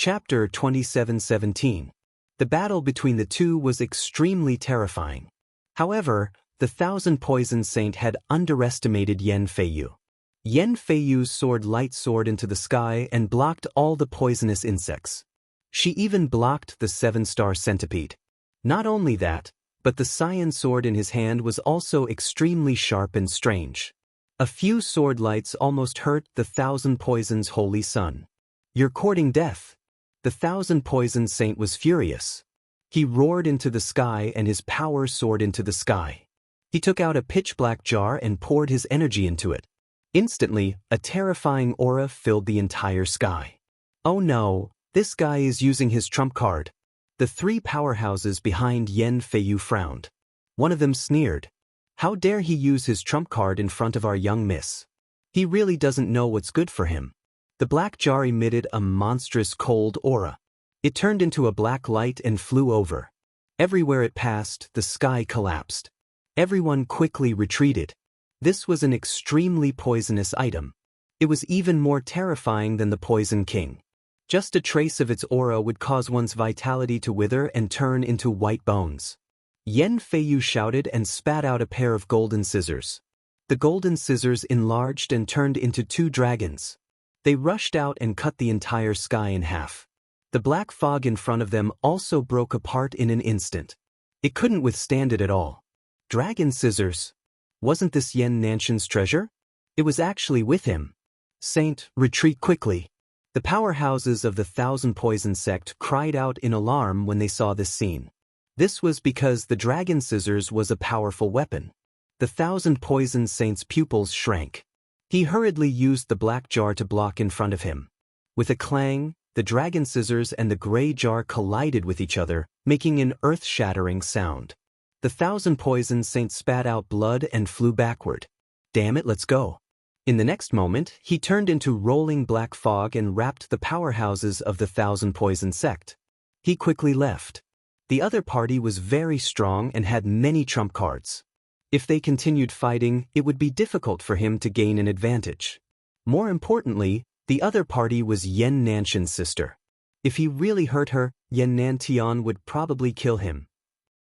Chapter 27:17. The battle between the two was extremely terrifying. However, the Thousand Poison Saint had underestimated Yen Feiyu. Yen Feiyu's sword light soared into the sky and blocked all the poisonous insects. She even blocked the seven-star centipede. Not only that, but the cyan sword in his hand was also extremely sharp and strange. A few sword lights almost hurt the Thousand Poisons' holy son. "You're courting death." The Thousand Poisons Saint was furious. He roared into the sky and his power soared into the sky. He took out a pitch-black jar and poured his energy into it. Instantly, a terrifying aura filled the entire sky. "Oh no, this guy is using his trump card." The three powerhouses behind Yen Feiyu frowned. One of them sneered. "How dare he use his trump card in front of our young miss? He really doesn't know what's good for him." The black jar emitted a monstrous cold aura. It turned into a black light and flew over. Everywhere it passed, the sky collapsed. Everyone quickly retreated. This was an extremely poisonous item. It was even more terrifying than the Poison King. Just a trace of its aura would cause one's vitality to wither and turn into white bones. Yen Feiyu shouted and spat out a pair of golden scissors. The golden scissors enlarged and turned into two dragons. They rushed out and cut the entire sky in half. The black fog in front of them also broke apart in an instant. It couldn't withstand it at all. Dragon scissors. Wasn't this Yen Nanshan's treasure? It was actually with him. "Saint, retreat quickly." The powerhouses of the Thousand Poison sect cried out in alarm when they saw this scene. This was because the dragon scissors was a powerful weapon. The Thousand Poison Saint's pupils shrank. He hurriedly used the black jar to block in front of him. With a clang, the dragon scissors and the gray jar collided with each other, making an earth-shattering sound. The Thousand Poison Saint spat out blood and flew backward. "Damn it, let's go." In the next moment, he turned into rolling black fog and wrapped the powerhouses of the Thousand Poison sect. He quickly left. The other party was very strong and had many trump cards. If they continued fighting, it would be difficult for him to gain an advantage. More importantly, the other party was Yen Nanshan's sister. If he really hurt her, Yen Nantian would probably kill him.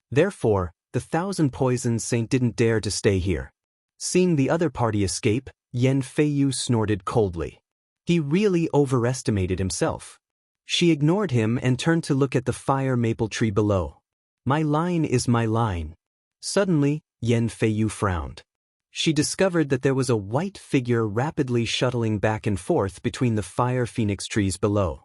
Therefore, the Thousand Poison Saint didn't dare to stay here. Seeing the other party escape, Yen Feiyu snorted coldly. He really overestimated himself. She ignored him and turned to look at the fire maple tree below. "My line is my line." Suddenly, Yen Feiyu frowned. She discovered that there was a white figure rapidly shuttling back and forth between the fire phoenix trees below.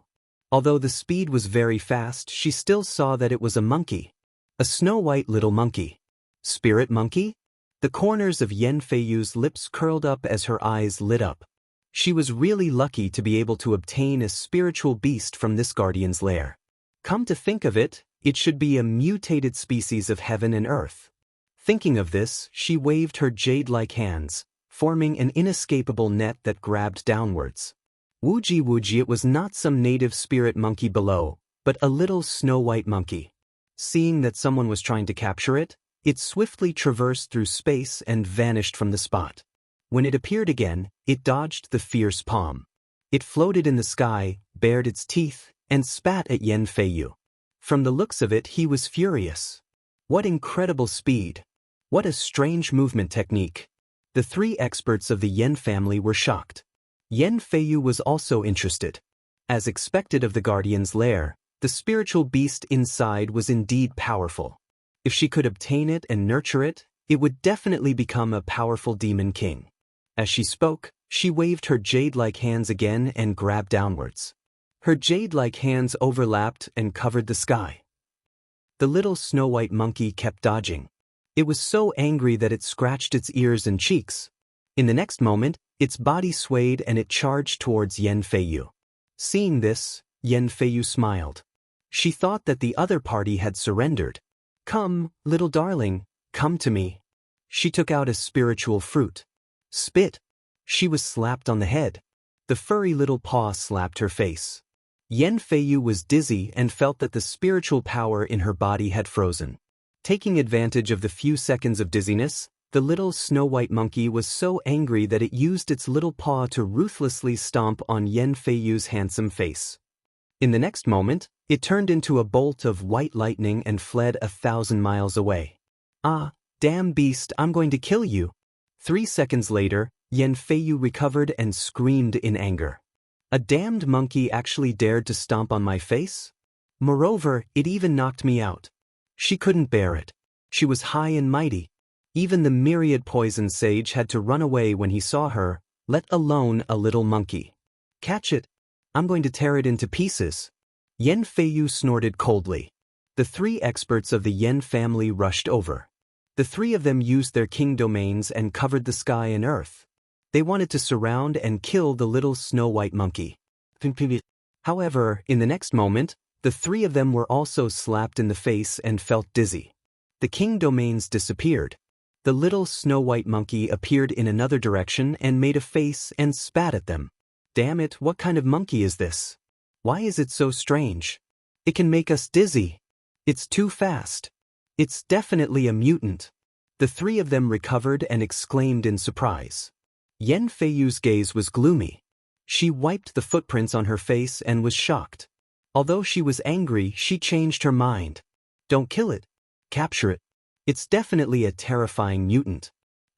Although the speed was very fast, she still saw that it was a monkey. A snow-white little monkey. Spirit monkey? The corners of Yen Feiyu's lips curled up as her eyes lit up. She was really lucky to be able to obtain a spiritual beast from this guardian's lair. Come to think of it, it should be a mutated species of heaven and earth. Thinking of this, she waved her jade-like hands, forming an inescapable net that grabbed downwards. Wooji wooji, it was not some native spirit monkey below, but a little snow-white monkey. Seeing that someone was trying to capture it, it swiftly traversed through space and vanished from the spot. When it appeared again, it dodged the fierce palm. It floated in the sky, bared its teeth, and spat at Yen Feiyu. From the looks of it, he was furious. What incredible speed! What a strange movement technique! The three experts of the Yen family were shocked. Yen Feiyu was also interested. As expected of the guardian's lair, the spiritual beast inside was indeed powerful. If she could obtain it and nurture it, it would definitely become a powerful demon king. As she spoke, she waved her jade-like hands again and grabbed downwards. Her jade-like hands overlapped and covered the sky. The little snow-white monkey kept dodging. It was so angry that it scratched its ears and cheeks. In the next moment, its body swayed and it charged towards Yen Feiyu. Seeing this, Yen Feiyu smiled. She thought that the other party had surrendered. "Come, little darling, come to me." She took out a spiritual fruit. Spit. She was slapped on the head. The furry little paw slapped her face. Yen Feiyu was dizzy and felt that the spiritual power in her body had frozen. Taking advantage of the few seconds of dizziness, the little snow-white monkey was so angry that it used its little paw to ruthlessly stomp on Yen Feiyu's handsome face. In the next moment, it turned into a bolt of white lightning and fled 1,000 miles away. Ah, damn beast, I'm going to kill you. 3 seconds later, Yan Feiyu recovered and screamed in anger. A damned monkey actually dared to stomp on my face? Moreover, it even knocked me out. She couldn't bear it. She was high and mighty. Even the myriad poison sage had to run away when he saw her, let alone a little monkey. Catch it. I'm going to tear it into pieces. Yan Feiyu snorted coldly. The 3 experts of the Yan family rushed over. The 3 of them used their king domains and covered the sky and earth. They wanted to surround and kill the little snow-white monkey. However, in the next moment, the 3 of them were also slapped in the face and felt dizzy. The king domains disappeared. The little snow-white monkey appeared in another direction and made a face and spat at them. Damn it, what kind of monkey is this? Why is it so strange? It can make us dizzy. It's too fast. It's definitely a mutant. The 3 of them recovered and exclaimed in surprise. Yan Feiyu's gaze was gloomy. She wiped the footprints on her face and was shocked. Although she was angry, she changed her mind. Don't kill it. Capture it. It's definitely a terrifying mutant.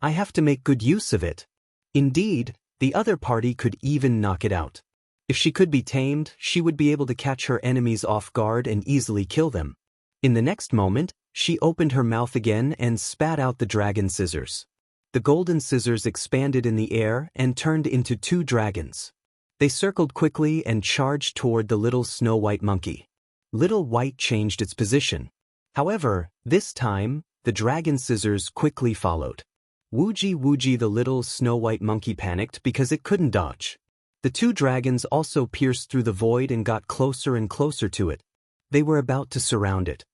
I have to make good use of it. Indeed, the other party could even knock it out. If she could be tamed, she would be able to catch her enemies off guard and easily kill them. In the next moment, she opened her mouth again and spat out the dragon scissors. The golden scissors expanded in the air and turned into 2 dragons. They circled quickly and charged toward the little snow-white monkey. Little White changed its position. However, this time, the dragon scissors quickly followed. Wooji, the little snow-white monkey panicked because it couldn't dodge. The 2 dragons also pierced through the void and got closer and closer to it. They were about to surround it.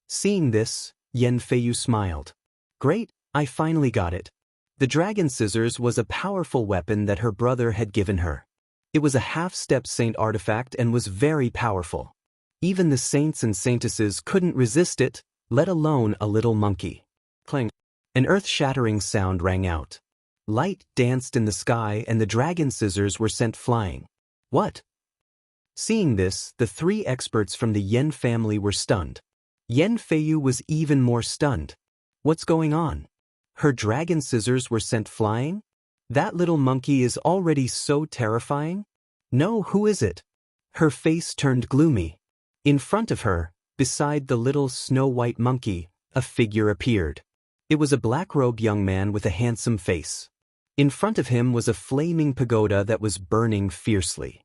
Seeing this, Yan Feiyu smiled. Great, I finally got it. The dragon scissors was a powerful weapon that her brother had given her. It was a half-step saint artifact and was very powerful. Even the saints and saintesses couldn't resist it, let alone a little monkey. Clang. An earth-shattering sound rang out. Light danced in the sky and the dragon scissors were sent flying. What? Seeing this, the 3 experts from the Yan family were stunned. Yan Feiyu was even more stunned. What's going on? Her dragon scissors were sent flying? That little monkey is already so terrifying? No, who is it? Her face turned gloomy. In front of her, beside the little snow-white monkey, a figure appeared. It was a black-robed young man with a handsome face. In front of him was a flaming pagoda that was burning fiercely.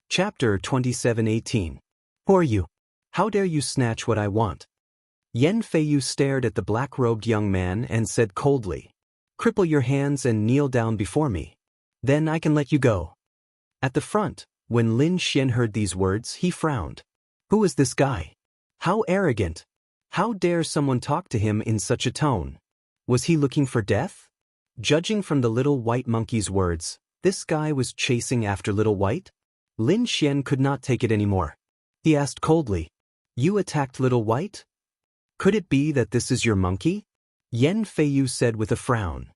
Chapter 27:18. Who are you? How dare you snatch what I want? Yan Feiyu stared at the black-robed young man and said coldly, Cripple your hands and kneel down before me. Then I can let you go. At the front, when Lin Xian heard these words, he frowned. Who is this guy? How arrogant! How dare someone talk to him in such a tone? Was he looking for death? Judging from the little white monkey's words, this guy was chasing after Little White? Lin Xian could not take it anymore. He asked coldly, You attacked Little White? Could it be that this is your monkey? Yan Feiyu said with a frown.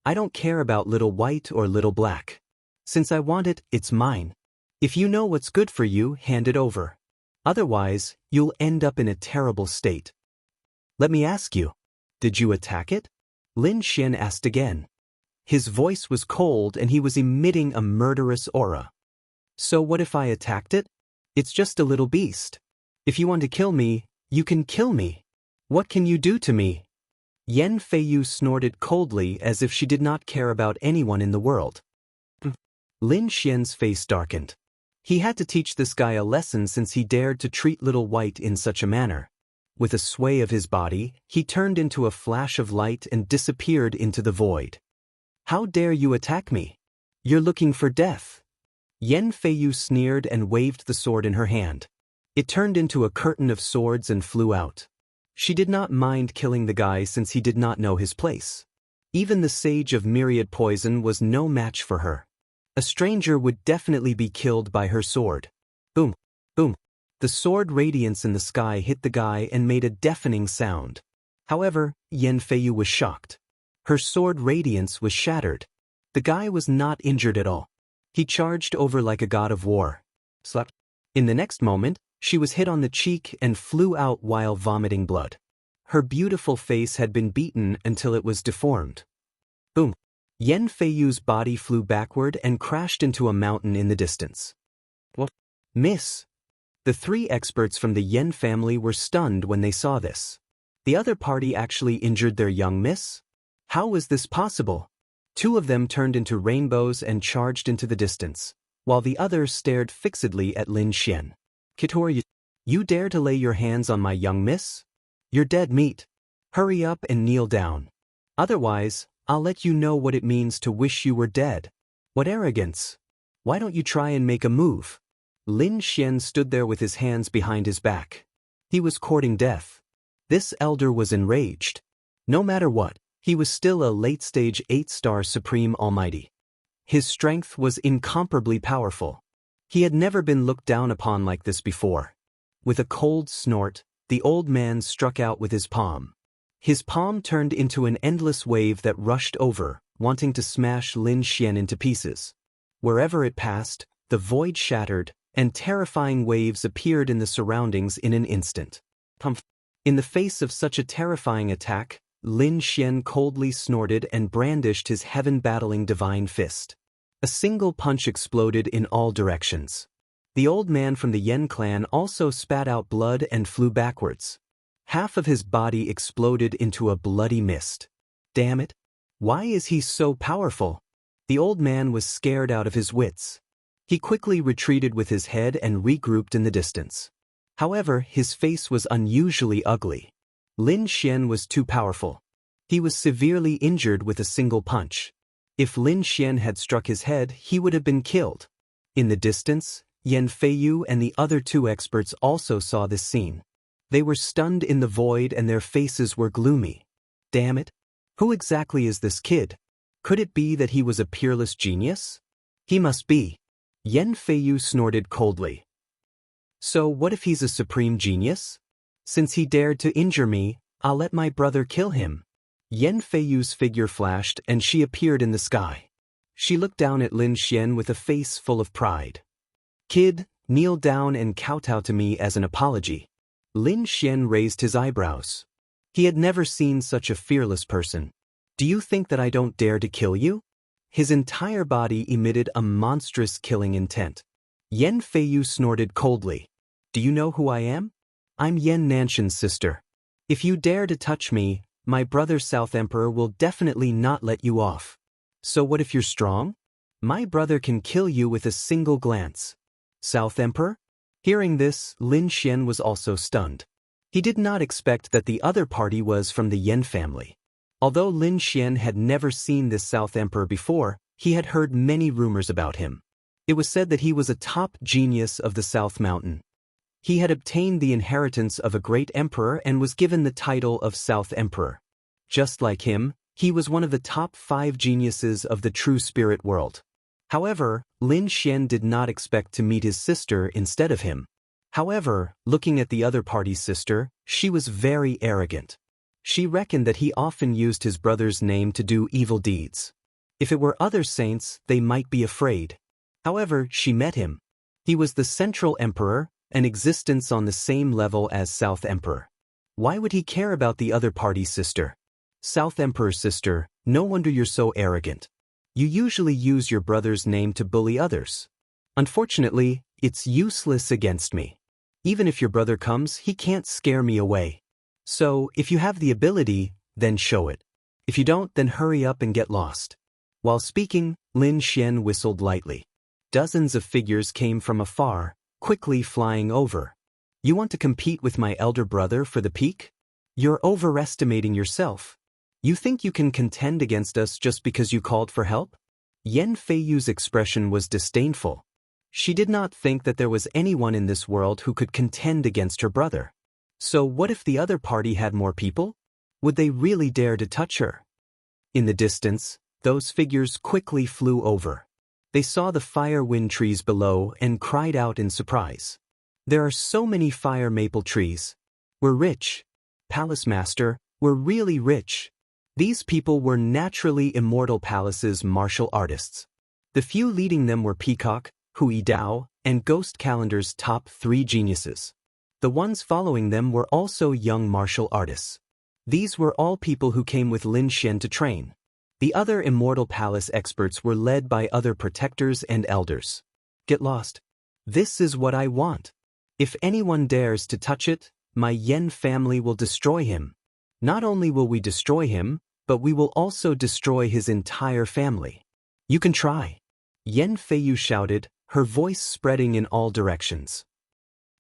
I don't care about Little White or Little Black. Since I want it, it's mine. If you know what's good for you, hand it over. Otherwise, you'll end up in a terrible state. Let me ask you, did you attack it? Lin Xian asked again. His voice was cold and he was emitting a murderous aura. So what if I attacked it? It's just a little beast. If you want to kill me, you can kill me. What can you do to me? Yan Feiyu snorted coldly as if she did not care about anyone in the world. Lin Xian's face darkened. He had to teach this guy a lesson since he dared to treat Little White in such a manner. With a sway of his body, he turned into a flash of light and disappeared into the void. How dare you attack me? You're looking for death. Yan Feiyu sneered and waved the sword in her hand. It turned into a curtain of swords and flew out. She did not mind killing the guy since he did not know his place. Even the sage of myriad poison was no match for her. A stranger would definitely be killed by her sword. Boom, boom. The sword radiance in the sky hit the guy and made a deafening sound. However, Yan Feiyu was shocked. Her sword radiance was shattered. The guy was not injured at all. He charged over like a god of war. Slap. In the next moment, she was hit on the cheek and flew out while vomiting blood. Her beautiful face had been beaten until it was deformed. Boom. Yan Feiyu's body flew backward and crashed into a mountain in the distance. What? Miss. The three experts from the Yen family were stunned when they saw this. The other party actually injured their young miss? How was this possible? Two of them turned into rainbows and charged into the distance, while the others stared fixedly at Lin Xian. Kitor, you dare to lay your hands on my young miss? You're dead meat. Hurry up and kneel down. Otherwise, I'll let you know what it means to wish you were dead. What arrogance! Why don't you try and make a move? Lin Xian stood there with his hands behind his back. He was courting death. This elder was enraged. No matter what, he was still a late-stage 8-star Supreme Almighty. His strength was incomparably powerful. He had never been looked down upon like this before. With a cold snort, the old man struck out with his palm. His palm turned into an endless wave that rushed over, wanting to smash Lin Xian into pieces. Wherever it passed, the void shattered, and terrifying waves appeared in the surroundings in an instant. In the face of such a terrifying attack, Lin Xian coldly snorted and brandished his heaven-battling divine fist. A single punch exploded in all directions. The old man from the Yen clan also spat out blood and flew backwards. Half of his body exploded into a bloody mist. Damn it! Why is he so powerful? The old man was scared out of his wits. He quickly retreated with his head and regrouped in the distance. However, his face was unusually ugly. Lin Xian was too powerful. He was severely injured with a single punch. If Lin Xian had struck his head, he would have been killed. In the distance, Yan Feiyu and the other two experts also saw this scene. They were stunned in the void and their faces were gloomy. Damn it! Who exactly is this kid? Could it be that he was a peerless genius? He must be. Yan Feiyu snorted coldly. So what if he's a supreme genius? Since he dared to injure me, I'll let my brother kill him. Yan Feiyu's figure flashed and she appeared in the sky. She looked down at Lin Xian with a face full of pride. Kid, kneel down and kowtow to me as an apology. Lin Xian raised his eyebrows. He had never seen such a fearless person. Do you think that I don't dare to kill you? His entire body emitted a monstrous killing intent. Yan Feiyu snorted coldly. Do you know who I am? I'm Yan Nanshan's sister. If you dare to touch me, my brother South Emperor will definitely not let you off. So what if you're strong? My brother can kill you with a single glance. South Emperor? Hearing this, Lin Xian was also stunned. He did not expect that the other party was from the Yen family. Although Lin Xian had never seen this South Emperor before, he had heard many rumors about him. It was said that he was a top genius of the South Mountain. He had obtained the inheritance of a great emperor and was given the title of South Emperor. Just like him, he was one of the top 5 geniuses of the true spirit world. However, Lin Xian did not expect to meet his sister instead of him. However, looking at the other party's sister, she was very arrogant. She reckoned that he often used his brother's name to do evil deeds. If it were other saints, they might be afraid. However, she met him. He was the Central Emperor, an existence on the same level as South Emperor. Why would he care about the other party's sister? South Emperor's sister, no wonder you're so arrogant. You usually use your brother's name to bully others. Unfortunately, it's useless against me. Even if your brother comes, he can't scare me away. So, if you have the ability, then show it. If you don't, then hurry up and get lost. While speaking, Lin Xian whistled lightly. Dozens of figures came from afar, quickly flying over. You want to compete with my elder brother for the peak? You're overestimating yourself. You think you can contend against us just because you called for help? Yan Feiyu's expression was disdainful. She did not think that there was anyone in this world who could contend against her brother. So what if the other party had more people? Would they really dare to touch her? In the distance, those figures quickly flew over. They saw the fire wind trees below and cried out in surprise. There are so many fire maple trees. We're rich. Palace Master, we're really rich. These people were naturally Immortal Palace's martial artists. The few leading them were Peacock, Hui Dao, and Ghost Calendar's top 3 geniuses. The ones following them were also young martial artists. These were all people who came with Lin Xian to train. The other Immortal Palace experts were led by other protectors and elders. Get lost. This is what I want. If anyone dares to touch it, my Yen family will destroy him. Not only will we destroy him, but we will also destroy his entire family. You can try. Yen Feiyu shouted, her voice spreading in all directions.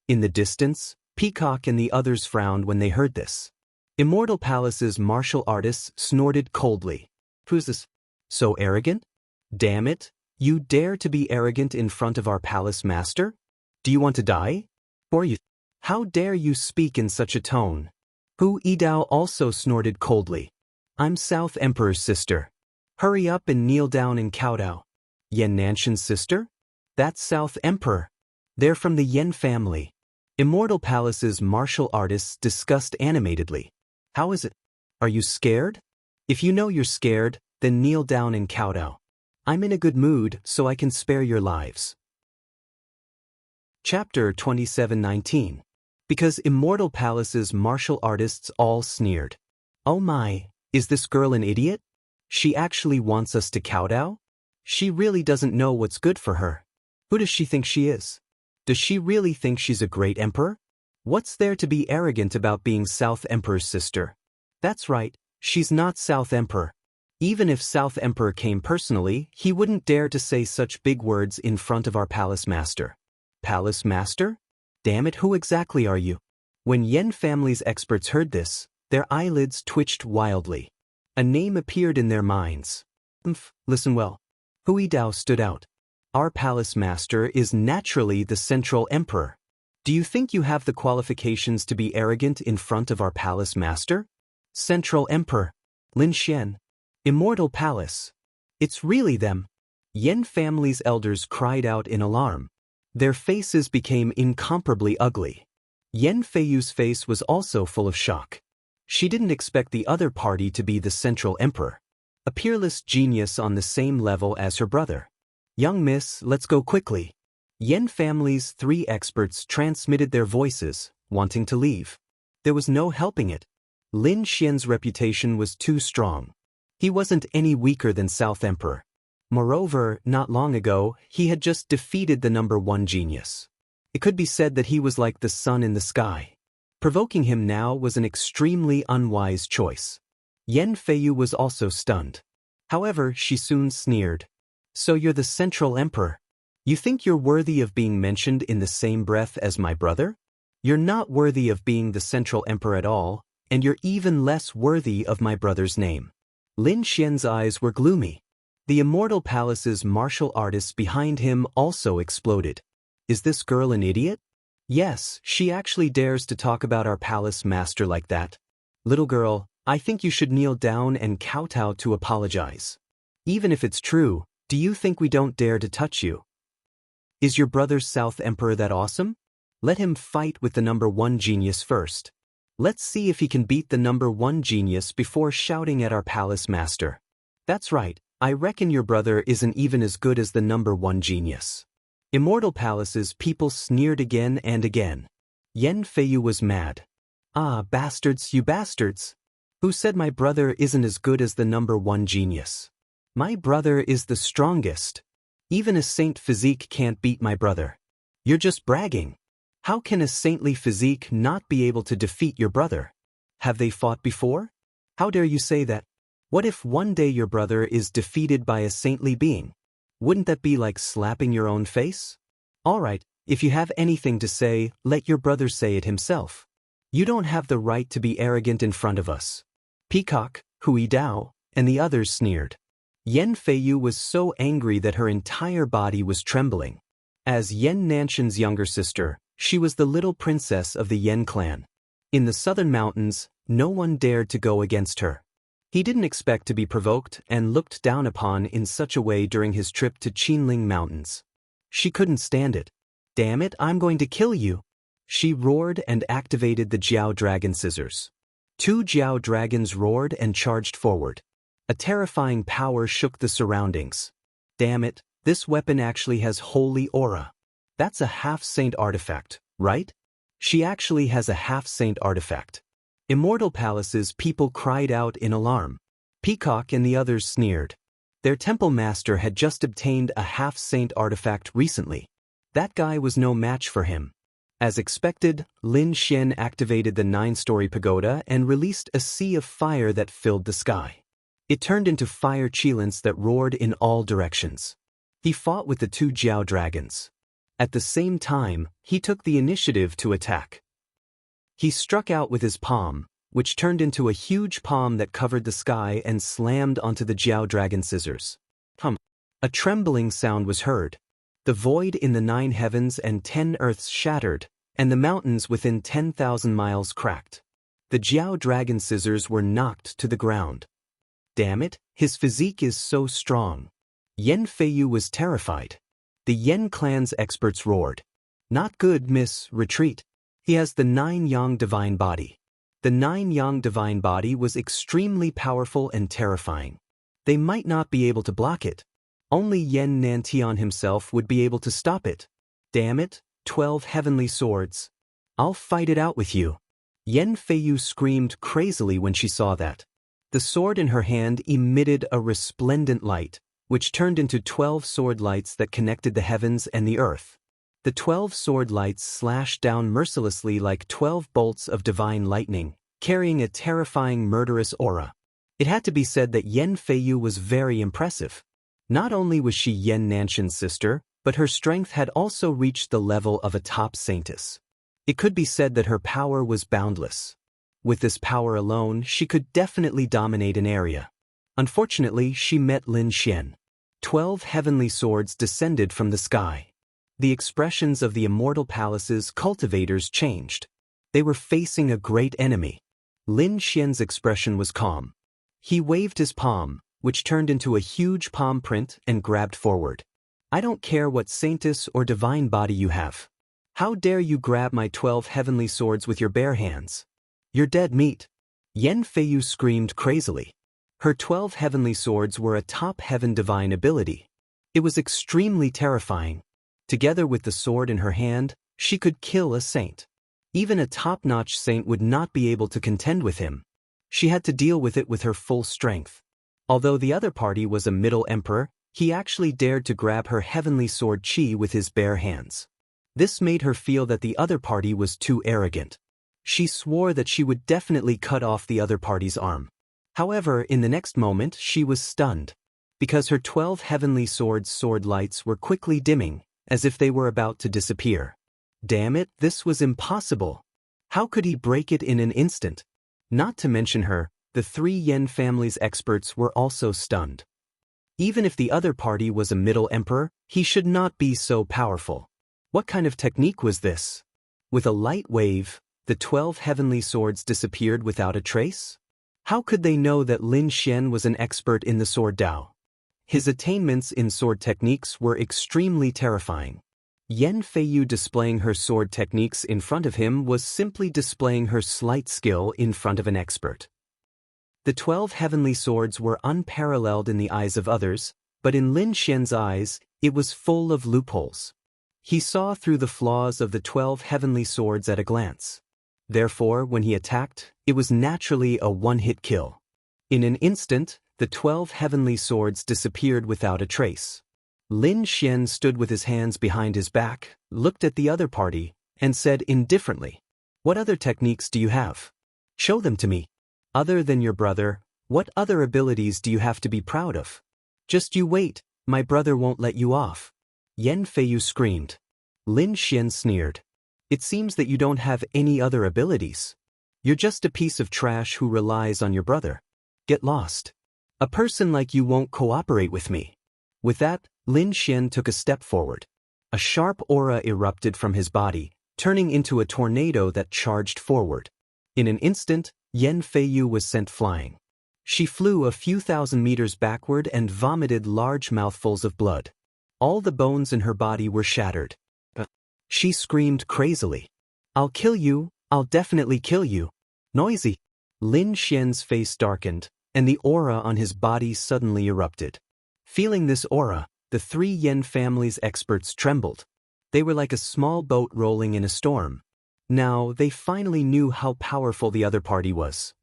In the distance, Peacock and the others frowned when they heard this. Immortal Palace's martial artists snorted coldly. Who's this? So arrogant? Damn it, you dare to be arrogant in front of our palace master? Do you want to die? Or you? How dare you speak in such a tone? Hu Yidao also snorted coldly. I'm South Emperor's sister. Hurry up and kneel down and kowtow. Yen Nanshan's sister? That's South Emperor. They're from the Yen family. Immortal Palace's martial artists discussed animatedly. How is it? Are you scared? If you know you're scared, then kneel down and kowtow. I'm in a good mood, so I can spare your lives. Chapter 27:19. Because Immortal Palace's martial artists all sneered. Oh my, is this girl an idiot? She actually wants us to kowtow? She really doesn't know what's good for her. Who does she think she is? Does she really think she's a great emperor? What's there to be arrogant about being South Emperor's sister? That's right, she's not South Emperor. Even if South Emperor came personally, he wouldn't dare to say such big words in front of our palace master. Palace master? Damn it, who exactly are you? When Yen family's experts heard this, their eyelids twitched wildly. A name appeared in their minds. Listen well. Hui Dao stood out. Our palace master is naturally the Central Emperor. Do you think you have the qualifications to be arrogant in front of our palace master? Central Emperor. Lin Xian. Immortal Palace. It's really them. Yen family's elders cried out in alarm. Their faces became incomparably ugly. Yen Feiyu's face was also full of shock. She didn't expect the other party to be the Central Emperor. A peerless genius on the same level as her brother. Young miss, let's go quickly. Yen family's 3 experts transmitted their voices, wanting to leave. There was no helping it. Lin Xian's reputation was too strong. He wasn't any weaker than South Emperor. Moreover, not long ago, he had just defeated the number 1 genius. It could be said that he was like the sun in the sky. Provoking him now was an extremely unwise choice. Yen Feiyu was also stunned. However, she soon sneered. So you're the Central Emperor? You think you're worthy of being mentioned in the same breath as my brother? You're not worthy of being the Central Emperor at all, and you're even less worthy of my brother's name. Lin Xian's eyes were gloomy. The Immortal Palace's martial artists behind him also exploded. Is this girl an idiot? Yes, she actually dares to talk about our palace master like that. Little girl, I think you should kneel down and kowtow to apologize. Even if it's true, do you think we don't dare to touch you? Is your brother South Emperor that awesome? Let him fight with the number 1 genius first. Let's see if he can beat the number 1 genius before shouting at our palace master. That's right, I reckon your brother isn't even as good as the number 1 genius. Immortal Palace's people sneered again and again. Yen Feiyu was mad. Ah, bastards, you bastards! Who said my brother isn't as good as the number 1 genius? My brother is the strongest. Even a saint physique can't beat my brother. You're just bragging. How can a saintly physique not be able to defeat your brother? Have they fought before? How dare you say that? What if one day your brother is defeated by a saintly being? Wouldn't that be like slapping your own face? All right, if you have anything to say, let your brother say it himself. You don't have the right to be arrogant in front of us. Peacock, Hui Dao, and the others sneered. Yen Feiyu was so angry that her entire body was trembling. As Yen Nanshan's younger sister, she was the little princess of the Yen clan. In the southern mountains, no one dared to go against her. He didn't expect to be provoked and looked down upon in such a way during his trip to Qinling Mountains. She couldn't stand it. Damn it, I'm going to kill you! She roared and activated the Jiao Dragon Scissors. 2 Jiao Dragons roared and charged forward. A terrifying power shook the surroundings. Damn it, This weapon actually has holy aura. That's a half-saint artifact, right? She actually has a half-saint artifact. Immortal Palace's people cried out in alarm. Peacock and the others sneered. Their temple master had just obtained a half-saint artifact recently. That guy was no match for him. As expected, Lin Xian activated the 9-story pagoda and released a sea of fire that filled the sky. It turned into fire chilants that roared in all directions. He fought with the 2 Jiao dragons. At the same time, he took the initiative to attack. He struck out with his palm, which turned into a huge palm that covered the sky and slammed onto the Jiao dragon scissors. A trembling sound was heard. The void in the 9 heavens and 10 earths shattered, and the mountains within 10,000 miles cracked. The Jiao dragon scissors were knocked to the ground. Damn it, his physique is so strong. Yan Feiyu was terrified. The Yen clan's experts roared. Not good, miss, retreat. He has the 9 Yang divine body. The 9 Yang divine body was extremely powerful and terrifying. They might not be able to block it. Only Yen Nantian himself would be able to stop it. Damn it, 12 heavenly swords. I'll fight it out with you. Yan Feiyu screamed crazily when she saw that. The sword in her hand emitted a resplendent light, which turned into 12 sword lights that connected the heavens and the earth. The 12 sword lights slashed down mercilessly like 12 bolts of divine lightning, carrying a terrifying murderous aura. It had to be said that Yan Feiyu was very impressive. Not only was she Yan Nanshan's sister, but her strength had also reached the level of a top saintess. It could be said that her power was boundless. With this power alone, she could definitely dominate an area. Unfortunately, she met Lin Xian. 12 heavenly swords descended from the sky. The expressions of the Immortal Palace's cultivators changed. They were facing a great enemy. Lin Xian's expression was calm. He waved his palm, which turned into a huge palm print, and grabbed forward. I don't care what saintess or divine body you have. How dare you grab my 12 heavenly swords with your bare hands? You're dead meat. Yan Feiyu screamed crazily. Her 12 heavenly swords were a top heaven divine ability. It was extremely terrifying. Together with the sword in her hand, she could kill a saint. Even a top-notch saint would not be able to contend with him. She had to deal with it with her full strength. Although the other party was a middle emperor, he actually dared to grab her heavenly sword Qi with his bare hands. This made her feel that the other party was too arrogant. She swore that she would definitely cut off the other party's arm. However, in the next moment, she was stunned, because her 12 heavenly swords' sword lights were quickly dimming, as if they were about to disappear. Damn it, this was impossible. How could he break it in an instant? Not to mention her, the 3 Yen family's experts were also stunned. Even if the other party was a middle emperor, he should not be so powerful. What kind of technique was this? With a light wave, the 12 heavenly swords disappeared without a trace? How could they know that Lin Xian was an expert in the sword Dao? His attainments in sword techniques were extremely terrifying. Yan Feiyu displaying her sword techniques in front of him was simply displaying her slight skill in front of an expert. The 12 heavenly swords were unparalleled in the eyes of others, but in Lin Xian's eyes, it was full of loopholes. He saw through the flaws of the 12 heavenly swords at a glance. Therefore, when he attacked, it was naturally a one-hit kill. In an instant, the 12 heavenly swords disappeared without a trace. Lin Xian stood with his hands behind his back, looked at the other party, and said indifferently, "What other techniques do you have? Show them to me. Other than your brother, what other abilities do you have to be proud of? Just you wait, my brother won't let you off." Yan Feiyu screamed. Lin Xian sneered. "It seems that you don't have any other abilities. You're just a piece of trash who relies on your brother. Get lost. A person like you won't cooperate with me." With that, Lin Xian took a step forward. A sharp aura erupted from his body, turning into a tornado that charged forward. In an instant, Yan Feiyu was sent flying. She flew a few thousand meters backward and vomited large mouthfuls of blood. All the bones in her body were shattered. She screamed crazily. "I'll kill you, I'll definitely kill you." Noisy. Lin Xian's face darkened, and the aura on his body suddenly erupted. Feeling this aura, The 3 Yen family's experts trembled. They were like a small boat rolling in a storm. Now, they finally knew how powerful the other party was.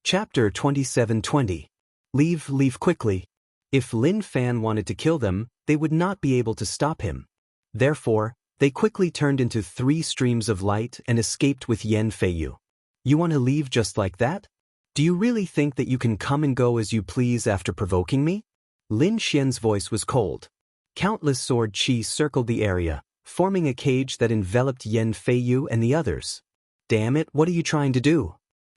Chapter 27:20. Leave quickly. If Lin Fan wanted to kill them, they would not be able to stop him. Therefore, they quickly turned into 3 streams of light and escaped with Yen Feiyu. You want to leave just like that? Do you really think that you can come and go as you please after provoking me? Lin Xian's voice was cold. Countless sword chi circled the area, forming a cage that enveloped Yen Feiyu and the others. Damn it, what are you trying to do?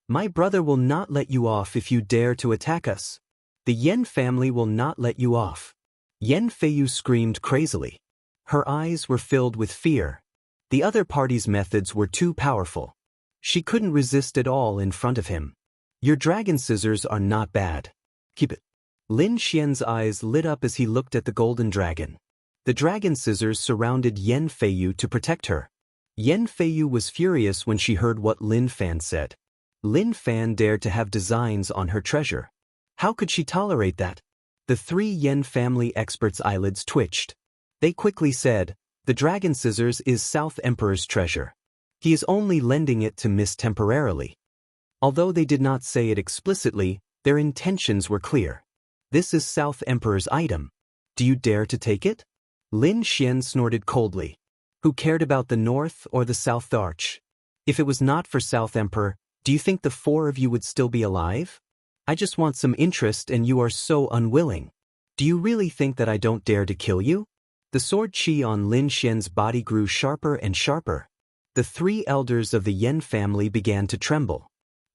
My brother will not let you off if you dare to attack us. The Yen family will not let you off. Yen Feiyu screamed crazily. Her eyes were filled with fear. The other party's methods were too powerful. She couldn't resist at all in front of him. Your dragon scissors are not bad. Keep it. Lin Xian's eyes lit up as he looked at the golden dragon. The dragon scissors surrounded Yen Feiyu to protect her. Yen Feiyu was furious when she heard what Lin Fan said. Lin Fan dared to have designs on her treasure. How could she tolerate that? The 3 Yen family experts' eyelids twitched. They quickly said, the dragon scissors is South Emperor's treasure. He is only lending it to Miss temporarily. Although they did not say it explicitly, their intentions were clear. This is South Emperor's item. Do you dare to take it? Lin Xian snorted coldly. Who cared about the North or the South Arch? If it was not for South Emperor, do you think the 4 of you would still be alive? I just want some interest and you are so unwilling. Do you really think that I don't dare to kill you? The sword chi on Lin Xian's body grew sharper and sharper. The 3 elders of the Yen family began to tremble.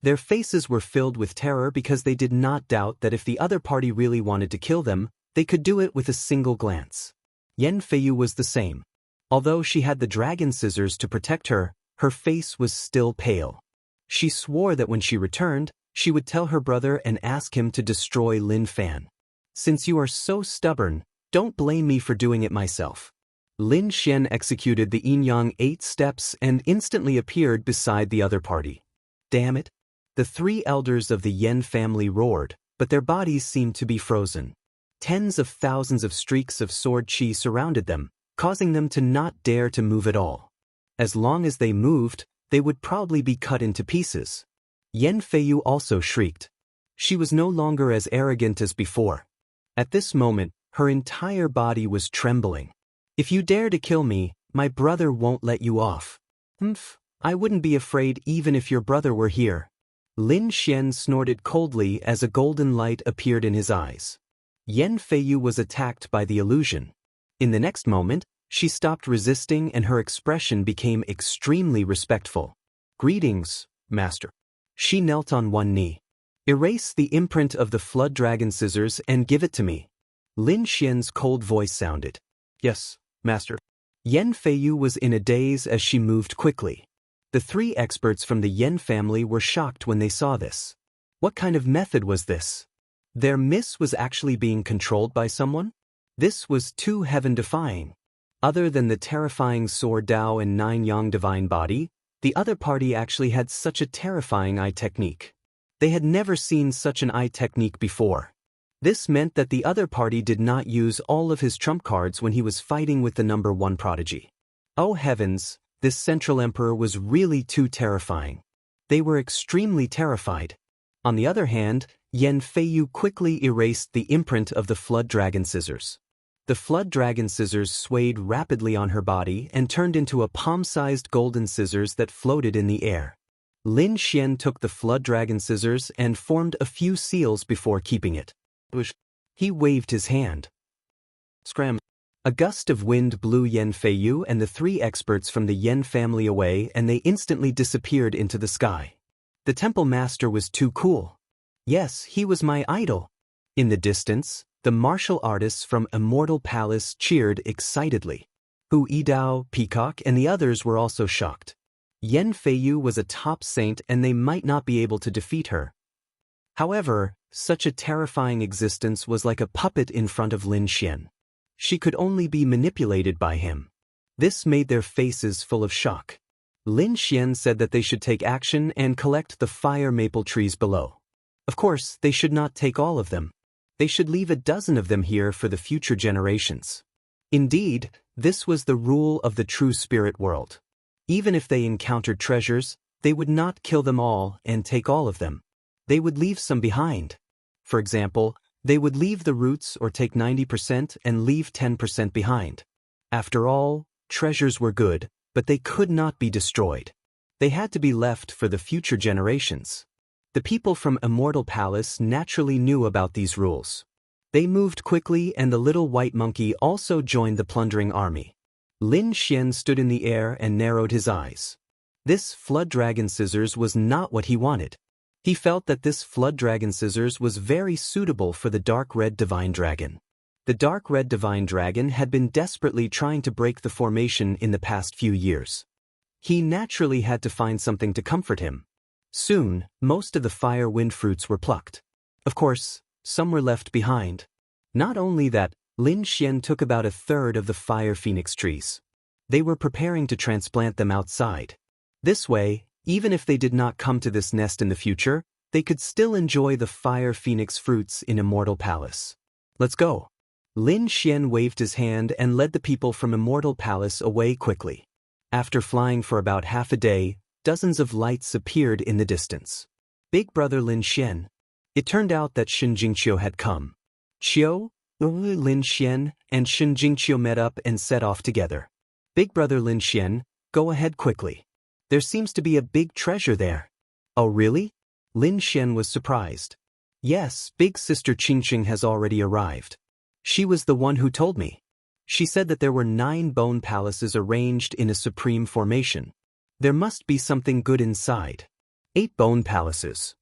Their faces were filled with terror because they did not doubt that if the other party really wanted to kill them, they could do it with a single glance. Yen Feiyu was the same. Although she had the dragon scissors to protect her, her face was still pale. She swore that when she returned, she would tell her brother and ask him to destroy Lin Fan. Since you are so stubborn, don't blame me for doing it myself. Lin Xian executed the yin-yang 8 steps and instantly appeared beside the other party. Damn it! The 3 elders of the Yen family roared, but their bodies seemed to be frozen. Tens of thousands of streaks of sword chi surrounded them, causing them to not dare to move at all. As long as they moved, they would probably be cut into pieces. Yen Feiyu also shrieked. She was no longer as arrogant as before. At this moment, her entire body was trembling. If you dare to kill me, my brother won't let you off. I wouldn't be afraid even if your brother were here. Lin Xian snorted coldly as a golden light appeared in his eyes. Yen Feiyu was attacked by the illusion. In the next moment, she stopped resisting and her expression became extremely respectful. Greetings, master. She knelt on one knee. Erase the imprint of the flood dragon scissors and give it to me. Lin Xian's cold voice sounded. Yes, master. Yen Feiyu was in a daze as she moved quickly. The 3 experts from the Yen family were shocked when they saw this. What kind of method was this? Their miss was actually being controlled by someone? This was too heaven-defying. Other than the terrifying sword Dao and 9 Yang divine body, the other party actually had such a terrifying eye technique. They had never seen such an eye technique before. This meant that the other party did not use all of his trump cards when he was fighting with the number 1 prodigy. Oh heavens! This Central Emperor was really too terrifying. They were extremely terrified. On the other hand, Yen Feiyu quickly erased the imprint of the Flood Dragon Scissors. The Flood Dragon Scissors swayed rapidly on her body and turned into a palm-sized golden scissors that floated in the air. Lin Xian took the Flood Dragon Scissors and formed a few seals before keeping it. He waved his hand. Scram! A gust of wind blew Yen Feiyu and the 3 experts from the Yen family away and they instantly disappeared into the sky. The temple master was too cool. Yes, he was my idol. In the distance, the martial artists from Immortal Palace cheered excitedly. Hu Yidao, Peacock, and the others were also shocked. Yen Feiyu was a top saint and they might not be able to defeat her. However, such a terrifying existence was like a puppet in front of Lin Xian. She could only be manipulated by him. This made their faces full of shock. Lin Xian said that they should take action and collect the fire maple trees below. Of course, they should not take all of them. They should leave a dozen of them here for the future generations. Indeed, this was the rule of the true spirit world. Even if they encountered treasures, they would not kill them all and take all of them. They would leave some behind. For example, they would leave the roots or take 90% and leave 10% behind. After all, treasures were good, but they could not be destroyed. They had to be left for the future generations. The people from Immortal Palace naturally knew about these rules. They moved quickly, and the little white monkey also joined the plundering army. Lin Xian stood in the air and narrowed his eyes. This flood dragon scissors was not what he wanted. He felt that this flood dragon scissors was very suitable for the dark red divine dragon. The dark red divine dragon had been desperately trying to break the formation in the past few years. He naturally had to find something to comfort him. Soon, most of the fire wind fruits were plucked. Of course, some were left behind. Not only that, Lin Xian took about a third of the fire phoenix trees. They were preparing to transplant them outside. This way, even if they did not come to this nest in the future, they could still enjoy the fire phoenix fruits in Immortal Palace. Let's go. Lin Xian waved his hand and led the people from Immortal Palace away quickly. After flying for about half a day, dozens of lights appeared in the distance. Big brother Lin Xian. It turned out that Shen Jingqiu had come. Qiu, Lin Xian, and Shen Jingqiu met up and set off together. Big brother Lin Xian, go ahead quickly. There seems to be a big treasure there. Oh really? Lin Xian was surprised. Yes, big sister Qingqing has already arrived. She was the one who told me. She said that there were 9 bone palaces arranged in a supreme formation. There must be something good inside. 8 bone palaces.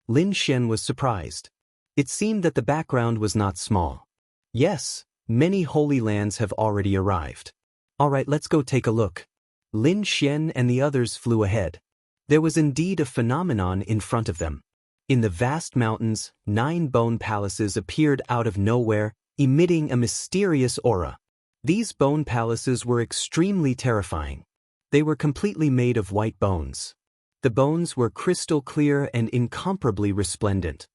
Lin Xian was surprised. It seemed that the background was not small. Yes, many holy lands have already arrived. Alright, let's go take a look. Lin Xian and the others flew ahead. There was indeed a phenomenon in front of them. In the vast mountains, 9 bone palaces appeared out of nowhere, emitting a mysterious aura. These bone palaces were extremely terrifying. They were completely made of white bones. The bones were crystal clear and incomparably resplendent.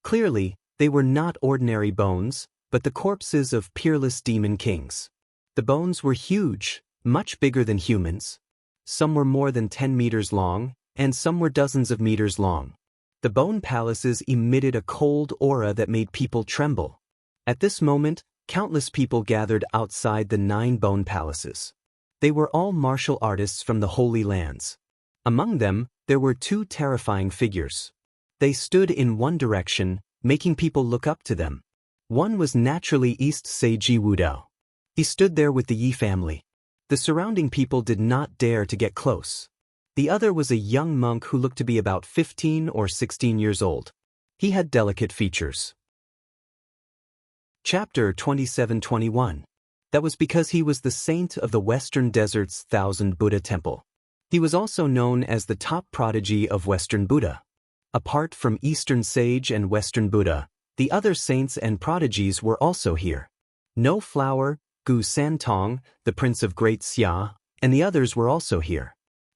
Clearly, they were not ordinary bones, but the corpses of peerless demon kings. The bones were huge, much bigger than humans. Some were more than 10 meters long, and some were dozens of meters long. The bone palaces emitted a cold aura that made people tremble. At this moment, countless people gathered outside the 9 bone palaces. They were all martial artists from the Holy Lands. Among them, there were 2 terrifying figures. They stood in one direction, making people look up to them. One was naturally East Seiji Wudao. He stood there with the Yi family. The surrounding people did not dare to get close. The other was a young monk who looked to be about 15 or 16 years old. He had delicate features. Chapter 27-21. That was because he was the saint of the Western Desert's 1000 Buddha temple. He was also known as the top prodigy of Western Buddha. Apart from Eastern Sage and Western Buddha, the other saints and prodigies were also here. No Flower, Gu Santong, the Prince of Great Xia, and the others were also here.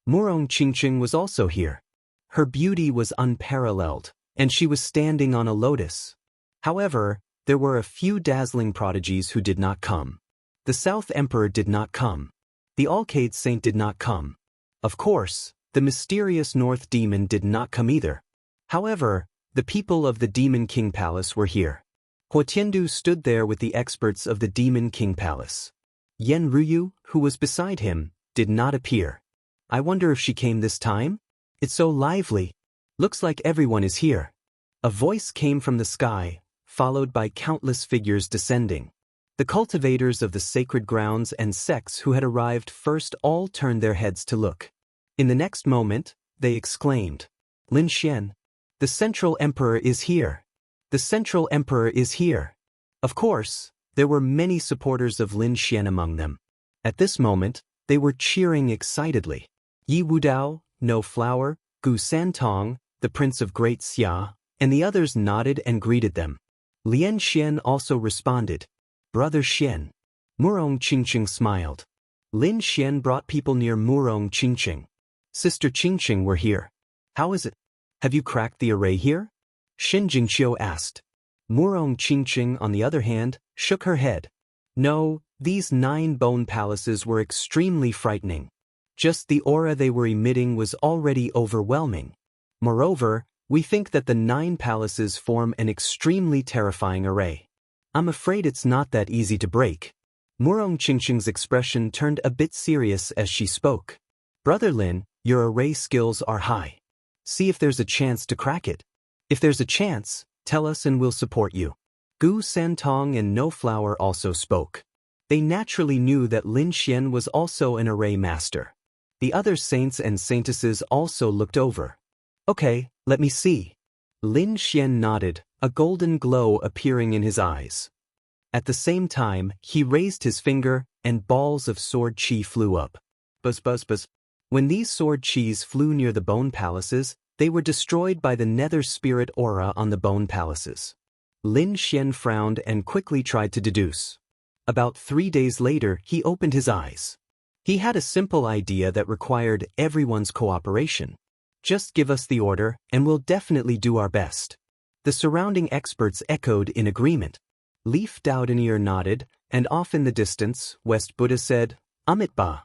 Murong Qingqing was also here. Her beauty was unparalleled, and she was standing on a lotus. However, there were a few dazzling prodigies who did not come. The South Emperor did not come. The Alcade Saint did not come. Of course, the mysterious North Demon did not come either. However, the people of the Demon King Palace were here. Huo Tiandu stood there with the experts of the Demon King Palace. Yen Ruyu, who was beside him, did not appear. I wonder if she came this time? It's so lively. Looks like everyone is here. A voice came from the sky, followed by countless figures descending. The cultivators of the sacred grounds and sects who had arrived first all turned their heads to look. In the next moment, they exclaimed, Lin Xian, the Central Emperor is here. The Central Emperor is here. Of course, there were many supporters of Lin Xian among them. At this moment, they were cheering excitedly. Yi Wudao, No Flower, Gu Santong, the Prince of Great Xia, and the others nodded and greeted them. Lian Xian also responded, Brother Xian. Murong Qingqing smiled. Lin Xian brought people near Murong Qingqing. Sister Qingqing were here. How is it? Have you cracked the array here? Shen Jingqiu asked. Murong Qingqing, on the other hand, shook her head. No, these 9 bone palaces were extremely frightening. Just the aura they were emitting was already overwhelming. Moreover, we think that the 9 palaces form an extremely terrifying array. I'm afraid it's not that easy to break. Murong Qingqing's expression turned a bit serious as she spoke. Brother Lin, your array skills are high. See if there's a chance to crack it. If there's a chance, tell us and we'll support you. Gu Santong and No Flower also spoke. They naturally knew that Lin Xian was also an array master. The other saints and saintesses also looked over. Okay, let me see. Lin Xian nodded, a golden glow appearing in his eyes. At the same time, he raised his finger, and balls of sword chi flew up. Buzz buzz buzz. When these sword chis flew near the bone palaces, they were destroyed by the nether spirit aura on the bone palaces. Lin Xian frowned and quickly tried to deduce. About 3 days later, he opened his eyes. He had a simple idea that required everyone's cooperation. Just give us the order, and we'll definitely do our best. The surrounding experts echoed in agreement. Leaf Doudenier nodded, and off in the distance, West Buddha said, Amitba.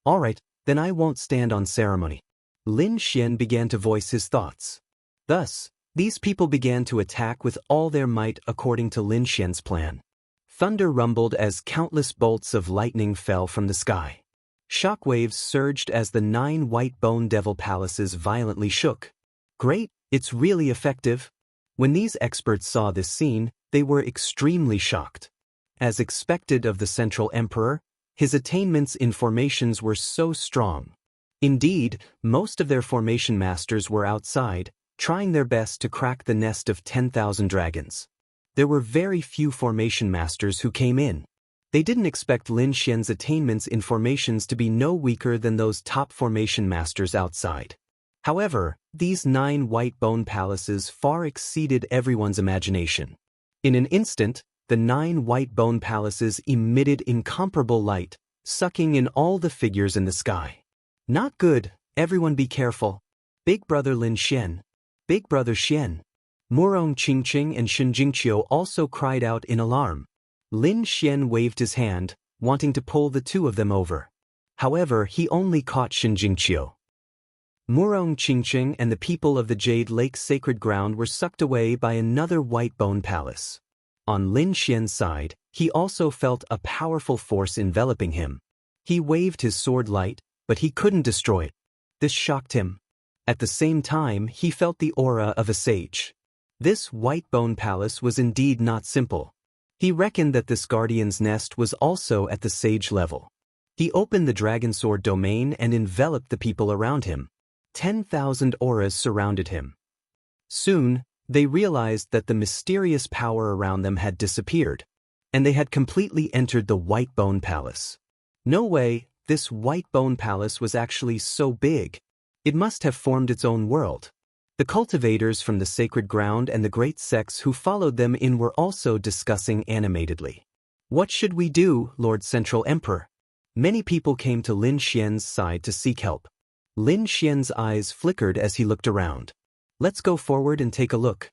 All right, then I won't stand on ceremony. Lin Xian began to voice his thoughts. Thus, these people began to attack with all their might according to Lin Xian's plan. Thunder rumbled as countless bolts of lightning fell from the sky. Shockwaves surged as the 9 white bone devil palaces violently shook. Great, it's really effective. When these experts saw this scene, they were extremely shocked. As expected of the Central Emperor, his attainments in formations were so strong. Indeed, most of their formation masters were outside, trying their best to crack the nest of 10,000 dragons. There were very few formation masters who came in. They didn't expect Lin Xian's attainments in formations to be no weaker than those top formation masters outside. However, these 9 white bone palaces far exceeded everyone's imagination. In an instant, the 9 white bone palaces emitted incomparable light, sucking in all the figures in the sky. Not good, everyone be careful. Big brother Lin Xian. Big brother Xian. Murong Qingqing and Shen Jingqiu also cried out in alarm. Lin Xian waved his hand, wanting to pull the 2 of them over. However, he only caught Shen Jingqiu. Murong Qingqing and the people of the Jade Lake Sacred Ground were sucked away by another white bone palace. On Lin Xian's side, he also felt a powerful force enveloping him. He waved his sword light, but he couldn't destroy it. This shocked him. At the same time, he felt the aura of a sage. This white bone palace was indeed not simple. He reckoned that this guardian's nest was also at the sage level. He opened the dragon sword domain and enveloped the people around him. 10,000 auras surrounded him. Soon, they realized that the mysterious power around them had disappeared, and they had completely entered the white bone palace. No way, this white bone palace was actually so big. It must have formed its own world. The cultivators from the sacred ground and the great sects who followed them in were also discussing animatedly. What should we do, Lord Central Emperor? Many people came to Lin Xian's side to seek help. Lin Xian's eyes flickered as he looked around. Let's go forward and take a look.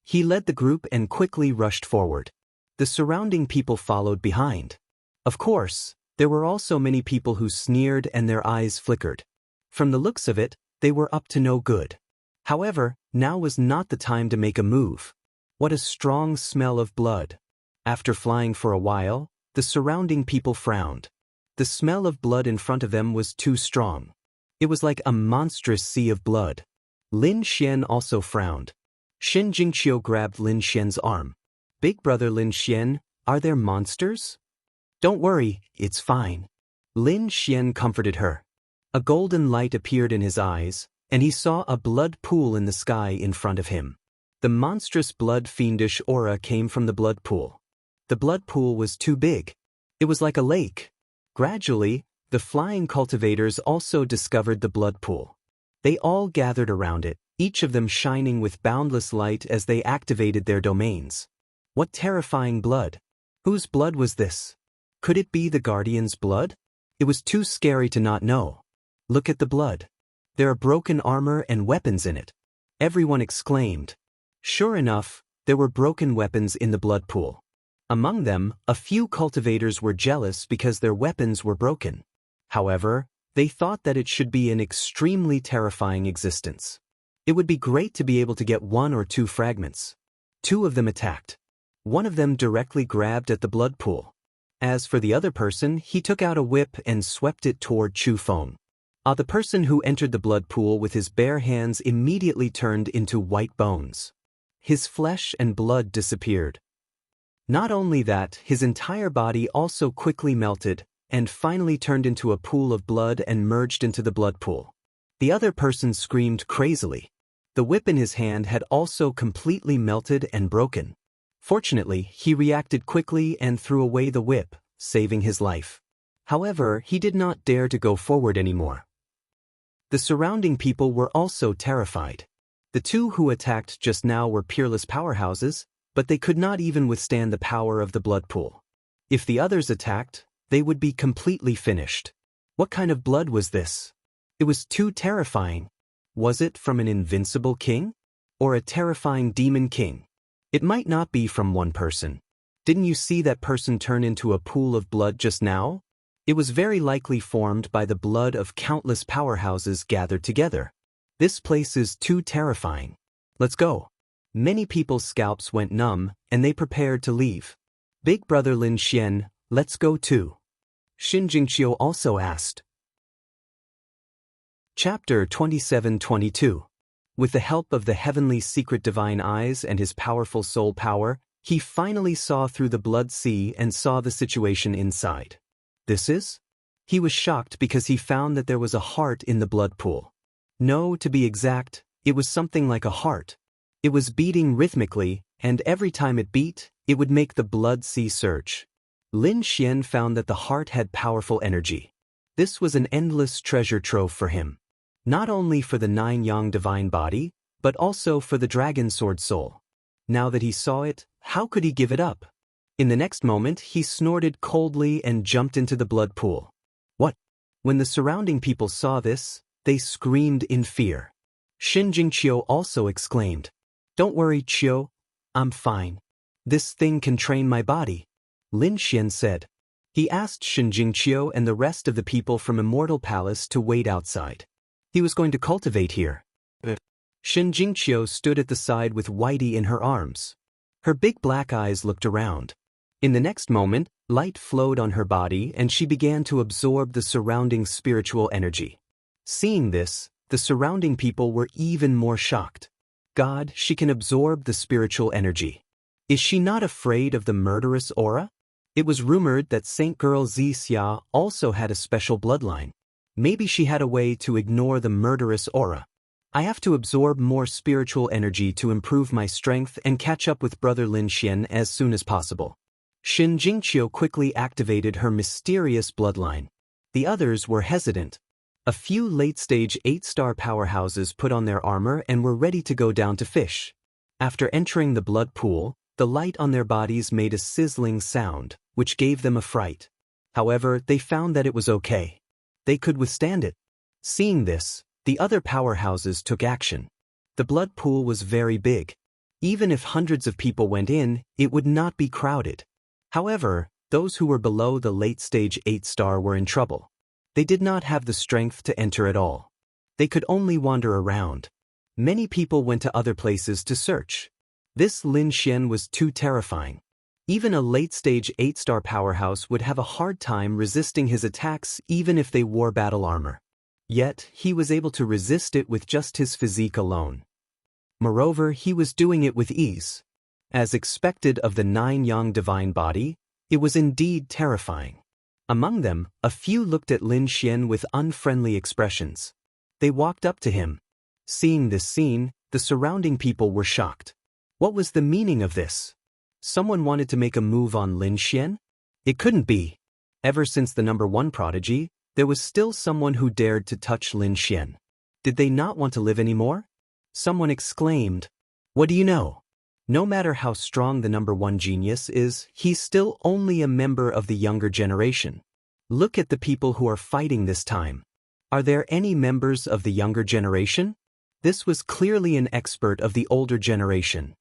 He led the group and quickly rushed forward. The surrounding people followed behind. Of course, there were also many people who sneered and their eyes flickered. From the looks of it, they were up to no good. However, now was not the time to make a move. What a strong smell of blood. After flying for a while, the surrounding people frowned. The smell of blood in front of them was too strong. It was like a monstrous sea of blood. Lin Xian also frowned. Shen Jingqiu grabbed Lin Xian's arm. Big brother Lin Xian, are there monsters? Don't worry, it's fine. Lin Xian comforted her. A golden light appeared in his eyes, and he saw a blood pool in the sky in front of him. The monstrous blood fiendish aura came from the blood pool. The blood pool was too big. It was like a lake. Gradually, the flying cultivators also discovered the blood pool. They all gathered around it, each of them shining with boundless light as they activated their domains. What terrifying blood! Whose blood was this? Could it be the Guardian's blood? It was too scary to not know. Look at the blood. There are broken armor and weapons in it. Everyone exclaimed. Sure enough, there were broken weapons in the blood pool. Among them, a few cultivators were jealous because their weapons were broken. However, they thought that it should be an extremely terrifying existence. It would be great to be able to get 1 or 2 fragments. 2 of them attacked. One of them directly grabbed at the blood pool. As for the other person, he took out a whip and swept it toward Chu Feng. The person who entered the blood pool with his bare hands immediately turned into white bones. His flesh and blood disappeared. Not only that, his entire body also quickly melted and finally turned into a pool of blood and merged into the blood pool. The other person screamed crazily. The whip in his hand had also completely melted and broken. Fortunately, he reacted quickly and threw away the whip, saving his life. However, he did not dare to go forward anymore. The surrounding people were also terrified. The 2 who attacked just now were peerless powerhouses, but they could not even withstand the power of the blood pool. If the others attacked, they would be completely finished. What kind of blood was this? It was too terrifying. Was it from an invincible king? Or a terrifying demon king? It might not be from one person. Didn't you see that person turn into a pool of blood just now? It was very likely formed by the blood of countless powerhouses gathered together. This place is too terrifying. Let's go. Many people's scalps went numb, and they prepared to leave. Big brother Lin Xian, let's go too. Xin Jingqiu also asked. Chapter 27-22. With the help of the heavenly secret divine eyes and his powerful soul power, he finally saw through the blood sea and saw the situation inside. This is? He was shocked because he found that there was a heart in the blood pool. No, to be exact, it was something like a heart. It was beating rhythmically, and every time it beat, it would make the blood sea surge. Lin Xian found that the heart had powerful energy. This was an endless treasure trove for him. Not only for the 9 yang divine body, but also for the dragon sword soul. Now that he saw it, how could he give it up? In the next moment, he snorted coldly and jumped into the blood pool. What? When the surrounding people saw this, they screamed in fear. Xin Jingqiu also exclaimed, "Don't worry, Qiu. I'm fine. This thing can train my body," Lin Xian said. He asked Xin Jingqiu and the rest of the people from Immortal Palace to wait outside. He was going to cultivate here. Xin Jingqiu stood at the side with Whitey in her arms. Her big black eyes looked around. In the next moment, light flowed on her body and she began to absorb the surrounding spiritual energy. Seeing this, the surrounding people were even more shocked. God, she can absorb the spiritual energy. Is she not afraid of the murderous aura? It was rumored that Saint Girl Zixia also had a special bloodline. Maybe she had a way to ignore the murderous aura. I have to absorb more spiritual energy to improve my strength and catch up with brother Lin Xian as soon as possible. Xin Jingqiu quickly activated her mysterious bloodline. The others were hesitant. A few late-stage 8-star powerhouses put on their armor and were ready to go down to fish. After entering the blood pool, the light on their bodies made a sizzling sound, which gave them a fright. However, they found that it was okay. They could withstand it. Seeing this, the other powerhouses took action. The blood pool was very big. Even if hundreds of people went in, it would not be crowded. However, those who were below the late-stage 8-star were in trouble. They did not have the strength to enter at all. They could only wander around. Many people went to other places to search. This Lin Xian was too terrifying. Even a late-stage 8-star powerhouse would have a hard time resisting his attacks even if they wore battle armor. Yet, he was able to resist it with just his physique alone. Moreover, he was doing it with ease. As expected of the 9 yang divine body, it was indeed terrifying. Among them, a few looked at Lin Xian with unfriendly expressions. They walked up to him. Seeing this scene, the surrounding people were shocked. What was the meaning of this? Someone wanted to make a move on Lin Xian? It couldn't be. Ever since the number 1 prodigy, there was still someone who dared to touch Lin Xian. Did they not want to live anymore? Someone exclaimed, "What do you know? No matter how strong the number 1 genius is, he's still only a member of the younger generation. Look at the people who are fighting this time. Are there any members of the younger generation?" This was clearly an expert of the older generation.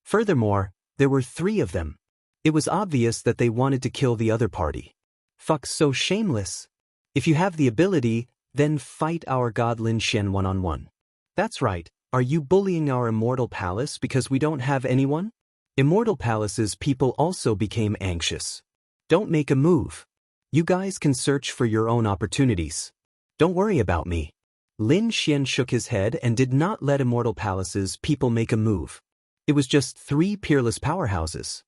Furthermore, there were 3 of them. It was obvious that they wanted to kill the other party. Fuck, so shameless. If you have the ability, then fight our god Lin Xian one-on-one. That's right, are you bullying our immortal palace because we don't have anyone? Immortal palace's people also became anxious. Don't make a move. You guys can search for your own opportunities. Don't worry about me. Lin Xian shook his head and did not let Immortal Palace's people make a move. It was just 3 peerless powerhouses.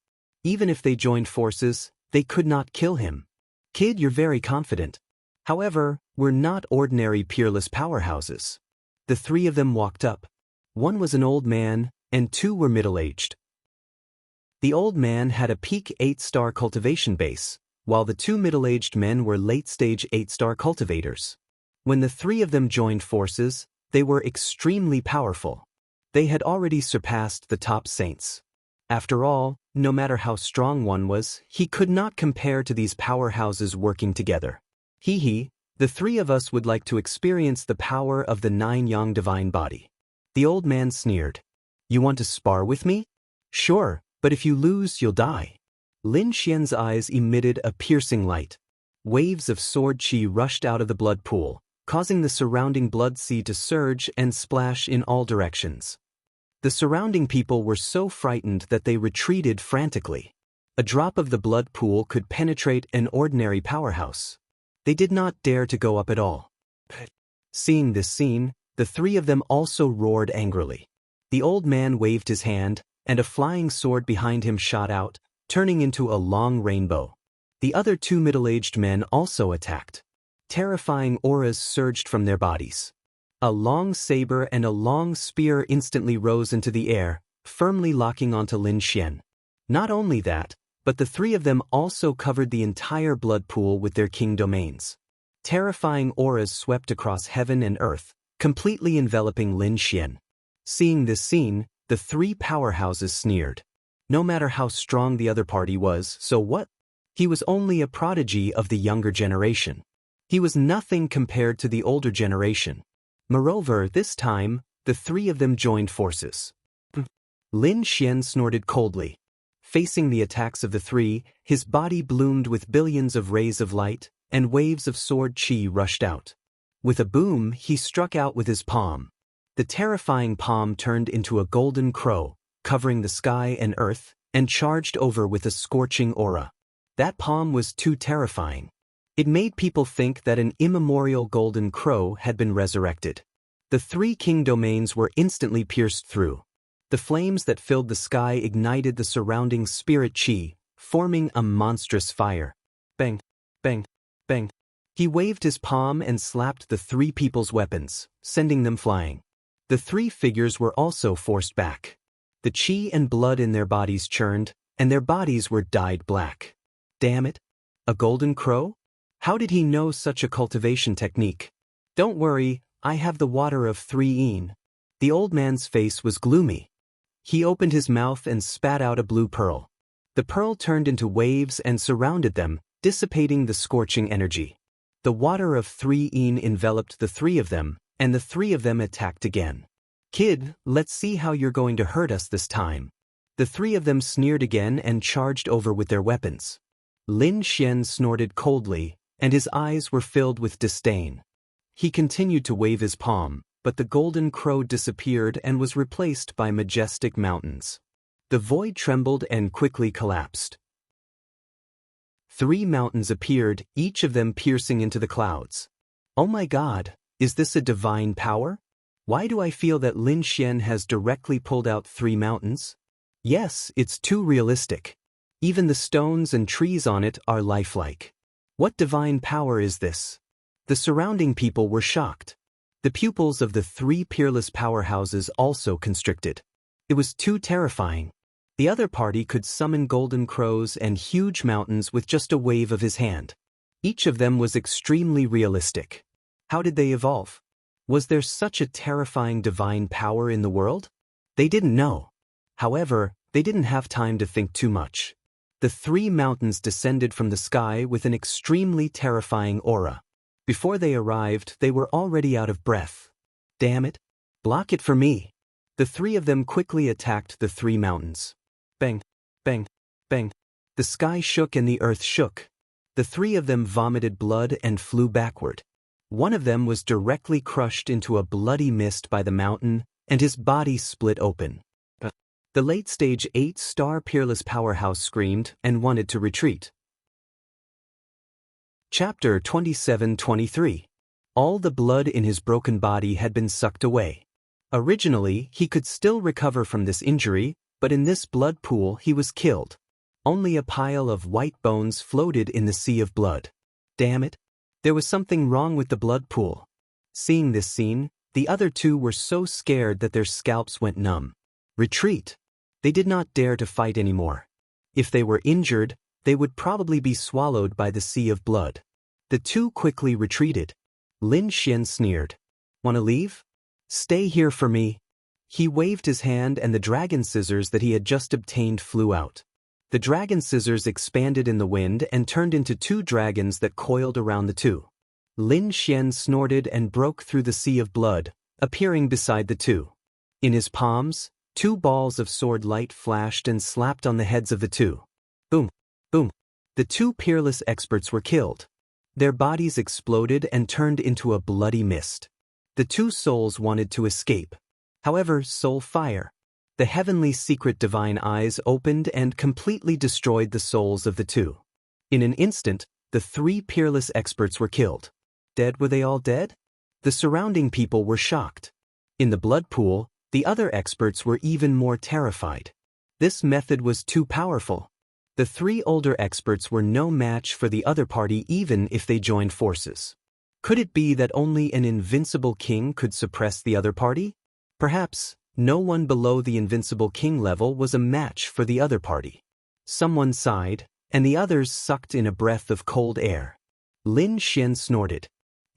Even if they joined forces, they could not kill him. Kid, you're very confident. However, we're not ordinary peerless powerhouses. The 3 of them walked up. 1 was an old man, and 2 were middle-aged. The old man had a peak 8-star cultivation base, while the 2 middle-aged men were late-stage 8-star cultivators. When the 3 of them joined forces, they were extremely powerful. They had already surpassed the top saints. After all, no matter how strong one was, he could not compare to these powerhouses working together. The 3 of us would like to experience the power of the 9-yang divine body. The old man sneered. You want to spar with me? Sure, but if you lose, you'll die. Lin Xian's eyes emitted a piercing light. Waves of sword qi rushed out of the blood pool, causing the surrounding blood sea to surge and splash in all directions. The surrounding people were so frightened that they retreated frantically. A drop of the blood pool could penetrate an ordinary powerhouse. They did not dare to go up at all. Seeing this scene, the 3 of them also roared angrily. The old man waved his hand, and a flying sword behind him shot out, turning into a long rainbow. The other 2 middle-aged men also attacked. Terrifying auras surged from their bodies. A long saber and a long spear instantly rose into the air, firmly locking onto Lin Xian. Not only that, but the 3 of them also covered the entire blood pool with their king domains. Terrifying auras swept across heaven and earth, completely enveloping Lin Xian. Seeing this scene, the 3 powerhouses sneered. No matter how strong the other party was, so what? He was only a prodigy of the younger generation. He was nothing compared to the older generation. Moreover, this time, the 3 of them joined forces. Lin Xian snorted coldly. Facing the attacks of the 3, his body bloomed with billions of rays of light, and waves of sword qi rushed out. With a boom, he struck out with his palm. The terrifying palm turned into a golden crow, covering the sky and earth, and charged over with a scorching aura. That palm was too terrifying. It made people think that an immemorial golden crow had been resurrected. The 3 king domains were instantly pierced through. The flames that filled the sky ignited the surrounding spirit qi, forming a monstrous fire. Bang, bang, bang. He waved his palm and slapped the 3 people's weapons, sending them flying. The 3 figures were also forced back. The qi and blood in their bodies churned, and their bodies were dyed black. Damn it! A golden crow? How did he know such a cultivation technique? Don't worry, I have the water of 3-een. The old man's face was gloomy. He opened his mouth and spat out a blue pearl. The pearl turned into waves and surrounded them, dissipating the scorching energy. The water of 3-een enveloped the 3 of them, and the 3 of them attacked again. Kid, let's see how you're going to hurt us this time. The 3 of them sneered again and charged over with their weapons. Lin Xian snorted coldly, and his eyes were filled with disdain. He continued to wave his palm, but the golden crow disappeared and was replaced by majestic mountains. The void trembled and quickly collapsed. 3 mountains appeared, each of them piercing into the clouds. Oh my god, is this a divine power? Why do I feel that Lin Xian has directly pulled out 3 mountains? Yes, it's too realistic. Even the stones and trees on it are lifelike. What divine power is this? The surrounding people were shocked. The pupils of the 3 peerless powerhouses also constricted. It was too terrifying. The other party could summon golden crows and huge mountains with just a wave of his hand. Each of them was extremely realistic. How did they evolve? Was there such a terrifying divine power in the world? They didn't know. However, they didn't have time to think too much. The 3 mountains descended from the sky with an extremely terrifying aura. Before they arrived, they were already out of breath. Damn it! Block it for me! The three of them quickly attacked the three mountains. Bang, bang, bang. The sky shook and the earth shook. The three of them vomited blood and flew backward. One of them was directly crushed into a bloody mist by the mountain, and his body split open. The late-stage 8-star peerless powerhouse screamed and wanted to retreat. Chapter 27-23. All the blood in his broken body had been sucked away. Originally, he could still recover from this injury, but in this blood pool he was killed. Only a pile of white bones floated in the sea of blood. Damn it! There was something wrong with the blood pool. Seeing this scene, the other two were so scared that their scalps went numb. Retreat! They did not dare to fight anymore. If they were injured, they would probably be swallowed by the sea of blood. The two quickly retreated. Lin Xian sneered. "Want to leave? Stay here for me." He waved his hand and the dragon scissors that he had just obtained flew out. The dragon scissors expanded in the wind and turned into two dragons that coiled around the two. Lin Xian snorted and broke through the sea of blood, appearing beside the two. In his palms, two balls of sword light flashed and slapped on the heads of the two. Boom, boom. The two peerless experts were killed. Their bodies exploded and turned into a bloody mist. The two souls wanted to escape. However, soul fire. The heavenly secret divine eyes opened and completely destroyed the souls of the two. In an instant, the three peerless experts were killed. Dead? Were they all dead? The surrounding people were shocked. In the blood pool, the other experts were even more terrified. This method was too powerful. The three older experts were no match for the other party even if they joined forces. Could it be that only an invincible king could suppress the other party? Perhaps. No one below the invincible king level was a match for the other party. Someone sighed, and the others sucked in a breath of cold air. Lin Xian snorted.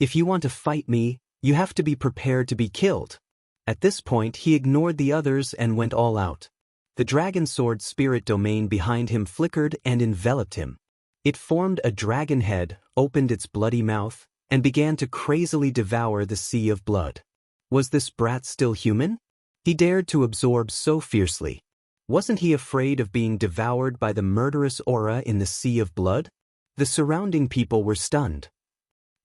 "If you want to fight me, you have to be prepared to be killed." At this point he ignored the others and went all out. The dragon sword spirit domain behind him flickered and enveloped him. It formed a dragon head, opened its bloody mouth, and began to crazily devour the sea of blood. Was this brat still human? He dared to absorb so fiercely. Wasn't he afraid of being devoured by the murderous aura in the sea of blood? The surrounding people were stunned.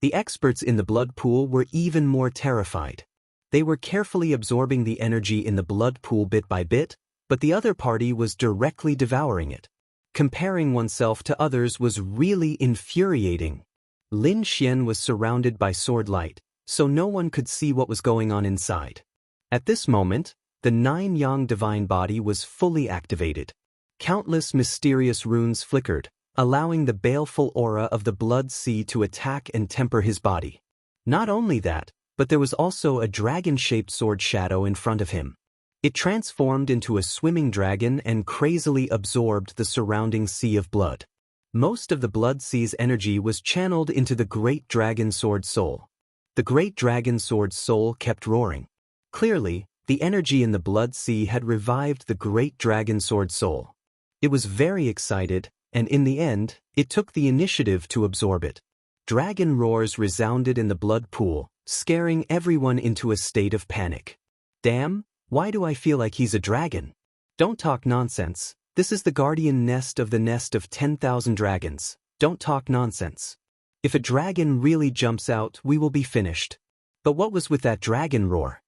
The experts in the blood pool were even more terrified. They were carefully absorbing the energy in the blood pool bit by bit, but the other party was directly devouring it. Comparing oneself to others was really infuriating. Lin Xian was surrounded by sword light, so no one could see what was going on inside. At this moment, the 9-yang divine body was fully activated. Countless mysterious runes flickered, allowing the baleful aura of the blood sea to attack and temper his body. Not only that, but there was also a dragon-shaped sword shadow in front of him. It transformed into a swimming dragon and crazily absorbed the surrounding sea of blood. Most of the blood sea's energy was channeled into the great dragon sword soul. The great dragon sword soul kept roaring. Clearly, the energy in the blood sea had revived the great dragon sword soul. It was very excited, and in the end, it took the initiative to absorb it. Dragon roars resounded in the blood pool, scaring everyone into a state of panic. Damn, why do I feel like he's a dragon? Don't talk nonsense. This is the guardian nest of the nest of 10,000 dragons. Don't talk nonsense. If a dragon really jumps out, we will be finished. But what was with that dragon roar?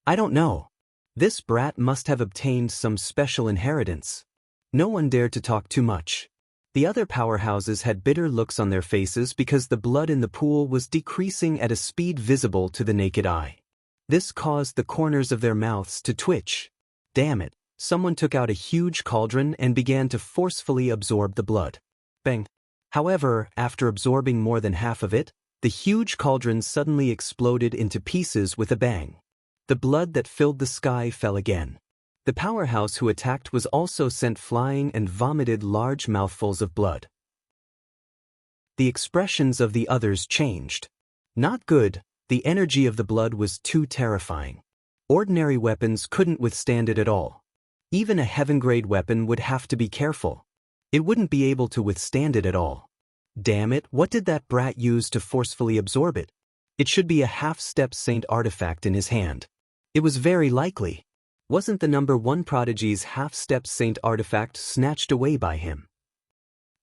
I don't know. This brat must have obtained some special inheritance. No one dared to talk too much. The other powerhouses had bitter looks on their faces because the blood in the pool was decreasing at a speed visible to the naked eye. This caused the corners of their mouths to twitch. Damn it, someone took out a huge cauldron and began to forcefully absorb the blood. Bang. However, after absorbing more than half of it, the huge cauldron suddenly exploded into pieces with a bang. The blood that filled the sky fell again. The powerhouse who attacked was also sent flying and vomited large mouthfuls of blood. The expressions of the others changed. Not good, the energy of the blood was too terrifying. Ordinary weapons couldn't withstand it at all. Even a heaven-grade weapon would have to be careful. It wouldn't be able to withstand it at all. Damn it, what did that brat use to forcefully absorb it? It should be a half-step saint artifact in his hand. It was very likely. Wasn't the number 1 prodigy's half-step saint artifact snatched away by him?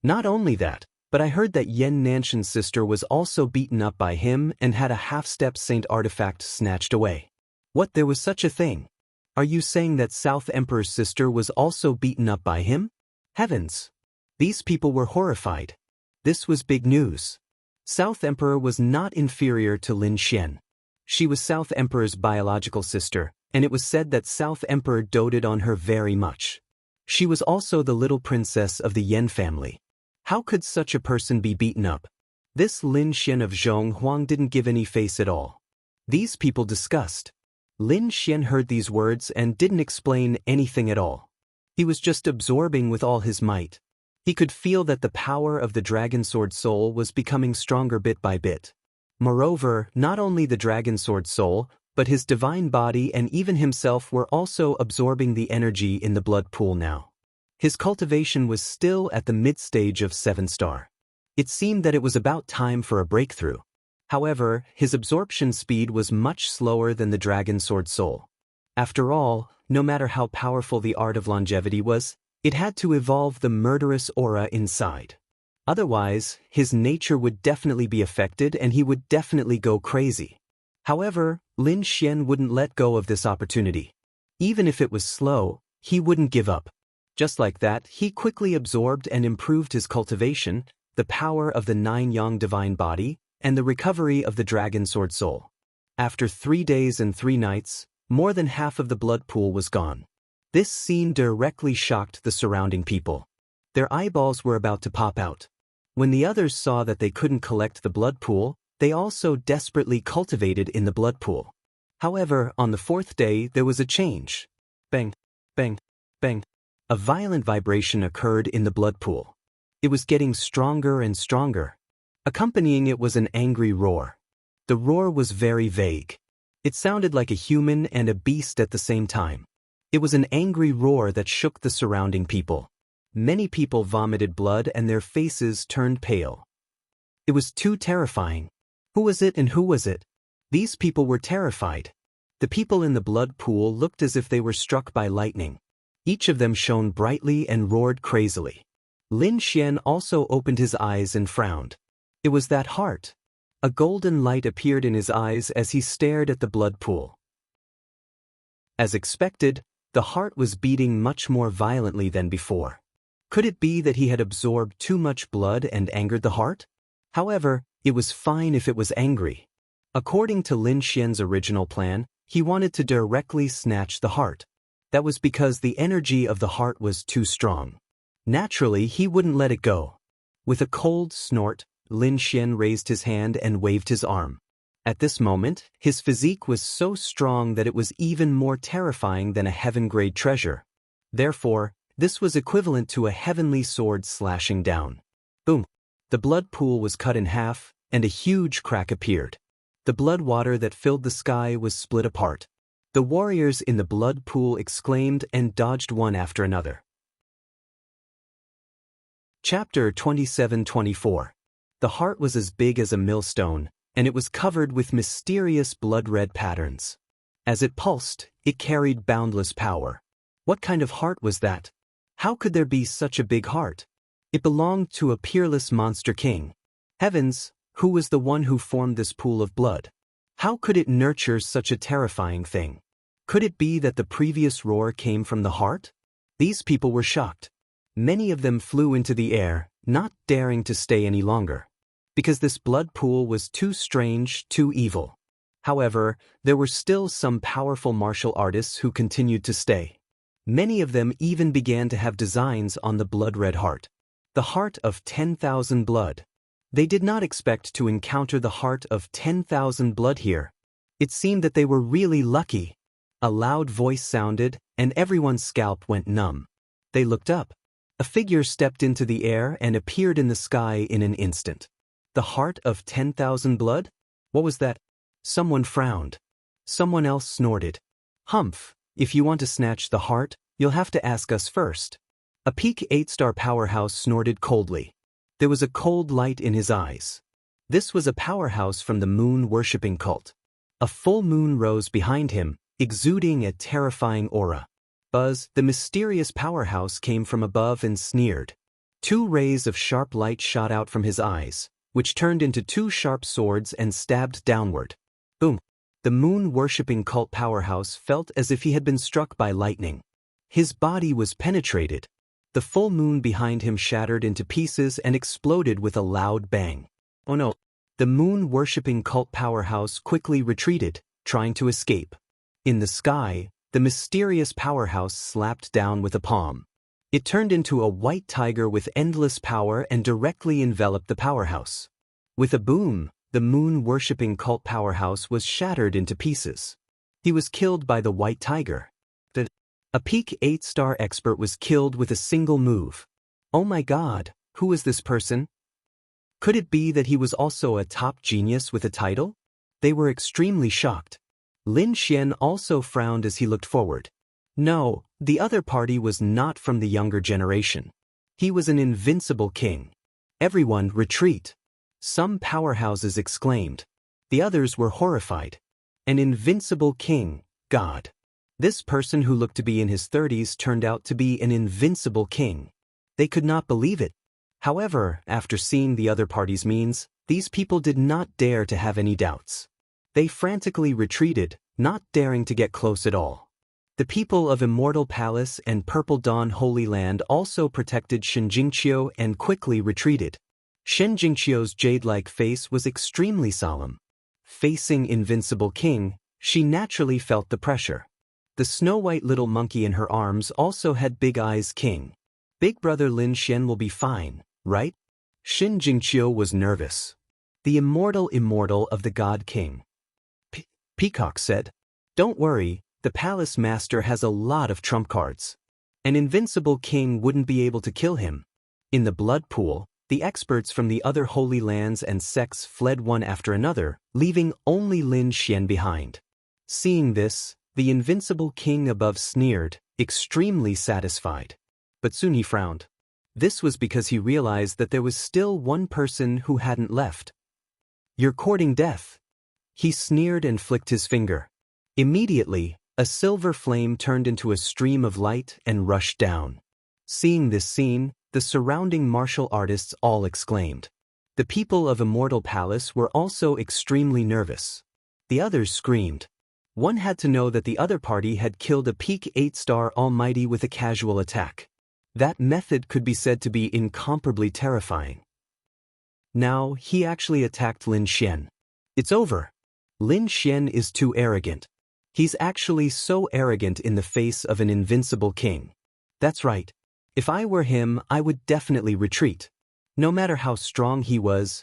Not only that, but I heard that Yen Nanshan's sister was also beaten up by him and had a half-step saint artifact snatched away. What, there was such a thing? Are you saying that South Emperor's sister was also beaten up by him? Heavens! These people were horrified. This was big news. South Emperor was not inferior to Lin Xian. She was South Emperor's biological sister, and it was said that South Emperor doted on her very much. She was also the little princess of the Yen family. How could such a person be beaten up? This Lin Xian of Zhonghuang didn't give any face at all. These people discussed. Lin Xian heard these words and didn't explain anything at all. He was just absorbing with all his might. He could feel that the power of the Dragon Sword Soul was becoming stronger bit by bit. Moreover, not only the Dragon Sword Soul, but his divine body and even himself were also absorbing the energy in the blood pool now. His cultivation was still at the mid-stage of 7-star. It seemed that it was about time for a breakthrough. However, his absorption speed was much slower than the Dragon Sword Soul. After all, no matter how powerful the art of longevity was, it had to evolve the murderous aura inside. Otherwise, his nature would definitely be affected and he would definitely go crazy. However, Lin Xian wouldn't let go of this opportunity. Even if it was slow, he wouldn't give up. Just like that, he quickly absorbed and improved his cultivation, the power of the 9-yang divine body, and the recovery of the Dragon Sword Soul. After 3 days and 3 nights, more than half of the blood pool was gone. This scene directly shocked the surrounding people. Their eyeballs were about to pop out. When the others saw that they couldn't collect the blood pool, they also desperately cultivated in the blood pool. However, on the 4th day there was a change. Bang, bang, bang. A violent vibration occurred in the blood pool. It was getting stronger and stronger. Accompanying it was an angry roar. The roar was very vague. It sounded like a human and a beast at the same time. It was an angry roar that shook the surrounding people. Many people vomited blood and their faces turned pale. It was too terrifying. Who was it and who was it? These people were terrified. The people in the blood pool looked as if they were struck by lightning. Each of them shone brightly and roared crazily. Lin Xian also opened his eyes and frowned. It was that heart. A golden light appeared in his eyes as he stared at the blood pool. As expected, the heart was beating much more violently than before. Could it be that he had absorbed too much blood and angered the heart? However, it was fine if it was angry. According to Lin Xian's original plan, he wanted to directly snatch the heart. That was because the energy of the heart was too strong. Naturally, he wouldn't let it go. With a cold snort, Lin Xian raised his hand and waved his arm. At this moment, his physique was so strong that it was even more terrifying than a heaven-grade treasure. Therefore, this was equivalent to a heavenly sword slashing down. Boom! The blood pool was cut in half, and a huge crack appeared. The blood water that filled the sky was split apart. The warriors in the blood pool exclaimed and dodged one after another. Chapter 27-24. The heart was as big as a millstone, and it was covered with mysterious blood-red patterns. As it pulsed, it carried boundless power. What kind of heart was that? How could there be such a big heart? It belonged to a peerless monster king. Heavens, who was the one who formed this pool of blood? How could it nurture such a terrifying thing? Could it be that the previous roar came from the heart? These people were shocked. Many of them flew into the air, not daring to stay any longer. Because this blood pool was too strange, too evil. However, there were still some powerful martial artists who continued to stay. Many of them even began to have designs on the blood-red heart. The heart of 10,000 blood. They did not expect to encounter the heart of 10,000 blood here. It seemed that they were really lucky. A loud voice sounded, and everyone's scalp went numb. They looked up. A figure stepped into the air and appeared in the sky in an instant. The heart of 10,000 blood? What was that? Someone frowned. Someone else snorted. Humph, if you want to snatch the heart, you'll have to ask us first. A peak 8-star powerhouse snorted coldly. There was a cold light in his eyes. This was a powerhouse from the moon-worshipping cult. A full moon rose behind him, exuding a terrifying aura. Buzz, the mysterious powerhouse, came from above and sneered. 2 rays of sharp light shot out from his eyes, which turned into 2 sharp swords and stabbed downward. Boom! The moon-worshipping cult powerhouse felt as if he had been struck by lightning. His body was penetrated. The full moon behind him shattered into pieces and exploded with a loud bang. Oh no! The moon-worshipping cult powerhouse quickly retreated, trying to escape. In the sky, the mysterious powerhouse slapped down with a palm. It turned into a white tiger with endless power and directly enveloped the powerhouse. With a boom, the moon-worshipping cult powerhouse was shattered into pieces. He was killed by the white tiger. A peak 8-star expert was killed with a single move. Oh my god, who was this person? Could it be that he was also a top genius with a title? They were extremely shocked. Lin Xian also frowned as he looked forward. No, the other party was not from the younger generation. He was an invincible king. Everyone, retreat! Some powerhouses exclaimed. The others were horrified. An invincible king, God. This person who looked to be in his 30s turned out to be an invincible king. They could not believe it. However, after seeing the other party's means, these people did not dare to have any doubts. They frantically retreated, not daring to get close at all. The people of Immortal Palace and Purple Dawn Holy Land also protected Shen Jingqiu and quickly retreated. Shen Jingqiu's jade-like face was extremely solemn. Facing Invincible King, she naturally felt the pressure. The snow-white little monkey in her arms also had big eyes. King. Big brother Lin Xian will be fine, right? Shen Jingqiu was nervous. The immortal of the God King. Peacock said, "Don't worry, the palace master has a lot of trump cards. An invincible king wouldn't be able to kill him." In the blood pool, the experts from the other holy lands and sects fled one after another, leaving only Lin Xian behind. Seeing this, the invincible king above sneered, extremely satisfied. But soon he frowned. This was because he realized that there was still one person who hadn't left. "You're courting death." He sneered and flicked his finger. Immediately, a silver flame turned into a stream of light and rushed down. Seeing this scene, the surrounding martial artists all exclaimed. The people of Immortal Palace were also extremely nervous. The others screamed. One had to know that the other party had killed a peak 8-star almighty with a casual attack. That method could be said to be incomparably terrifying. Now, he actually attacked Lin Xian. It's over. Lin Xian is too arrogant. He's actually so arrogant in the face of an invincible king. That's right. If I were him, I would definitely retreat. No matter how strong he was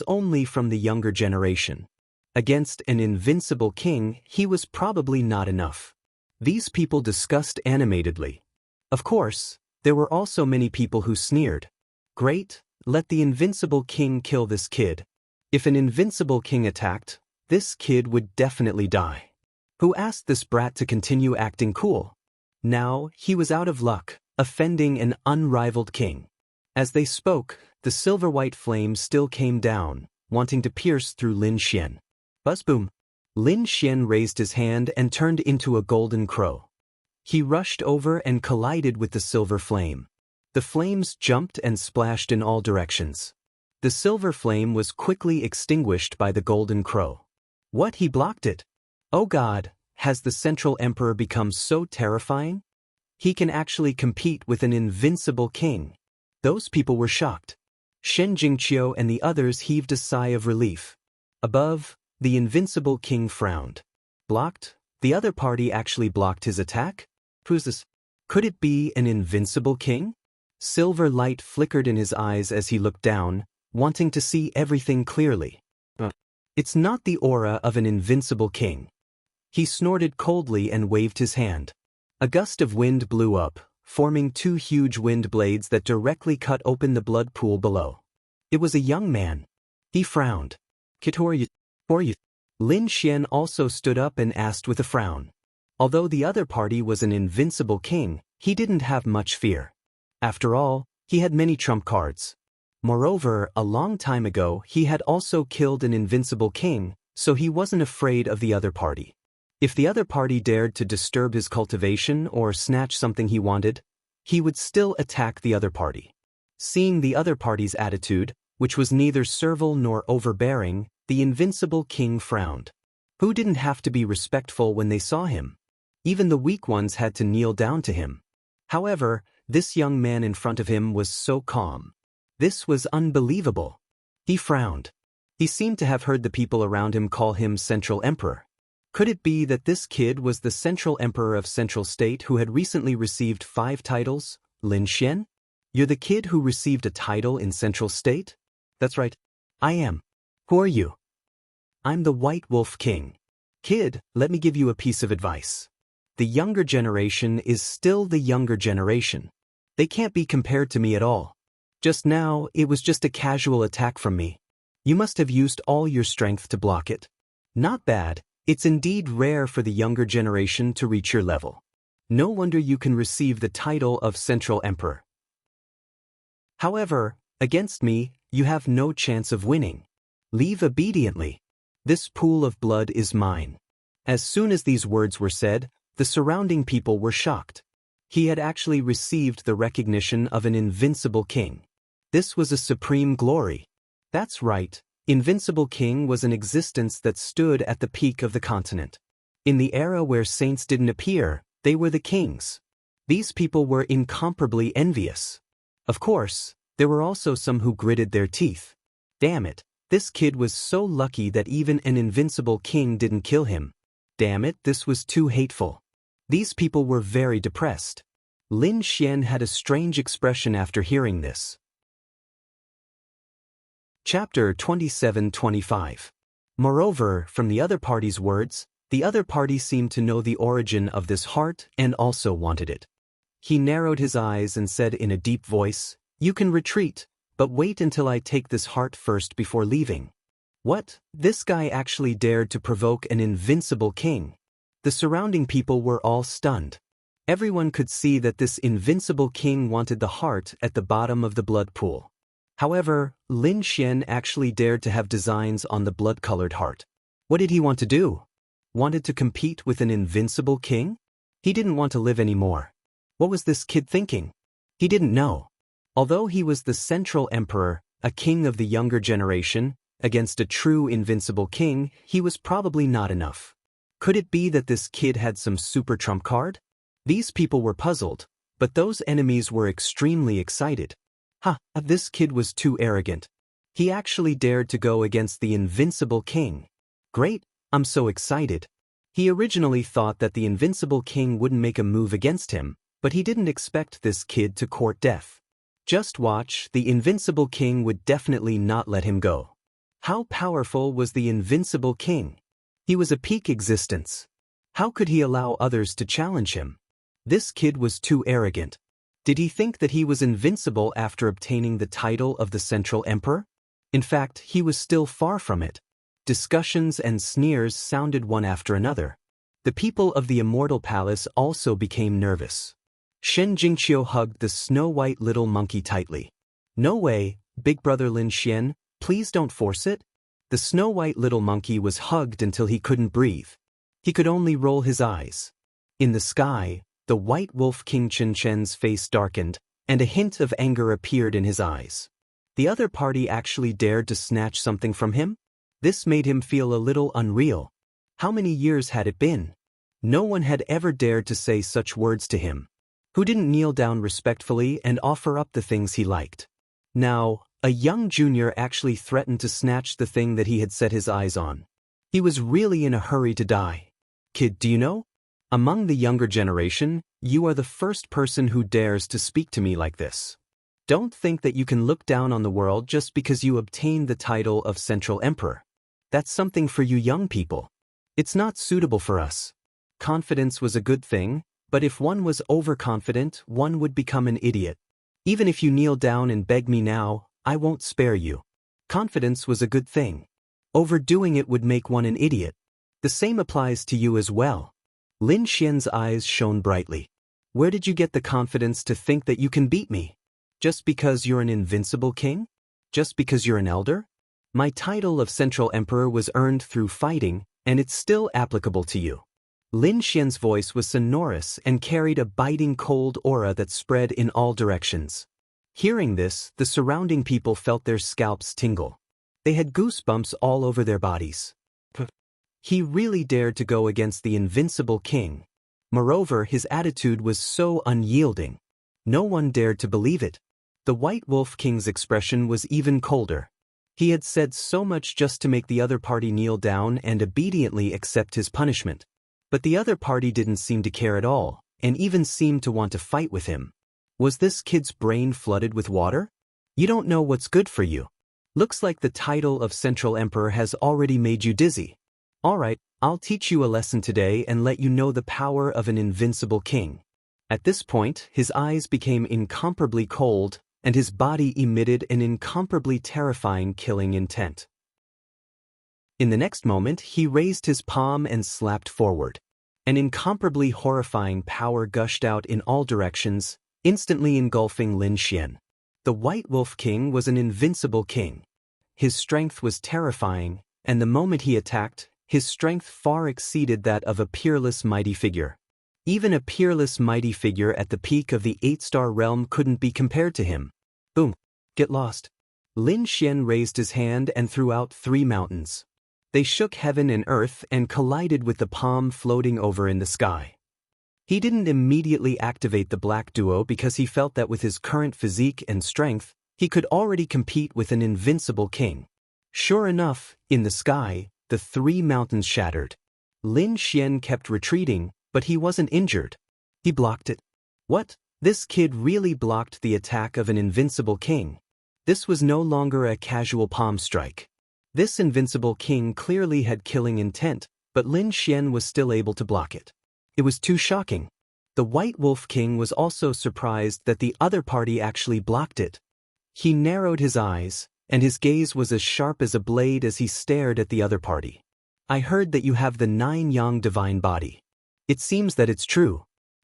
only from the younger generation. Against an invincible king, he was probably not enough. These people discussed animatedly. Of course, there were also many people who sneered. Great, let the invincible king kill this kid. If an invincible king attacked, this kid would definitely die. Who asked this brat to continue acting cool? Now, he was out of luck, offending an unrivaled king. As they spoke, the silver-white flame still came down, wanting to pierce through Lin Xian. Buzz boom! Lin Xian raised his hand and turned into a golden crow. He rushed over and collided with the silver flame. The flames jumped and splashed in all directions. The silver flame was quickly extinguished by the golden crow. What? He blocked it. Oh God, has the Central Emperor become so terrifying? He can actually compete with an invincible king. Those people were shocked. Shen Jingqiu and the others heaved a sigh of relief. Above, the invincible king frowned. Blocked? The other party actually blocked his attack? Who's this? Could it be an invincible king? Silver light flickered in his eyes as he looked down, wanting to see everything clearly. It's not the aura of an invincible king. He snorted coldly and waved his hand. A gust of wind blew up, forming 2 huge wind blades that directly cut open the blood pool below. It was a young man. He frowned. "Kitor you?" Lin Xian also stood up and asked with a frown. Although the other party was an invincible king, he didn't have much fear. After all, he had many trump cards. Moreover, a long time ago he had also killed an invincible king, so he wasn't afraid of the other party. If the other party dared to disturb his cultivation or snatch something he wanted, he would still attack the other party. Seeing the other party's attitude, which was neither servile nor overbearing, the invincible king frowned. Who didn't have to be respectful when they saw him? Even the weak ones had to kneel down to him. However, this young man in front of him was so calm. This was unbelievable. He frowned. He seemed to have heard the people around him call him Central Emperor. Could it be that this kid was the Central Emperor of Central State who had recently received 5 titles? Lin Xian? You're the kid who received a title in Central State? That's right. I am. Who are you? I'm the White Wolf King. Kid, let me give you a piece of advice. The younger generation is still the younger generation. They can't be compared to me at all. Just now, it was just a casual attack from me. You must have used all your strength to block it. Not bad. It's indeed rare for the younger generation to reach your level. No wonder you can receive the title of Central Emperor. However, against me, you have no chance of winning. Leave obediently. This pool of blood is mine. As soon as these words were said, the surrounding people were shocked. He had actually received the recognition of an invincible king. This was a supreme glory. That's right. Invincible King was an existence that stood at the peak of the continent. In the era where saints didn't appear, they were the kings. These people were incomparably envious. Of course, there were also some who gritted their teeth. Damn it, this kid was so lucky that even an invincible king didn't kill him. Damn it, this was too hateful. These people were very depressed. Lin Xian had a strange expression after hearing this. Chapter 27-25. Moreover, from the other party's words, the other party seemed to know the origin of this heart and also wanted it. He narrowed his eyes and said in a deep voice, "You can retreat, but wait until I take this heart first before leaving." What? This guy actually dared to provoke an invincible king. The surrounding people were all stunned. Everyone could see that this invincible king wanted the heart at the bottom of the blood pool. However, Lin Xian actually dared to have designs on the blood-colored heart. What did he want to do? Wanted to compete with an invincible king? He didn't want to live anymore. What was this kid thinking? He didn't know. Although he was the Central Emperor, a king of the younger generation, against a true invincible king, he was probably not enough. Could it be that this kid had some super trump card? These people were puzzled, but those enemies were extremely excited. This kid was too arrogant. He actually dared to go against the invincible king. Great, I'm so excited. He originally thought that the invincible king wouldn't make a move against him, but he didn't expect this kid to court death. Just watch, the invincible king would definitely not let him go. How powerful was the invincible king? He was a peak existence. How could he allow others to challenge him? This kid was too arrogant. Did he think that he was invincible after obtaining the title of the Central Emperor? In fact, he was still far from it. Discussions and sneers sounded one after another. The people of the Immortal Palace also became nervous. Shen Jingqiu hugged the snow-white little monkey tightly. "No way, Big Brother Lin Xian, please don't force it." The snow-white little monkey was hugged until he couldn't breathe. He could only roll his eyes. In the sky, the White Wolf King Chen Chen's face darkened, and a hint of anger appeared in his eyes. The other party actually dared to snatch something from him? This made him feel a little unreal. How many years had it been? No one had ever dared to say such words to him. Who didn't kneel down respectfully and offer up the things he liked? Now, a young junior actually threatened to snatch the thing that he had set his eyes on. He was really in a hurry to die. Kid, do you know? Among the younger generation, you are the first person who dares to speak to me like this. Don't think that you can look down on the world just because you obtained the title of Central Emperor. That's something for you young people. It's not suitable for us. Confidence was a good thing, but if one was overconfident, one would become an idiot. Even if you kneel down and beg me now, I won't spare you. Confidence was a good thing. Overdoing it would make one an idiot. The same applies to you as well. Lin Xian's eyes shone brightly. Where did you get the confidence to think that you can beat me? Just because you're an invincible king? Just because you're an elder? My title of Central Emperor was earned through fighting, and it's still applicable to you. Lin Xian's voice was sonorous and carried a biting cold aura that spread in all directions. Hearing this, the surrounding people felt their scalps tingle. They had goosebumps all over their bodies. He really dared to go against the invincible king. Moreover, his attitude was so unyielding. No one dared to believe it. The White Wolf King's expression was even colder. He had said so much just to make the other party kneel down and obediently accept his punishment. But the other party didn't seem to care at all, and even seemed to want to fight with him. Was this kid's brain flooded with water? You don't know what's good for you. Looks like the title of Central Emperor has already made you dizzy. Alright, I'll teach you a lesson today and let you know the power of an invincible king. At this point, his eyes became incomparably cold, and his body emitted an incomparably terrifying killing intent. In the next moment, he raised his palm and slapped forward. An incomparably horrifying power gushed out in all directions, instantly engulfing Lin Xian. The White Wolf King was an invincible king. His strength was terrifying, and the moment he attacked, his strength far exceeded that of a peerless mighty figure. Even a peerless mighty figure at the peak of the 8-star realm couldn't be compared to him. Boom. Get lost. Lin Xian raised his hand and threw out 3 mountains. They shook heaven and earth and collided with the palm floating over in the sky. He didn't immediately activate the Black Duo because he felt that with his current physique and strength, he could already compete with an invincible king. Sure enough, in the sky, the 3 mountains shattered. Lin Xian kept retreating, but he wasn't injured. He blocked it. What? This kid really blocked the attack of an invincible king. This was no longer a casual palm strike. This invincible king clearly had killing intent, but Lin Xian was still able to block it. It was too shocking. The White Wolf King was also surprised that the other party actually blocked it. He narrowed his eyes, and his gaze was as sharp as a blade as he stared at the other party. I heard that you have the 9-yang divine body. It seems that it's true.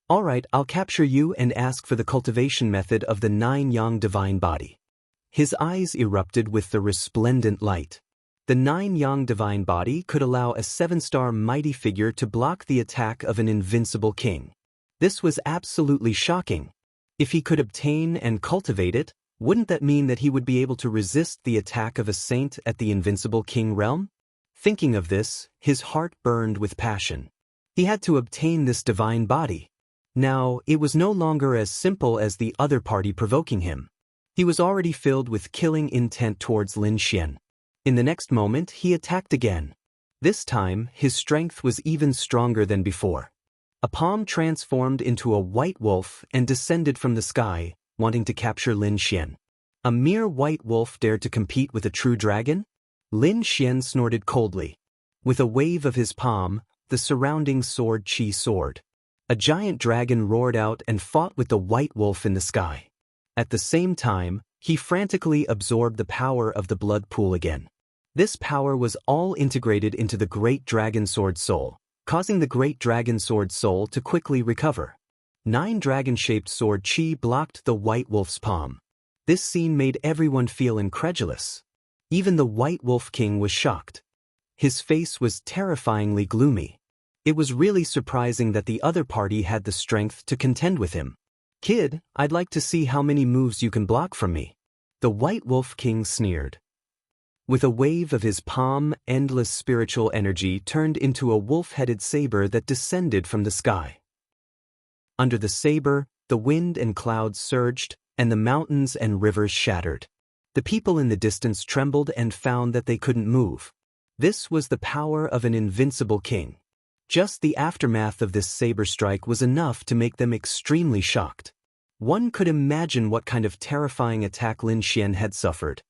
Alright, I'll capture you and ask for the cultivation method of the 9-yang divine body. His eyes erupted with the resplendent light. The 9-yang divine body could allow a 7-star mighty figure to block the attack of an invincible king. This was absolutely shocking. If he could obtain and cultivate it, wouldn't that mean that he would be able to resist the attack of a saint at the invincible king realm? Thinking of this, his heart burned with passion. He had to obtain this divine body. Now, it was no longer as simple as the other party provoking him. He was already filled with killing intent towards Lin Xian. In the next moment, he attacked again. This time, his strength was even stronger than before. A palm transformed into a white wolf and descended from the sky, wanting to capture Lin Xian. A mere white wolf dared to compete with a true dragon? Lin Xian snorted coldly. With a wave of his palm, the surrounding sword chi soared. A giant dragon roared out and fought with the white wolf in the sky. At the same time, he frantically absorbed the power of the blood pool again. This power was all integrated into the Great Dragon Sword Soul, causing the Great Dragon Sword Soul to quickly recover. 9 dragon-shaped sword chi blocked the white wolf's palm. This scene made everyone feel incredulous. Even the White Wolf King was shocked. His face was terrifyingly gloomy. It was really surprising that the other party had the strength to contend with him. Kid, I'd like to see how many moves you can block from me. The White Wolf King sneered. With a wave of his palm, endless spiritual energy turned into a wolf-headed saber that descended from the sky. Under the saber, the wind and clouds surged, and the mountains and rivers shattered. The people in the distance trembled and found that they couldn't move. This was the power of an invincible king. Just the aftermath of this saber strike was enough to make them extremely shocked. One could imagine what kind of terrifying attack Lin Xian had suffered.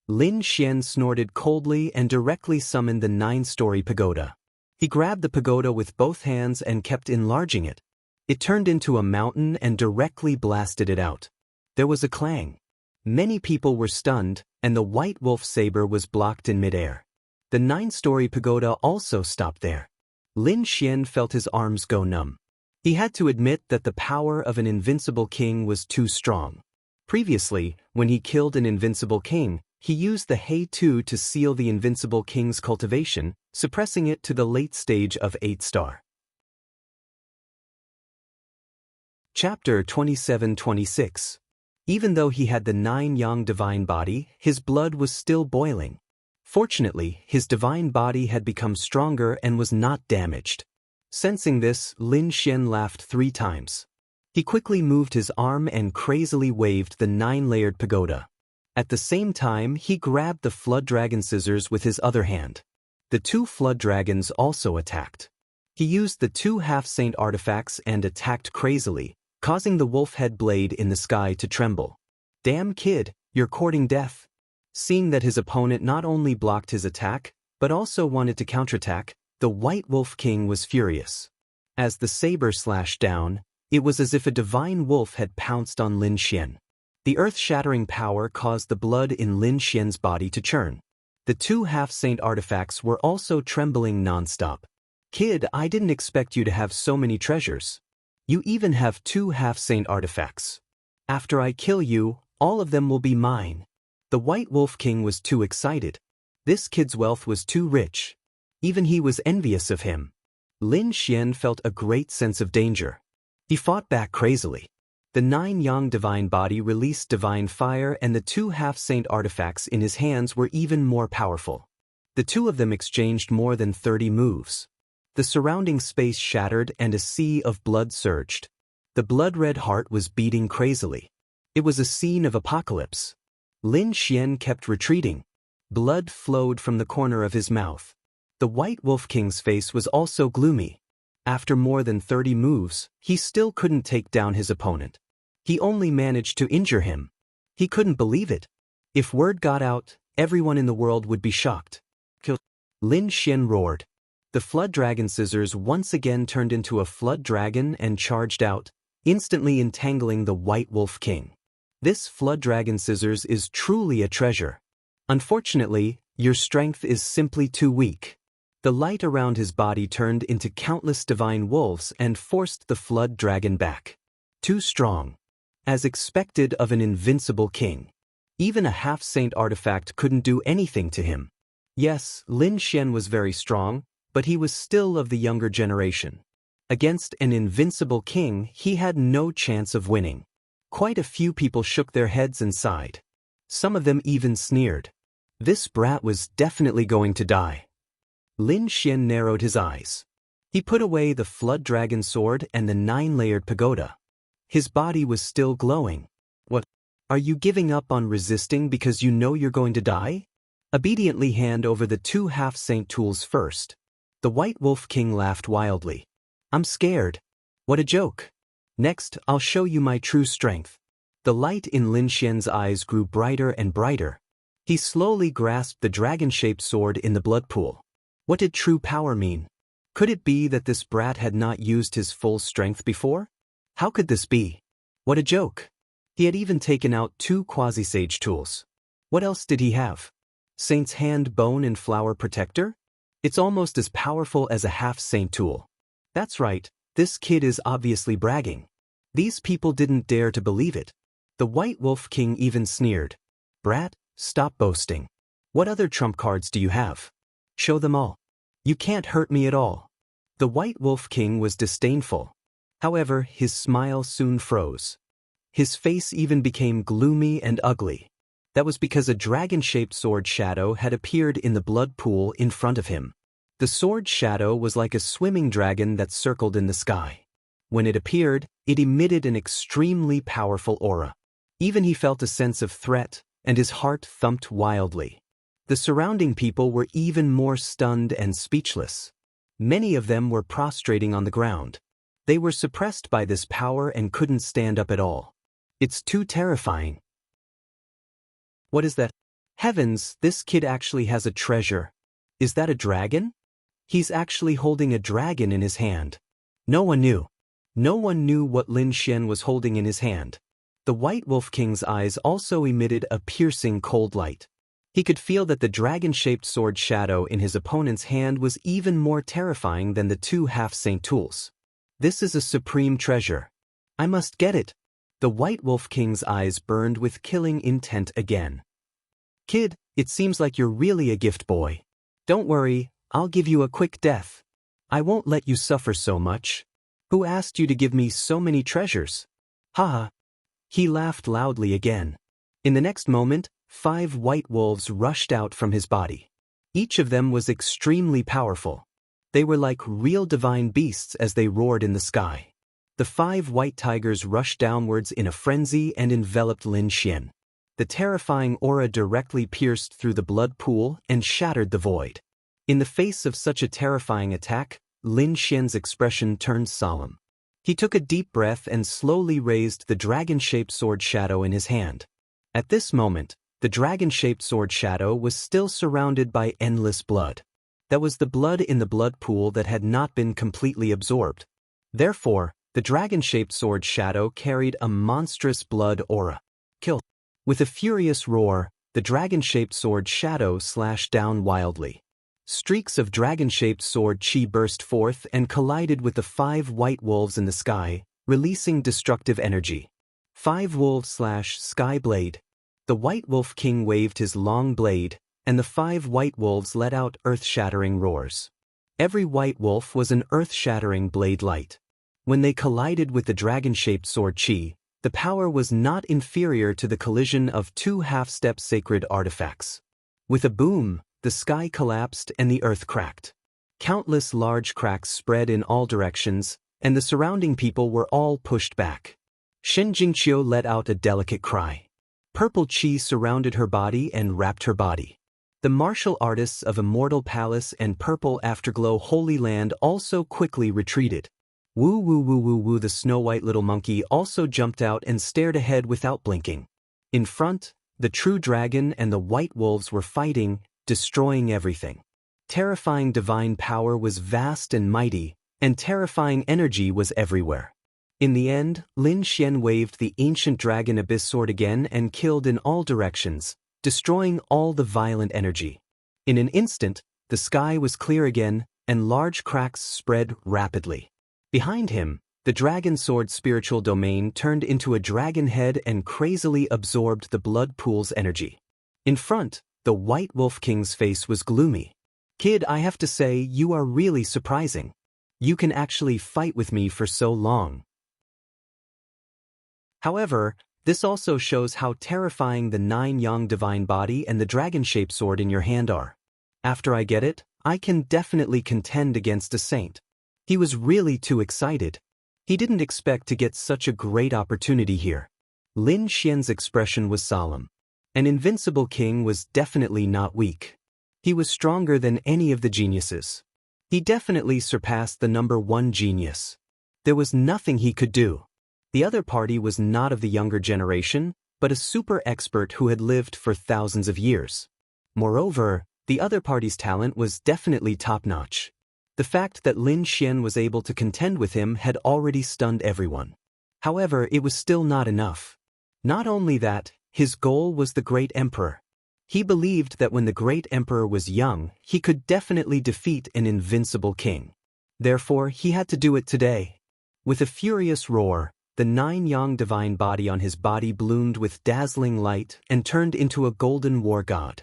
Lin Xian snorted coldly and directly summoned the 9-story pagoda. He grabbed the pagoda with both hands and kept enlarging it. It turned into a mountain and directly blasted it out. There was a clang. Many people were stunned, and the white wolf saber was blocked in midair. The 9-story pagoda also stopped there. Lin Xian felt his arms go numb. He had to admit that the power of an invincible king was too strong. Previously, when he killed an invincible king, he used the Hei-2 to seal the invincible king's cultivation, suppressing it to the late stage of 8-star. Chapter 27-26. Even though he had the 9-yang divine body, his blood was still boiling. Fortunately, his divine body had become stronger and was not damaged. Sensing this, Lin Xian laughed 3 times. He quickly moved his arm and crazily waved the 9-layered pagoda. At the same time, he grabbed the flood dragon scissors with his other hand. The 2 flood dragons also attacked. He used the 2 half-saint artifacts and attacked crazily, causing the wolf head blade in the sky to tremble. "Damn kid, you're courting death." Seeing that his opponent not only blocked his attack, but also wanted to counterattack, the White Wolf King was furious. As the saber slashed down, it was as if a divine wolf had pounced on Lin Xian. The earth-shattering power caused the blood in Lin Xian's body to churn. The 2 half-saint artifacts were also trembling non-stop. "Kid, I didn't expect you to have so many treasures. You even have 2 half-saint artifacts. After I kill you, all of them will be mine." The White Wolf King was too excited. This kid's wealth was too rich. Even he was envious of him. Lin Xian felt a great sense of danger. He fought back crazily. The 9-yang divine body released divine fire, and the 2 half-saint artifacts in his hands were even more powerful. The 2 of them exchanged more than 30 moves. The surrounding space shattered and a sea of blood surged. The blood-red heart was beating crazily. It was a scene of apocalypse. Lin Xian kept retreating. Blood flowed from the corner of his mouth. The White Wolf King's face was also gloomy. After more than 30 moves, he still couldn't take down his opponent. He only managed to injure him. He couldn't believe it. If word got out, everyone in the world would be shocked. Lin Xian roared. The flood dragon scissors once again turned into a flood dragon and charged out, instantly entangling the White Wolf King. This flood dragon scissors is truly a treasure. Unfortunately, your strength is simply too weak. The light around his body turned into countless divine wolves and forced the flood dragon back. Too strong. As expected of an invincible king. Even a half-saint artifact couldn't do anything to him. Yes, Lin Xian was very strong, but he was still of the younger generation. Against an invincible king, he had no chance of winning. Quite a few people shook their heads and sighed. Some of them even sneered. This brat was definitely going to die. Lin Xian narrowed his eyes. He put away the flood dragon sword and the 9-layered pagoda. His body was still glowing. "What? Are you giving up on resisting because you know you're going to die?" Obediently hand over the 2 half-saint tools first. The White Wolf King laughed wildly. "I'm scared. What a joke. Next, I'll show you my true strength." The light in Lin Xian's eyes grew brighter and brighter. He slowly grasped the dragon-shaped sword in the blood pool. What did true power mean? Could it be that this brat had not used his full strength before? How could this be? What a joke. He had even taken out 2 quasi-sage tools. What else did he have? Saint's Hand Bone and Flower Protector? It's almost as powerful as a half-saint tool. That's right, this kid is obviously bragging. These people didn't dare to believe it. The White Wolf King even sneered. "Brat, stop boasting. What other trump cards do you have? Show them all. You can't hurt me at all." The White Wolf King was disdainful. However, his smile soon froze. His face even became gloomy and ugly. That was because a dragon-shaped sword shadow had appeared in the blood pool in front of him. The sword shadow was like a swimming dragon that circled in the sky. When it appeared, it emitted an extremely powerful aura. Even he felt a sense of threat, and his heart thumped wildly. The surrounding people were even more stunned and speechless. Many of them were prostrating on the ground. They were suppressed by this power and couldn't stand up at all. It's too terrifying. What is that? Heavens, this kid actually has a treasure. Is that a dragon? He's actually holding a dragon in his hand. No one knew. No one knew what Lin Xian was holding in his hand. The White Wolf King's eyes also emitted a piercing cold light. He could feel that the dragon-shaped sword shadow in his opponent's hand was even more terrifying than the 2 half-saint tools. This is a supreme treasure. I must get it. The White Wolf King's eyes burned with killing intent again. "Kid, it seems like you're really a gift boy. Don't worry, I'll give you a quick death. I won't let you suffer so much." Who asked you to give me so many treasures? Haha. He laughed loudly again. In the next moment, 5 white wolves rushed out from his body. Each of them was extremely powerful. They were like real divine beasts as they roared in the sky. The 5 white tigers rushed downwards in a frenzy and enveloped Lin Xian. The terrifying aura directly pierced through the blood pool and shattered the void. In the face of such a terrifying attack, Lin Xian's expression turned solemn. He took a deep breath and slowly raised the dragon-shaped sword shadow in his hand. At this moment, the dragon-shaped sword shadow was still surrounded by endless blood. That was the blood in the blood pool that had not been completely absorbed. Therefore, the dragon-shaped sword shadow carried a monstrous blood aura. Kill. With a furious roar, the dragon-shaped sword shadow slashed down wildly. Streaks of dragon-shaped sword chi burst forth and collided with the 5 white wolves in the sky, releasing destructive energy. 5 wolves / sky blade. The White Wolf King waved his long blade, and the 5 white wolves let out earth-shattering roars. Every white wolf was an earth-shattering blade light. When they collided with the dragon-shaped sword chi, the power was not inferior to the collision of 2 half-step sacred artifacts. With a boom, the sky collapsed and the earth cracked. Countless large cracks spread in all directions, and the surrounding people were all pushed back. Shen Jingqiu let out a delicate cry. Purple chi surrounded her body and wrapped her body. The martial artists of Immortal Palace and Purple Afterglow Holy Land also quickly retreated. Woo woo woo woo woo, the snow-white little monkey also jumped out and stared ahead without blinking. In front, the true dragon and the white wolves were fighting, destroying everything. Terrifying divine power was vast and mighty, and terrifying energy was everywhere. In the end, Lin Xian waved the ancient dragon abyss sword again and killed in all directions, destroying all the violent energy. In an instant, the sky was clear again, and large cracks spread rapidly. Behind him, the dragon sword spiritual domain turned into a dragon head and crazily absorbed the blood pool's energy. In front, the White Wolf King's face was gloomy. Kid, I have to say, you are really surprising. You can actually fight with me for so long. However, this also shows how terrifying the 9-yang divine body and the dragon-shaped sword in your hand are. After I get it, I can definitely contend against a saint. He was really too excited. He didn't expect to get such a great opportunity here. Lin Xian's expression was solemn. An invincible king was definitely not weak. He was stronger than any of the geniuses. He definitely surpassed the number 1 genius. There was nothing he could do. The other party was not of the younger generation, but a super expert who had lived for thousands of years. Moreover, the other party's talent was definitely top-notch. The fact that Lin Xian was able to contend with him had already stunned everyone. However, it was still not enough. Not only that, his goal was the Great Emperor. He believed that when the Great Emperor was young, he could definitely defeat an invincible king. Therefore, he had to do it today. With a furious roar, the 9-yang divine body on his body bloomed with dazzling light and turned into a golden war god.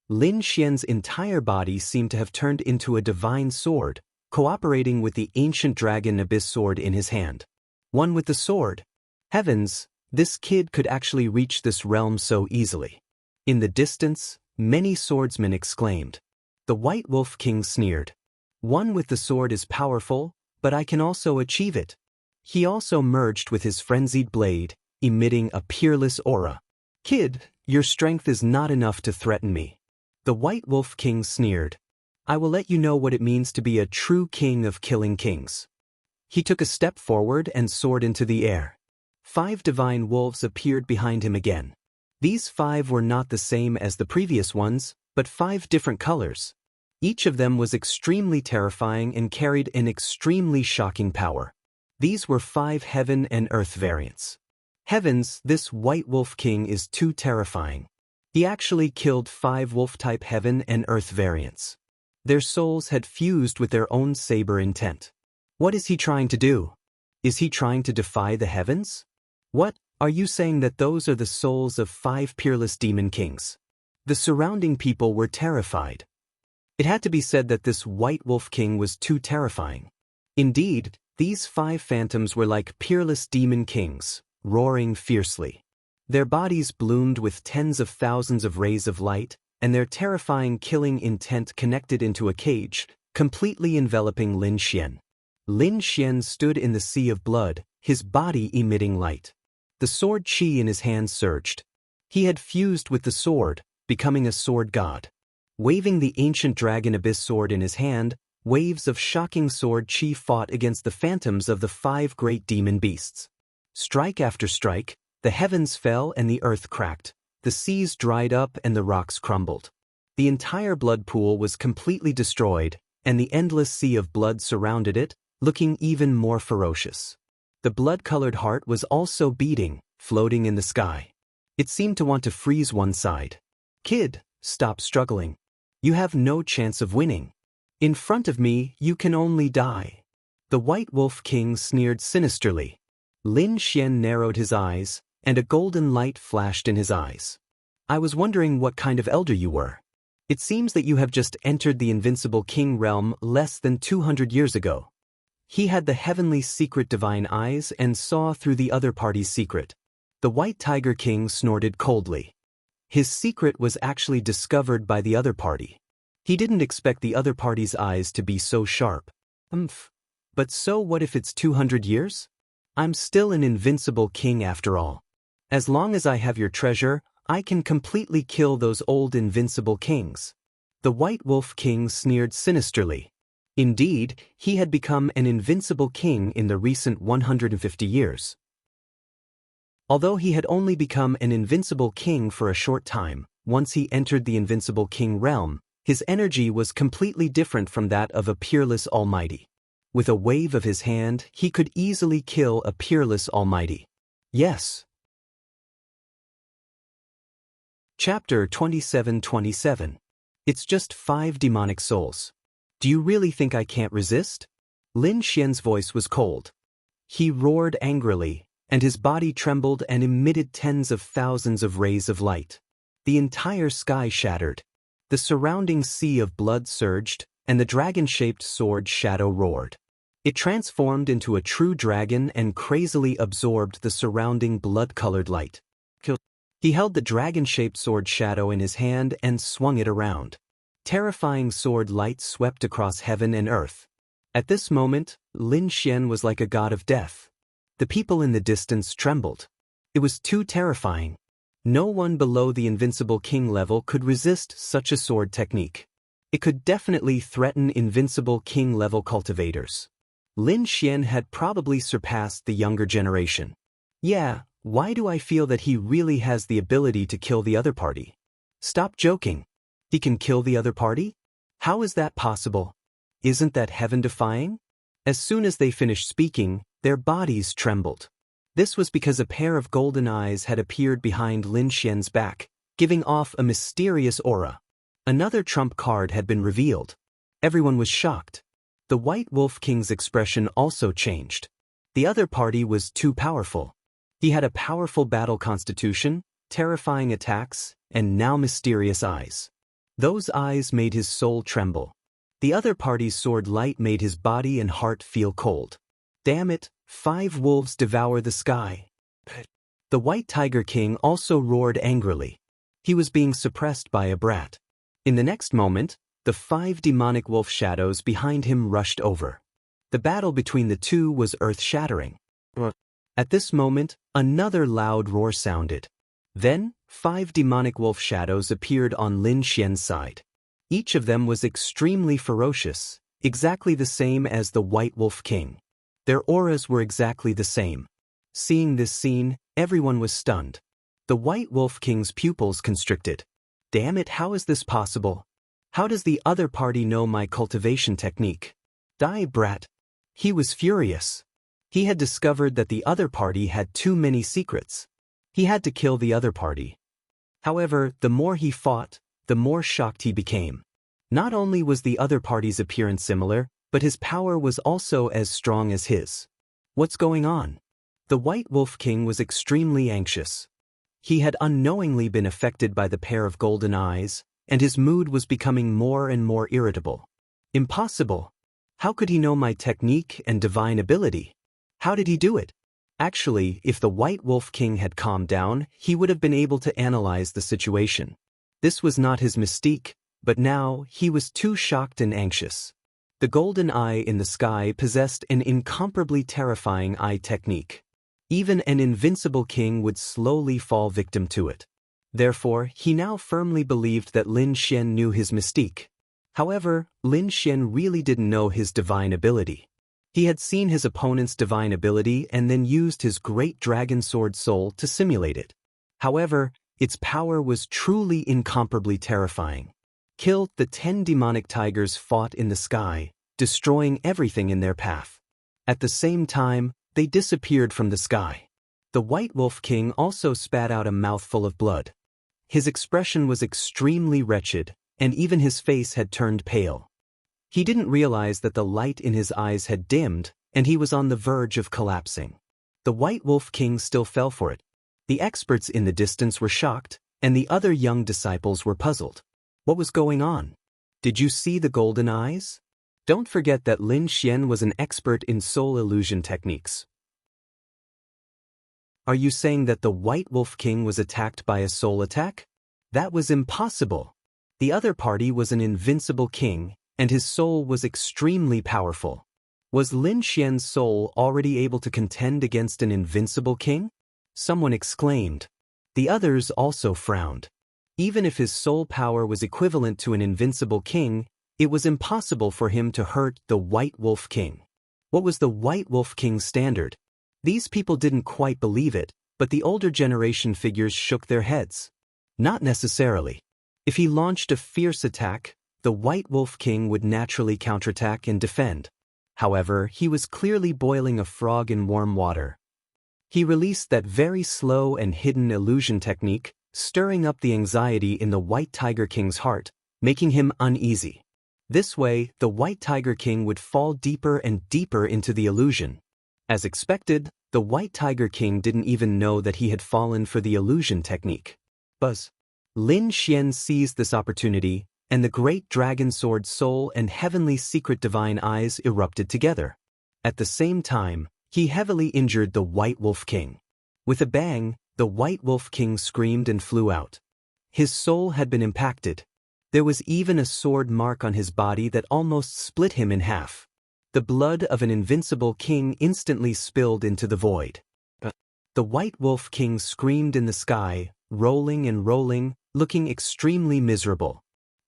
Lin Xian's entire body seemed to have turned into a divine sword, cooperating with the ancient dragon abyss sword in his hand. One with the sword. Heavens, this kid could actually reach this realm so easily. In the distance, many swordsmen exclaimed. The White Wolf King sneered. One with the sword is powerful, but I can also achieve it. He also merged with his frenzied blade, emitting a peerless aura. Kid, your strength is not enough to threaten me. The White Wolf King sneered. I will let you know what it means to be a true king of killing kings. He took a step forward and soared into the air. 5 divine wolves appeared behind him again. These 5 were not the same as the previous ones, but 5 different colors. Each of them was extremely terrifying and carried an extremely shocking power. These were 5 heaven and earth variants. Heavens, this White Wolf King is too terrifying. He actually killed 5 wolf-type heaven and earth variants. Their souls had fused with their own saber intent. What is he trying to do? Is he trying to defy the heavens? What, are you saying that those are the souls of 5 peerless demon kings? The surrounding people were terrified. It had to be said that this White Wolf King was too terrifying. Indeed, These 5 phantoms were like peerless demon kings, roaring fiercely. Their bodies bloomed with tens of thousands of rays of light, and their terrifying killing intent connected into a cage, completely enveloping Lin Xian. Lin Xian stood in the sea of blood, his body emitting light. The sword qi in his hand surged. He had fused with the sword, becoming a sword god. Waving the ancient dragon abyss sword in his hand, waves of shocking sword qi fought against the phantoms of the 5 great demon beasts. Strike after strike, the heavens fell and the earth cracked, the seas dried up and the rocks crumbled. The entire blood pool was completely destroyed, and the endless sea of blood surrounded it, looking even more ferocious. The blood-colored heart was also beating, floating in the sky. It seemed to want to freeze one side. Kid, stop struggling. You have no chance of winning. In front of me, you can only die. The White Wolf King sneered sinisterly. Lin Xian narrowed his eyes, and a golden light flashed in his eyes. I was wondering what kind of elder you were. It seems that you have just entered the invincible king realm less than 200 years ago. He had the heavenly secret divine eyes and saw through the other party's secret. The White Tiger King snorted coldly. His secret was actually discovered by the other party. He didn't expect the other party's eyes to be so sharp. But so what if it's 200 years? I'm still an invincible king after all. As long as I have your treasure, I can completely kill those old invincible kings. The White Wolf King sneered sinisterly. Indeed, he had become an invincible king in the recent 150 years. Although he had only become an invincible king for a short time, once he entered the invincible king realm, his energy was completely different from that of a peerless almighty. With a wave of his hand, he could easily kill a peerless almighty. Yes. Chapter 27:27. It's just 5 demonic souls. Do you really think I can't resist? Lin Xian's voice was cold. He roared angrily, and his body trembled and emitted tens of thousands of rays of light. The entire sky shattered. The surrounding sea of blood surged, and the dragon-shaped sword shadow roared. It transformed into a true dragon and crazily absorbed the surrounding blood-colored light. He held the dragon-shaped sword shadow in his hand and swung it around. Terrifying sword light swept across heaven and earth. At this moment, Lin Xian was like a god of death. The people in the distance trembled. It was too terrifying. No one below the invincible king level could resist such a sword technique. It could definitely threaten invincible king level cultivators. Lin Xian had probably surpassed the younger generation. Yeah, why do I feel that he really has the ability to kill the other party? Stop joking. He can kill the other party? How is that possible? Isn't that heaven-defying? As soon as they finished speaking, their bodies trembled. This was because a pair of golden eyes had appeared behind Lin Xian's back, giving off a mysterious aura. Another trump card had been revealed. Everyone was shocked. The White Wolf King's expression also changed. The other party was too powerful. He had a powerful battle constitution, terrifying attacks, and now mysterious eyes. Those eyes made his soul tremble. The other party's sword light made his body and heart feel cold. Damn it, 5 wolves devour the sky. The White Tiger King also roared angrily. He was being suppressed by a brat. In the next moment, the 5 demonic wolf shadows behind him rushed over. The battle between the two was earth-shattering. At this moment, another loud roar sounded. Then, 5 demonic wolf shadows appeared on Lin Xian's side. Each of them was extremely ferocious, exactly the same as the White Wolf King. Their auras were exactly the same. Seeing this scene, everyone was stunned. The White Wolf King's pupils constricted. Damn it, how is this possible? How does the other party know my cultivation technique? Die, brat. He was furious. He had discovered that the other party had too many secrets. He had to kill the other party. However, the more he fought, the more shocked he became. Not only was the other party's appearance similar, but his power was also as strong as his. What's going on? The White Wolf King was extremely anxious. He had unknowingly been affected by the pair of golden eyes, and his mood was becoming more and more irritable. Impossible. How could he know my technique and divine ability? How did he do it? Actually, if the White Wolf King had calmed down, he would have been able to analyze the situation. This was not his mystique, but now he was too shocked and anxious. The golden eye in the sky possessed an incomparably terrifying eye technique. Even an invincible king would slowly fall victim to it. Therefore, he now firmly believed that Lin Xian knew his mystique. However, Lin Xian really didn't know his divine ability. He had seen his opponent's divine ability and then used his great dragon sword soul to simulate it. However, its power was truly incomparably terrifying. The 10 demonic tigers fought in the sky, destroying everything in their path. At the same time, they disappeared from the sky. The White Wolf King also spat out a mouthful of blood. His expression was extremely wretched, and even his face had turned pale. He didn't realize that the light in his eyes had dimmed, and he was on the verge of collapsing. The White Wolf King still fell for it. The experts in the distance were shocked, and the other young disciples were puzzled. What was going on? Did you see the golden eyes? Don't forget that Lin Xian was an expert in soul illusion techniques. Are you saying that the White Wolf King was attacked by a soul attack? That was impossible. The other party was an invincible king, and his soul was extremely powerful. Was Lin Xian's soul already able to contend against an invincible king? Someone exclaimed. The others also frowned. Even if his soul power was equivalent to an invincible king, it was impossible for him to hurt the White Wolf King. What was the White Wolf King's standard? These people didn't quite believe it, but the older generation figures shook their heads. Not necessarily. If he launched a fierce attack, the White Wolf King would naturally counterattack and defend. However, he was clearly boiling a frog in warm water. He released that very slow and hidden illusion technique, stirring up the anxiety in the White Tiger King's heart, making him uneasy. This way, the White Tiger King would fall deeper and deeper into the illusion. As expected, the White Tiger King didn't even know that he had fallen for the illusion technique. Buzz. Lin Xian seized this opportunity, and the great dragon sword soul and heavenly secret divine eyes erupted together. At the same time, he heavily injured the White Wolf King. With a bang, the White Wolf King screamed and flew out. His soul had been impacted. There was even a sword mark on his body that almost split him in half. The blood of an invincible king instantly spilled into the void. The White Wolf King screamed in the sky, rolling and rolling, looking extremely miserable.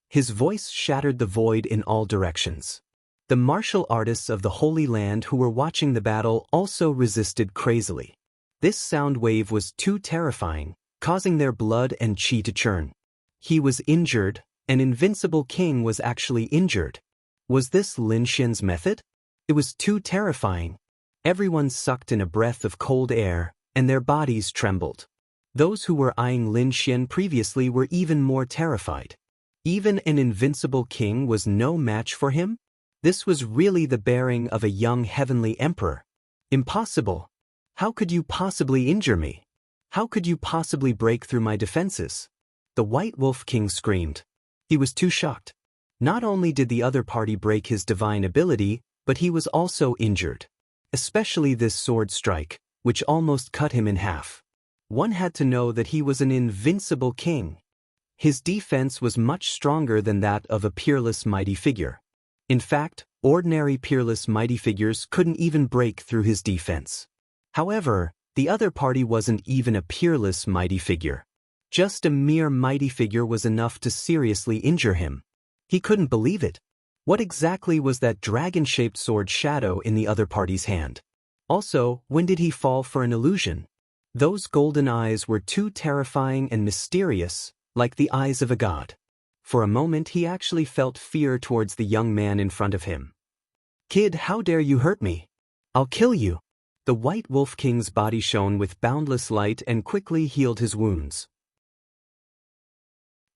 His voice shattered the void in all directions. The martial artists of the Holy Land who were watching the battle also resisted crazily. This sound wave was too terrifying, causing their blood and chi to churn. He was injured. An invincible king was actually injured. Was this Lin Xian's method? It was too terrifying. Everyone sucked in a breath of cold air, and their bodies trembled. Those who were eyeing Lin Xian previously were even more terrified. Even an invincible king was no match for him? This was really the bearing of a young heavenly emperor. Impossible. How could you possibly injure me? How could you possibly break through my defenses? The White Wolf King screamed. He was too shocked. Not only did the other party break his divine ability, but he was also injured. Especially this sword strike, which almost cut him in half. One had to know that he was an invincible king. His defense was much stronger than that of a peerless mighty figure. In fact, ordinary peerless mighty figures couldn't even break through his defense. However, the other party wasn't even a peerless mighty figure. Just a mere mighty figure was enough to seriously injure him. He couldn't believe it. What exactly was that dragon-shaped sword shadow in the other party's hand? Also, when did he fall for an illusion? Those golden eyes were too terrifying and mysterious, like the eyes of a god. For a moment he actually felt fear towards the young man in front of him. Kid, how dare you hurt me? I'll kill you. The White Wolf King's body shone with boundless light and quickly healed his wounds.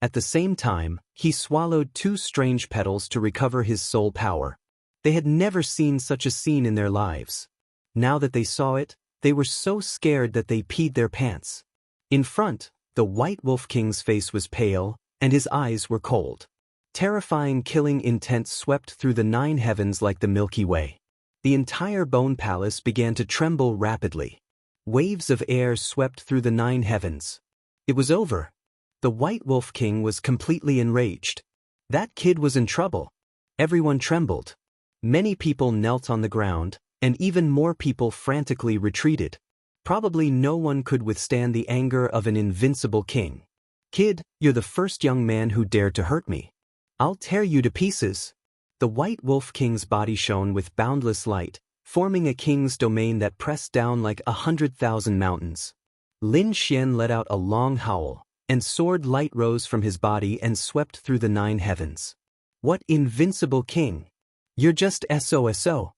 At the same time, he swallowed 2 strange petals to recover his soul power. They had never seen such a scene in their lives. Now that they saw it, they were so scared that they peed their pants. In front, the White Wolf King's face was pale, and his eyes were cold. Terrifying killing intent swept through the 9 heavens like the Milky Way. The entire bone palace began to tremble rapidly. Waves of air swept through the 9 heavens. It was over. The White Wolf King was completely enraged. That kid was in trouble. Everyone trembled. Many people knelt on the ground, and even more people frantically retreated. Probably no one could withstand the anger of an invincible king. Kid, you're the first young man who dared to hurt me. I'll tear you to pieces. The White Wolf King's body shone with boundless light, forming a king's domain that pressed down like 100,000 mountains. Lin Xian let out a long howl, and sword light rose from his body and swept through the 9 heavens. What invincible king! You're just SOSO.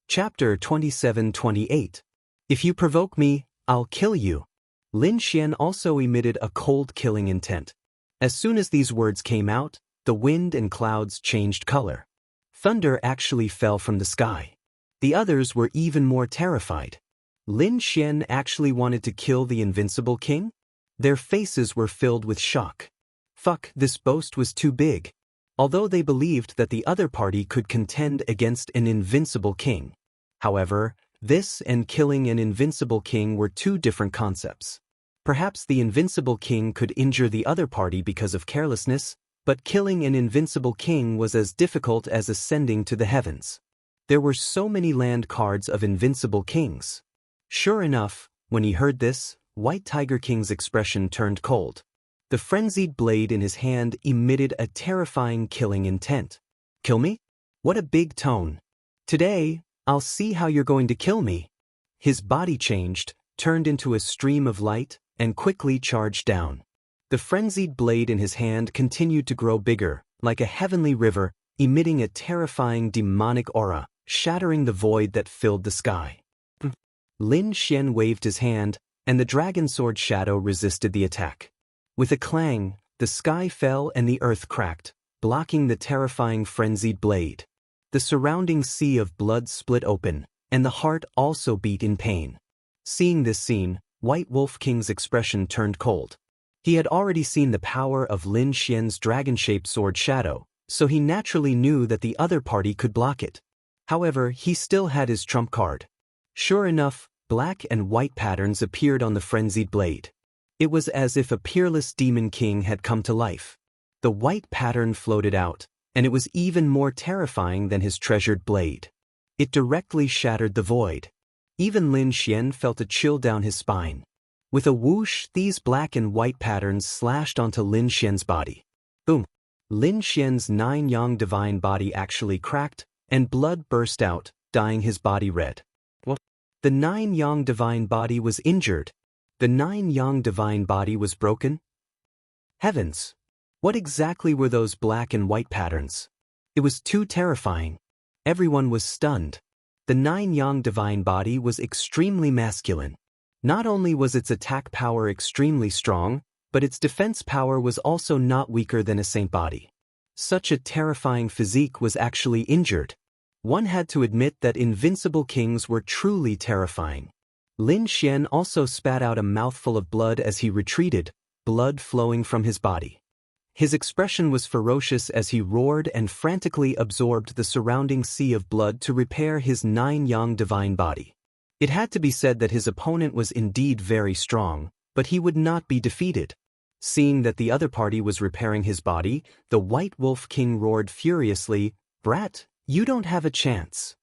Chapter 27-28. If you provoke me, I'll kill you. Lin Xian also emitted a cold killing intent. As soon as these words came out, the wind and clouds changed color. Thunder actually fell from the sky. The others were even more terrified. Lin Xian actually wanted to kill the invincible king? Their faces were filled with shock. Fuck, this boast was too big. Although they believed that the other party could contend against an invincible king. However, this and killing an invincible king were two different concepts. Perhaps the invincible king could injure the other party because of carelessness, but killing an invincible king was as difficult as ascending to the heavens. There were so many land cards of invincible kings. Sure enough, when he heard this, White Tiger King's expression turned cold. The frenzied blade in his hand emitted a terrifying killing intent. Kill me? What a big tone. Today, I'll see how you're going to kill me. His body changed, turned into a stream of light, and quickly charged down. The frenzied blade in his hand continued to grow bigger, like a heavenly river, emitting a terrifying demonic aura, shattering the void that filled the sky. Lin Xian waved his hand, and the dragon sword shadow resisted the attack. With a clang, the sky fell and the earth cracked, blocking the terrifying frenzied blade. The surrounding sea of blood split open, and the heart also beat in pain. Seeing this scene, White Wolf King's expression turned cold. He had already seen the power of Lin Xian's dragon-shaped sword shadow, so he naturally knew that the other party could block it. However, he still had his trump card. Sure enough, black and white patterns appeared on the frenzied blade. It was as if a peerless demon king had come to life. The white pattern floated out, and it was even more terrifying than his treasured blade. It directly shattered the void. Even Lin Xian felt a chill down his spine. With a whoosh, these black and white patterns slashed onto Lin Xian's body. Boom! Lin Xian's 9-yang divine body actually cracked, and blood burst out, dyeing his body red. What? The 9-yang divine body was injured. The 9-yang divine body was broken? Heavens! What exactly were those black and white patterns? It was too terrifying. Everyone was stunned. The 9-yang divine body was extremely masculine. Not only was its attack power extremely strong, but its defense power was also not weaker than a saint body. Such a terrifying physique was actually injured. One had to admit that invincible kings were truly terrifying. Lin Xian also spat out a mouthful of blood as he retreated, blood flowing from his body. His expression was ferocious as he roared and frantically absorbed the surrounding sea of blood to repair his 9-yang divine body. It had to be said that his opponent was indeed very strong, but he would not be defeated. Seeing that the other party was repairing his body, the White Wolf King roared furiously, "Brat, you don't have a chance.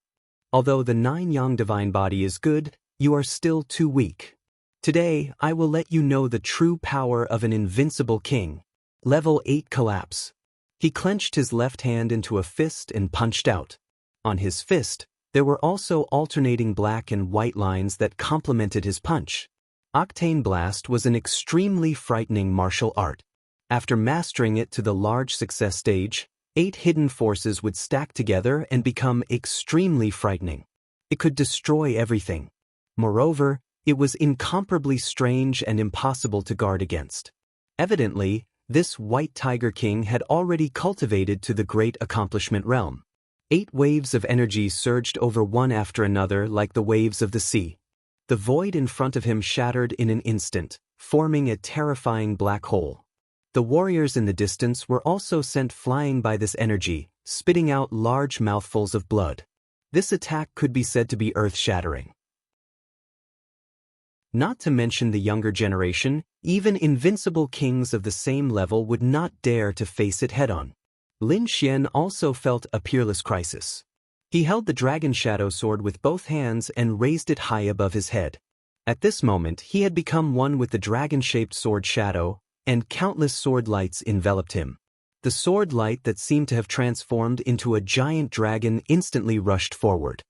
Although the 9-yang divine body is good, you are still too weak. Today, I will let you know the true power of an invincible king." Level 8 collapse. He clenched his left hand into a fist and punched out. On his fist, there were also alternating black and white lines that complemented his punch. Octane Blast was an extremely frightening martial art. After mastering it to the large success stage, 8 hidden forces would stack together and become extremely frightening. It could destroy everything. Moreover, it was incomparably strange and impossible to guard against. Evidently, this White Tiger King had already cultivated to the great accomplishment realm. 8 waves of energy surged over one after another like the waves of the sea. The void in front of him shattered in an instant, forming a terrifying black hole. The warriors in the distance were also sent flying by this energy, spitting out large mouthfuls of blood. This attack could be said to be earth-shattering. Not to mention the younger generation, even invincible kings of the same level would not dare to face it head-on. Lin Xian also felt a peerless crisis. He held the dragon shadow sword with both hands and raised it high above his head. At this moment he had become one with the dragon-shaped sword shadow, and countless sword lights enveloped him. The sword light that seemed to have transformed into a giant dragon instantly rushed forward.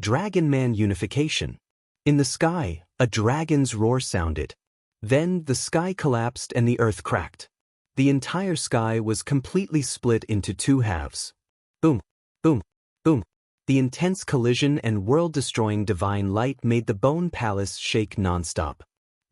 Dragon Man unification. In the sky, a dragon's roar sounded. Then the sky collapsed and the earth cracked. The entire sky was completely split into two halves. Boom, boom, boom. The intense collision and world-destroying divine light made the Bone Palace shake non-stop.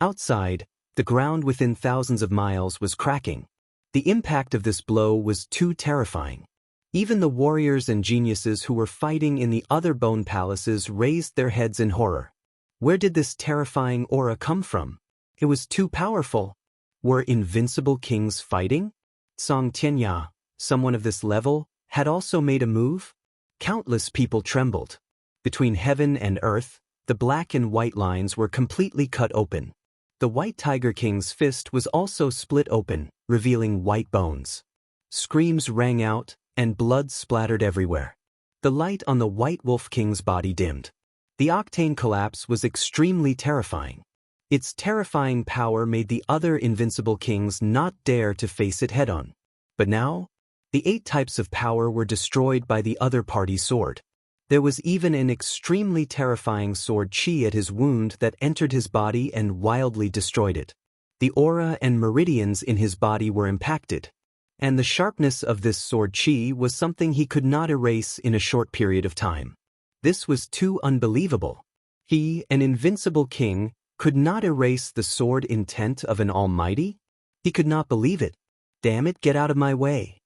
Outside, the ground within thousands of miles was cracking. The impact of this blow was too terrifying. Even the warriors and geniuses who were fighting in the other bone palaces raised their heads in horror. Where did this terrifying aura come from? It was too powerful. Were invincible kings fighting? Song Tianya, someone of this level, had also made a move? Countless people trembled. Between heaven and earth, the black and white lines were completely cut open. The White Tiger King's fist was also split open, revealing white bones. Screams rang out, and blood splattered everywhere. The light on the White Wolf King's body dimmed. The octane collapse was extremely terrifying. Its terrifying power made the other invincible kings not dare to face it head-on. But now, the 8 types of power were destroyed by the other party's sword. There was even an extremely terrifying sword chi at his wound that entered his body and wildly destroyed it. The aura and meridians in his body were impacted, and the sharpness of this sword chi was something he could not erase in a short period of time. This was too unbelievable. He, an invincible king, could not erase the sword intent of an almighty? He could not believe it. Damn it, get out of my way.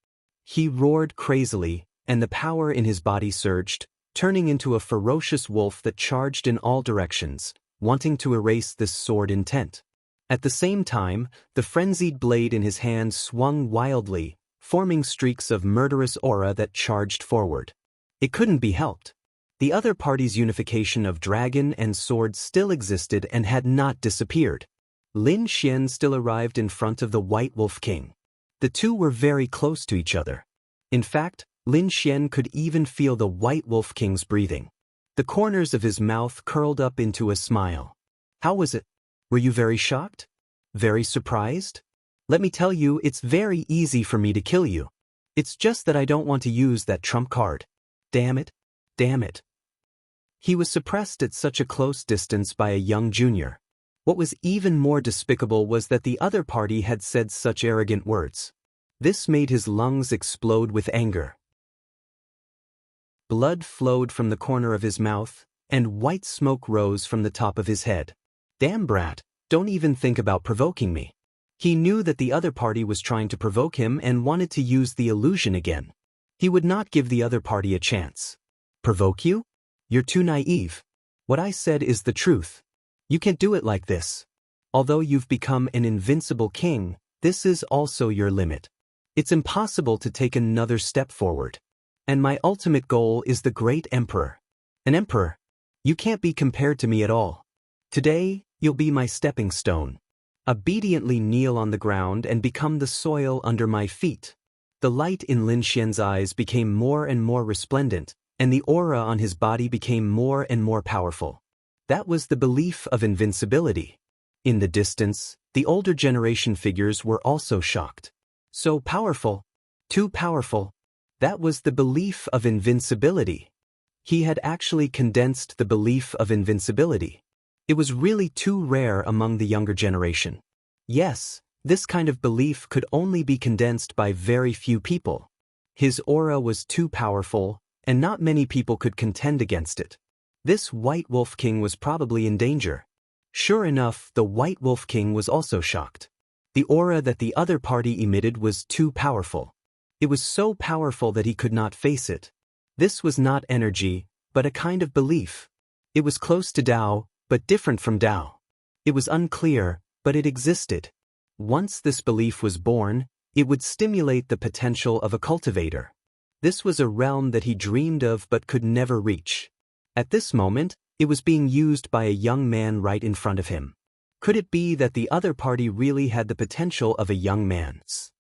He roared crazily, and the power in his body surged, turning into a ferocious wolf that charged in all directions, wanting to erase this sword intent. At the same time, the frenzied blade in his hand swung wildly, forming streaks of murderous aura that charged forward. It couldn't be helped. The other party's unification of dragon and sword still existed and had not disappeared. Lin Xian still arrived in front of the White Wolf King. The two were very close to each other. In fact, Lin Xian could even feel the White Wolf King's breathing. The corners of his mouth curled up into a smile. How was it? Were you very shocked? Very surprised? Let me tell you, it's very easy for me to kill you. It's just that I don't want to use that trump card. Damn it. Damn it. He was suppressed at such a close distance by a young junior. What was even more despicable was that the other party had said such arrogant words. This made his lungs explode with anger. Blood flowed from the corner of his mouth, and white smoke rose from the top of his head. Damn brat, don't even think about provoking me. He knew that the other party was trying to provoke him and wanted to use the illusion again. He would not give the other party a chance. Provoke you? You're too naive. What I said is the truth. You can't do it like this. Although you've become an invincible king, this is also your limit. It's impossible to take another step forward. And my ultimate goal is the great emperor. An emperor? You can't be compared to me at all. Today, you'll be my stepping stone. Obediently kneel on the ground and become the soil under my feet. The light in Lin Xian's eyes became more and more resplendent, and the aura on his body became more and more powerful. That was the belief of invincibility. In the distance, the older generation figures were also shocked. So powerful. Too powerful. That was the belief of invincibility. He had actually condensed the belief of invincibility. It was really too rare among the younger generation. Yes, this kind of belief could only be condensed by very few people. His aura was too powerful, and not many people could contend against it. This White Wolf King was probably in danger. Sure enough, the White Wolf King was also shocked. The aura that the other party emitted was too powerful. It was so powerful that he could not face it. This was not energy, but a kind of belief. It was close to Tao, but different from Tao. It was unclear, but it existed. Once this belief was born, It would stimulate the potential of a cultivator. This was a realm that he dreamed of but could never reach. At this moment, it was being used by a young man right in front of him. Could it be that the other party really had the potential of a young man's?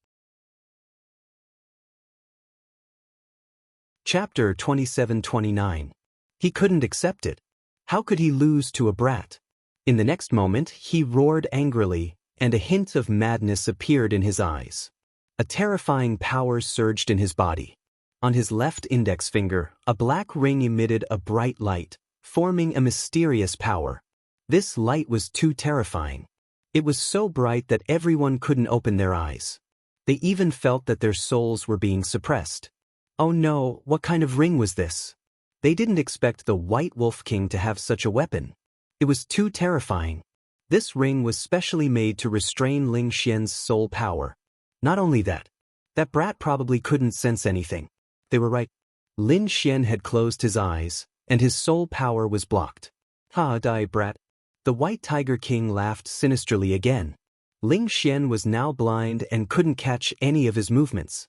Chapter 27-29. He couldn't accept it. How could he lose to a brat? In the next moment, he roared angrily, and a hint of madness appeared in his eyes. A terrifying power surged in his body. On his left index finger, a black ring emitted a bright light, forming a mysterious power. This light was too terrifying. It was so bright that everyone couldn't open their eyes. They even felt that their souls were being suppressed. Oh no, what kind of ring was this? They didn't expect the White Wolf King to have such a weapon. It was too terrifying. This ring was specially made to restrain Ling Xian's soul power. Not only that brat probably couldn't sense anything. They were right. Lin Xian had closed his eyes, and his soul power was blocked. Ha, die brat. The White Tiger King laughed sinisterly again. Ling Xian was now blind and couldn't catch any of his movements.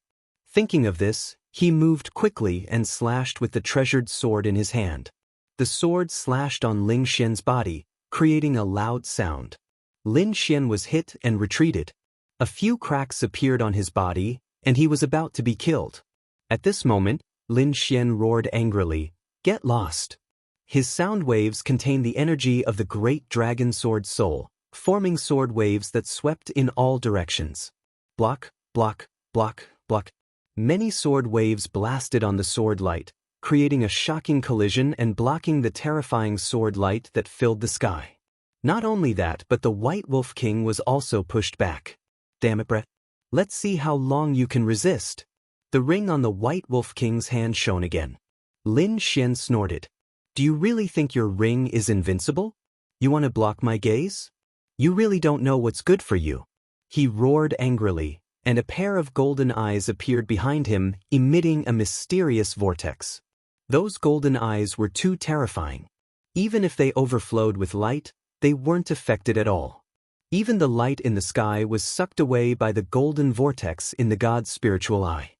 Thinking of this, he moved quickly and slashed with the treasured sword in his hand. The sword slashed on Ling Xian's body, creating a loud sound. Lin Xian was hit and retreated. A few cracks appeared on his body, and he was about to be killed. At this moment, Lin Xian roared angrily, "Get lost!" His sound waves contained the energy of the great dragon sword soul, forming sword waves that swept in all directions. Block, block, block, block. Many sword waves blasted on the sword light, creating a shocking collision and blocking the terrifying sword light that filled the sky. Not only that, but the White Wolf King was also pushed back. Damn it, Brett. Let's see how long you can resist. The ring on the White Wolf King's hand shone again. Lin Xian snorted. Do you really think your ring is invincible? You want to block my gaze? You really don't know what's good for you. He roared angrily, and a pair of golden eyes appeared behind him, emitting a mysterious vortex. Those golden eyes were too terrifying. Even if they overflowed with light, they weren't affected at all. Even the light in the sky was sucked away by the golden vortex in the god's spiritual eye.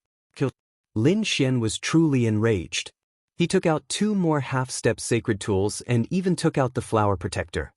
Lin Xian was truly enraged. He took out 2 more half-step sacred tools and even took out the flower protector.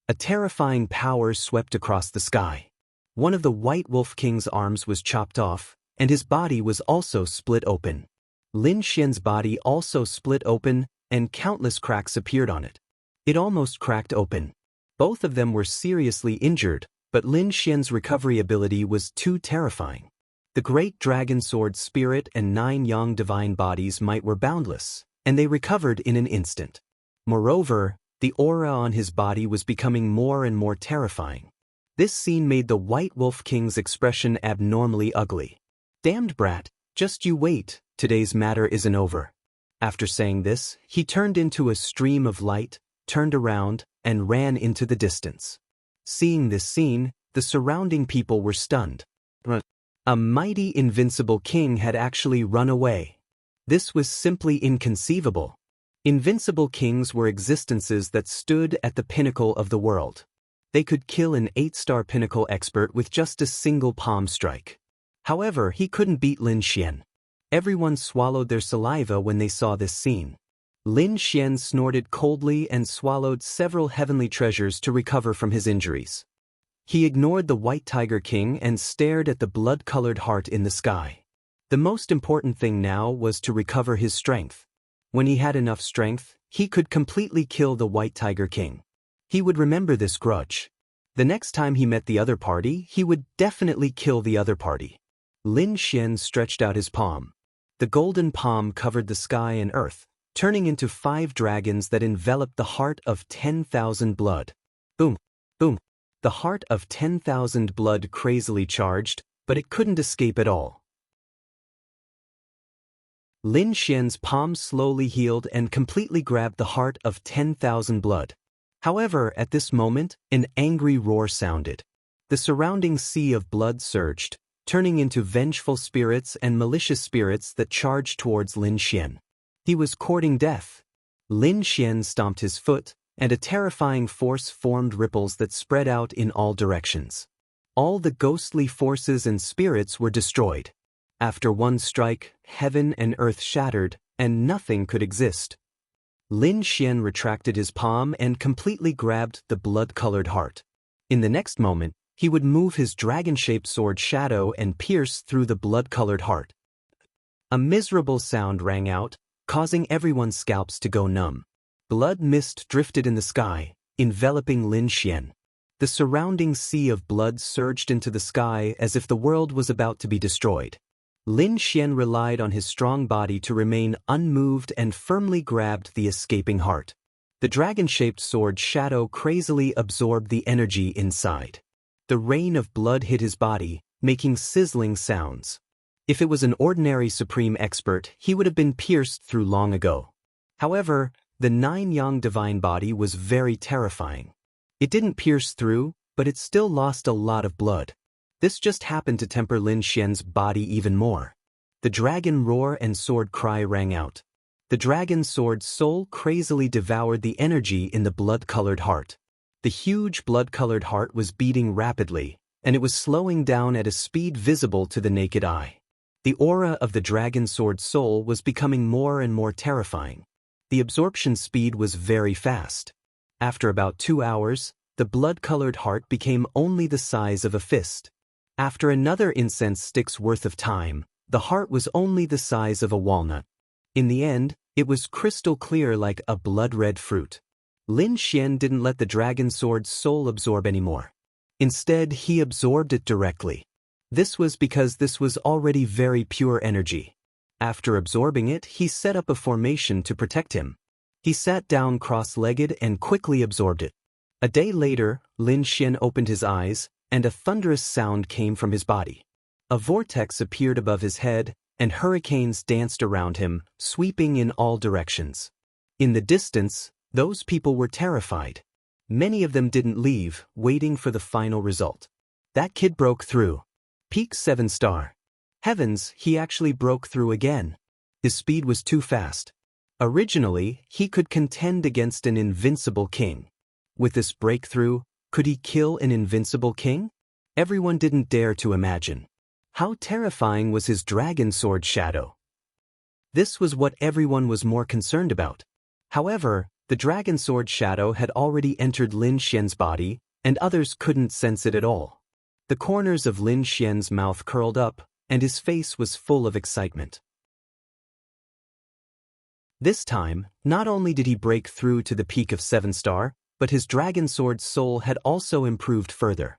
A terrifying power swept across the sky. One of the White Wolf King's arms was chopped off, and his body was also split open. Lin Xian's body also split open, and countless cracks appeared on it. It almost cracked open. Both of them were seriously injured, but Lin Xian's recovery ability was too terrifying. The great dragon sword spirit and 9 young divine bodies might were boundless, and they recovered in an instant. Moreover, the aura on his body was becoming more and more terrifying. This scene made the White Wolf King's expression abnormally ugly. Damned brat, just you wait, today's matter isn't over. After saying this, he turned into a stream of light, turned around, and ran into the distance. Seeing this scene, the surrounding people were stunned. A mighty invincible king had actually run away. This was simply inconceivable. Invincible kings were existences that stood at the pinnacle of the world. They could kill an 8-star pinnacle expert with just a single palm strike. However, he couldn't beat Lin Xian. Everyone swallowed their saliva when they saw this scene. Lin Xian snorted coldly and swallowed several heavenly treasures to recover from his injuries. He ignored the White Tiger King and stared at the blood-colored heart in the sky. The most important thing now was to recover his strength. When he had enough strength, he could completely kill the White Tiger King. He would remember this grudge. The next time he met the other party, he would definitely kill the other party. Lin Xian stretched out his palm. The golden palm covered the sky and earth, turning into 5 dragons that enveloped the heart of 10,000 blood. Boom, boom. The heart of 10,000 blood crazily charged, but it couldn't escape at all. Lin Xian's palm slowly healed and completely grabbed the heart of 10,000 blood. However, at this moment, an angry roar sounded. The surrounding sea of blood surged, turning into vengeful spirits and malicious spirits that charged towards Lin Xian. He was courting death. Lin Xian stomped his foot, and a terrifying force formed ripples that spread out in all directions. All the ghostly forces and spirits were destroyed. After one strike, heaven and earth shattered, and nothing could exist. Lin Xian retracted his palm and completely grabbed the blood-colored heart. In the next moment, he would move his dragon-shaped sword shadow and pierce through the blood-colored heart. A miserable sound rang out, causing everyone's scalps to go numb. Blood mist drifted in the sky, enveloping Lin Xian. The surrounding sea of blood surged into the sky as if the world was about to be destroyed. Lin Xian relied on his strong body to remain unmoved and firmly grabbed the escaping heart. The dragon-shaped sword shadow crazily absorbed the energy inside. The rain of blood hit his body, making sizzling sounds. If it was an ordinary supreme expert, he would have been pierced through long ago. However, the nine-yang divine body was very terrifying. It didn't pierce through, but it still lost a lot of blood. This just happened to temper Lin Xian's body even more. The dragon roar and sword cry rang out. The dragon sword's soul crazily devoured the energy in the blood-colored heart. The huge blood-colored heart was beating rapidly, and it was slowing down at a speed visible to the naked eye. The aura of the dragon sword's soul was becoming more and more terrifying. The absorption speed was very fast. After about 2 hours, the blood-colored heart became only the size of a fist. After another incense stick's worth of time, the heart was only the size of a walnut. In the end, it was crystal clear like a blood-red fruit. Lin Xian didn't let the dragon sword's soul absorb anymore. Instead, he absorbed it directly. This was because this was already very pure energy. After absorbing it, he set up a formation to protect him. He sat down cross-legged and quickly absorbed it. A day later, Lin Xian opened his eyes, and a thunderous sound came from his body. A vortex appeared above his head, and hurricanes danced around him, sweeping in all directions. In the distance, those people were terrified. Many of them didn't leave, waiting for the final result. That kid broke through. Peak 7-star. Heavens, he actually broke through again. His speed was too fast. Originally, he could contend against an invincible king. With this breakthrough, could he kill an invincible king? Everyone didn't dare to imagine. How terrifying was his dragon sword shadow? This was what everyone was more concerned about. However, the dragon sword shadow had already entered Lin Xian's body, and others couldn't sense it at all. The corners of Lin Xian's mouth curled up, and his face was full of excitement. This time, not only did he break through to the peak of 7-star, but his dragon sword's soul had also improved further.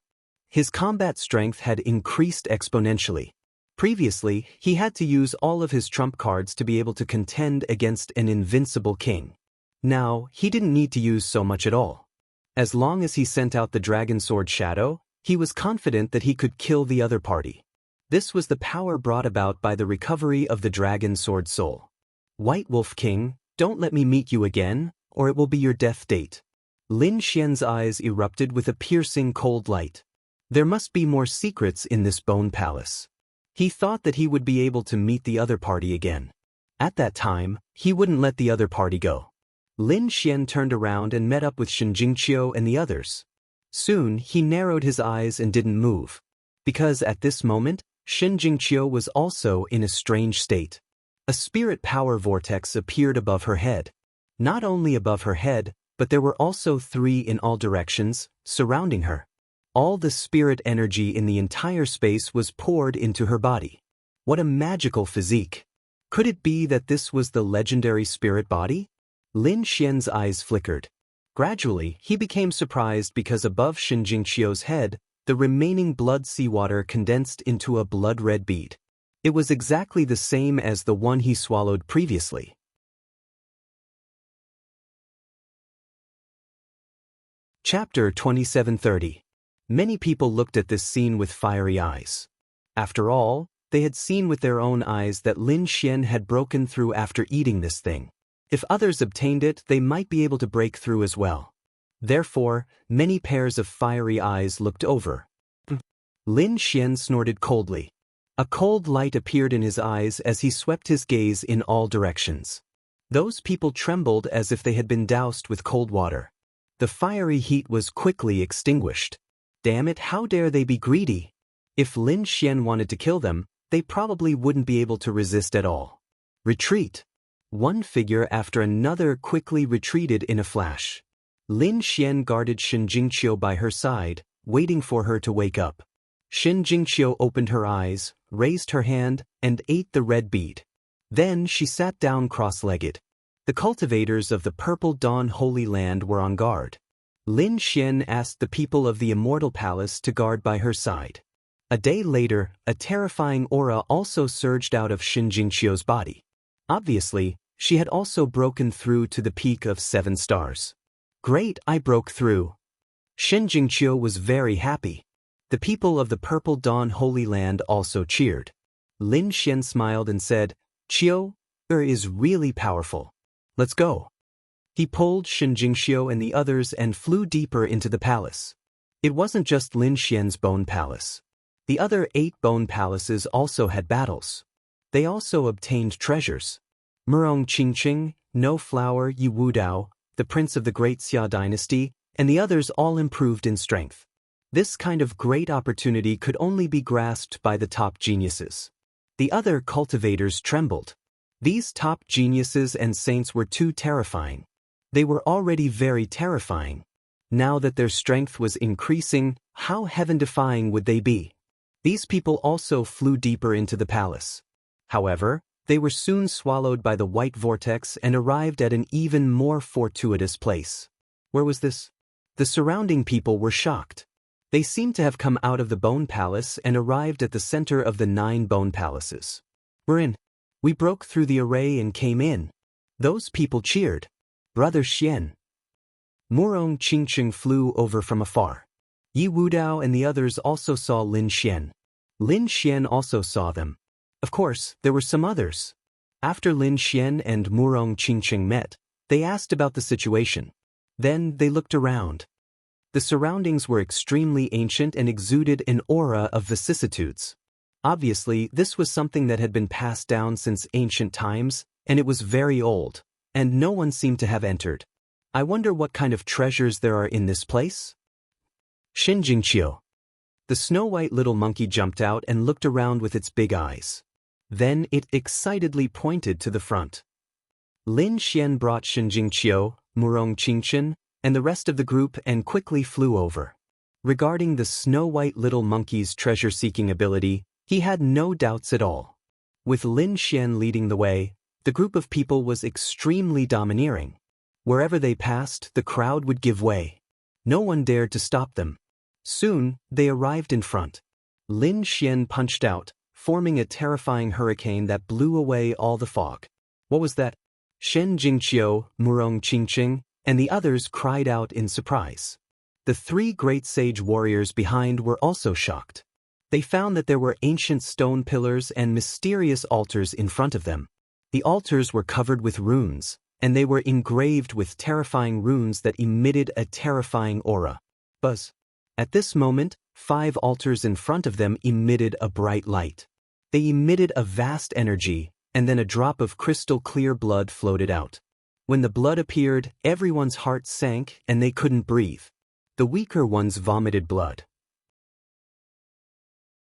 His combat strength had increased exponentially. Previously, he had to use all of his trump cards to be able to contend against an invincible king. Now, he didn't need to use so much at all. As long as he sent out the dragon sword shadow, he was confident that he could kill the other party. This was the power brought about by the recovery of the dragon sword soul. White Wolf King, don't let me meet you again, or it will be your death date. Lin Xian's eyes erupted with a piercing cold light. There must be more secrets in this bone palace. He thought that he would be able to meet the other party again. At that time, he wouldn't let the other party go. Lin Xian turned around and met up with Shen Jingqiu and the others. Soon, he narrowed his eyes and didn't move. Because at this moment, Shen Jingqiu was also in a strange state. A spirit power vortex appeared above her head. Not only above her head, but there were also 3 in all directions, surrounding her. All the spirit energy in the entire space was poured into her body. What a magical physique! Could it be that this was the legendary spirit body? Lin Xian's eyes flickered. Gradually, he became surprised because above Shen Jingqiu's head, the remaining blood seawater condensed into a blood-red bead. It was exactly the same as the one he swallowed previously. Chapter 2730. Many people looked at this scene with fiery eyes. After all, they had seen with their own eyes that Lin Xian had broken through after eating this thing. If others obtained it, they might be able to break through as well. Therefore, many pairs of fiery eyes looked over. Lin Xian snorted coldly. A cold light appeared in his eyes as he swept his gaze in all directions. Those people trembled as if they had been doused with cold water. The fiery heat was quickly extinguished. Damn it, how dare they be greedy? If Lin Xian wanted to kill them, they probably wouldn't be able to resist at all. Retreat. One figure after another quickly retreated in a flash. Lin Xian guarded Shen Jingqiu by her side, waiting for her to wake up. Shen Jingqiu opened her eyes, raised her hand, and ate the red bead. Then she sat down cross-legged. The cultivators of the Purple Dawn Holy Land were on guard. Lin Xian asked the people of the Immortal Palace to guard by her side. A day later, a terrifying aura also surged out of Shen Jingqiu's body. Obviously, she had also broken through to the peak of 7 stars. Great, I broke through. Shen Jingqiu was very happy. The people of the Purple Dawn Holy Land also cheered. Lin Xian smiled and said, "Qiu is really powerful. Let's go." He pulled Shen Jingqiu and the others and flew deeper into the palace. It wasn't just Lin Xian's bone palace. The other 8 bone palaces also had battles. They also obtained treasures. Murong Qingqing, No Flower Yi Wudao, the prince of the Great Xia dynasty, and the others all improved in strength. This kind of great opportunity could only be grasped by the top geniuses. The other cultivators trembled. These top geniuses and saints were too terrifying. They were already very terrifying. Now that their strength was increasing, how heaven-defying would they be? These people also flew deeper into the palace. However, they were soon swallowed by the white vortex and arrived at an even more fortuitous place. Where was this? The surrounding people were shocked. They seemed to have come out of the Bone Palace and arrived at the center of the 9 bone palaces. "We're in. We broke through the array and came in." Those people cheered. "Brother Xian." Murong Qingqing flew over from afar. Yi Wudao and the others also saw Lin Xian. Lin Xian also saw them. Of course, there were some others. After Lin Xian and Murong Qingqing met, they asked about the situation. Then they looked around. The surroundings were extremely ancient and exuded an aura of vicissitudes. Obviously, this was something that had been passed down since ancient times, and it was very old, and no one seemed to have entered. I wonder what kind of treasures there are in this place? Shen Jingqiu. The snow-white little monkey jumped out and looked around with its big eyes. Then it excitedly pointed to the front. Lin Xian brought Shen Jingqiu, Murong Qingqing, and the rest of the group and quickly flew over. Regarding the snow-white little monkey's treasure-seeking ability, he had no doubts at all. With Lin Xian leading the way, the group of people was extremely domineering. Wherever they passed, the crowd would give way. No one dared to stop them. Soon, they arrived in front. Lin Xian punched out, forming a terrifying hurricane that blew away all the fog. What was that? Shen Jingqiu, Murong Qingqing, and the others cried out in surprise. The 3 great sage warriors behind were also shocked. They found that there were ancient stone pillars and mysterious altars in front of them. The altars were covered with runes, and they were engraved with terrifying runes that emitted a terrifying aura. Buzz. At this moment, 5 altars in front of them emitted a bright light. They emitted a vast energy, and then a drop of crystal-clear blood floated out. When the blood appeared, everyone's heart sank and they couldn't breathe. The weaker ones vomited blood.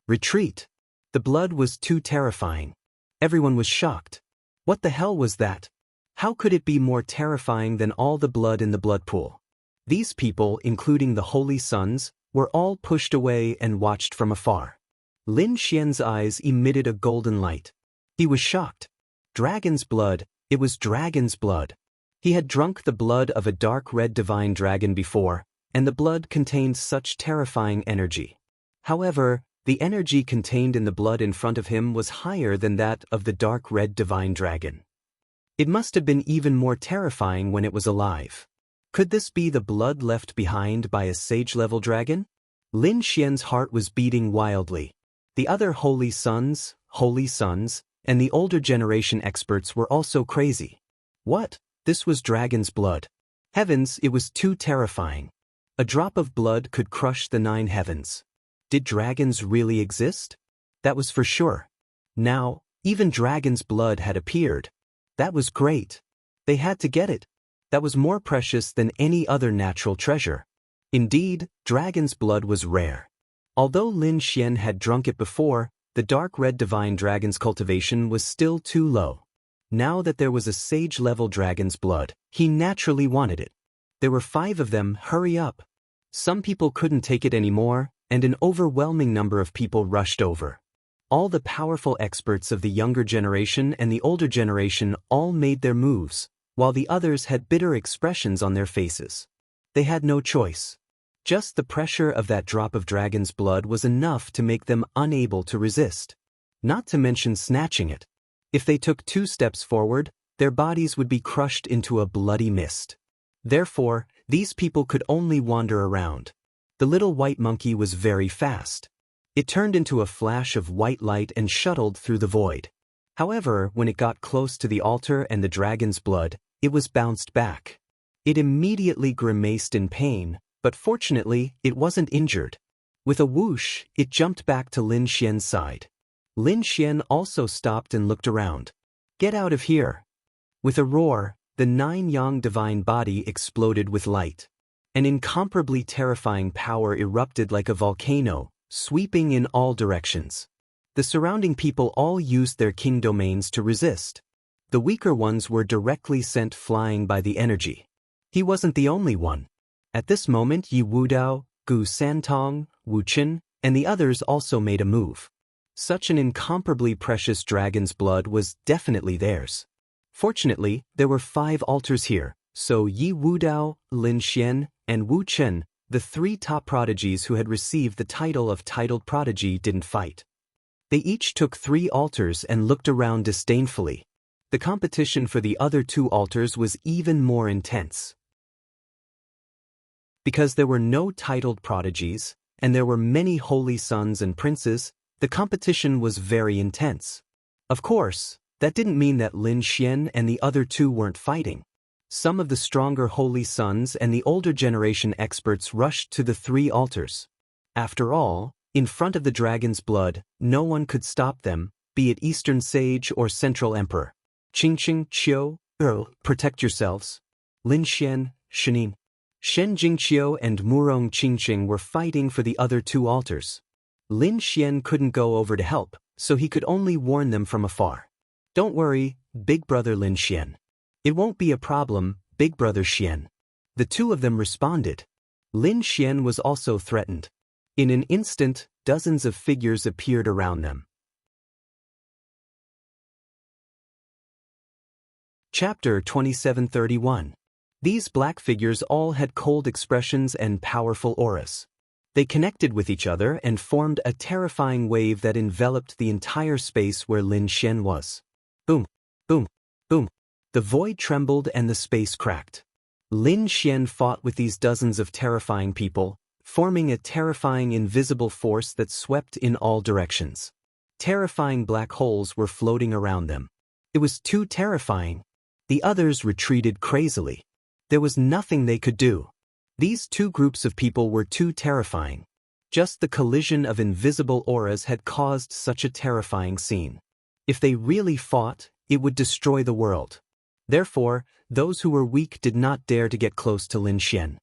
Retreat. The blood was too terrifying. Everyone was shocked. What the hell was that? How could it be more terrifying than all the blood in the blood pool? These people, including the Holy Sons, were all pushed away and watched from afar. Lin Xian's eyes emitted a golden light. He was shocked. Dragon's blood, it was dragon's blood. He had drunk the blood of a dark red divine dragon before, and the blood contained such terrifying energy. However, the energy contained in the blood in front of him was higher than that of the dark red divine dragon. It must have been even more terrifying when it was alive. Could this be the blood left behind by a sage-level dragon? Lin Xian's heart was beating wildly. The other holy sons, and the older generation experts were also crazy. What? This was dragon's blood. Heavens, it was too terrifying. A drop of blood could crush the 9 heavens. Did dragons really exist? That was for sure. Now, even dragon's blood had appeared. That was great. They had to get it. That was more precious than any other natural treasure. Indeed, dragon's blood was rare. Although Lin Xian had drunk it before, the dark red divine dragon's cultivation was still too low. Now that there was a sage-level dragon's blood, he naturally wanted it. There were 5 of them. Hurry up. Some people couldn't take it anymore, and an overwhelming number of people rushed over. All the powerful experts of the younger generation and the older generation all made their moves, while the others had bitter expressions on their faces. They had no choice. Just the pressure of that drop of dragon's blood was enough to make them unable to resist. Not to mention snatching it. If they took 2 steps forward, their bodies would be crushed into a bloody mist. Therefore, these people could only wander around. The little white monkey was very fast. It turned into a flash of white light and shuttled through the void. However, when it got close to the altar and the dragon's blood, it was bounced back. It immediately grimaced in pain, but fortunately, it wasn't injured. With a whoosh, it jumped back to Lin Xian's side. Lin Xian also stopped and looked around. Get out of here. With a roar, the 9-yang divine body exploded with light. An incomparably terrifying power erupted like a volcano, sweeping in all directions. The surrounding people all used their king domains to resist. The weaker ones were directly sent flying by the energy. He wasn't the only one. At this moment, Yi Wudao, Gu Santong, Wu Qin, and the others also made a move. Such an incomparably precious dragon's blood was definitely theirs. Fortunately, there were 5 altars here, so Yi Wudao, Lin Xian, and Wu Qin, the 3 top prodigies who had received the title of titled prodigy, didn't fight. They each took 3 altars and looked around disdainfully. The competition for the other 2 altars was even more intense. Because there were no titled prodigies, and there were many holy sons and princes, the competition was very intense. Of course, that didn't mean that Lin Xian and the other 2 weren't fighting. Some of the stronger holy sons and the older generation experts rushed to the 3 altars. After all, in front of the dragon's blood, no one could stop them, be it Eastern Sage or Central Emperor. Qingqing, Qiu, protect yourselves. Lin Xian, Shenin, Shen Jingqiu and Murong Qingqing were fighting for the other 2 altars. Lin Xian couldn't go over to help, so he could only warn them from afar. Don't worry, big brother Lin Xian. It won't be a problem, big brother Xian. The 2 of them responded. Lin Xian was also threatened. In an instant, dozens of figures appeared around them. Chapter 2731. These black figures all had cold expressions and powerful auras. They connected with each other and formed a terrifying wave that enveloped the entire space where Lin Xian was. Boom, boom, boom. The void trembled and the space cracked. Lin Xian fought with these dozens of terrifying people, forming a terrifying invisible force that swept in all directions. Terrifying black holes were floating around them. It was too terrifying. The others retreated crazily. There was nothing they could do. These 2 groups of people were too terrifying. Just the collision of invisible auras had caused such a terrifying scene. If they really fought, it would destroy the world. Therefore, those who were weak did not dare to get close to Lin Xian.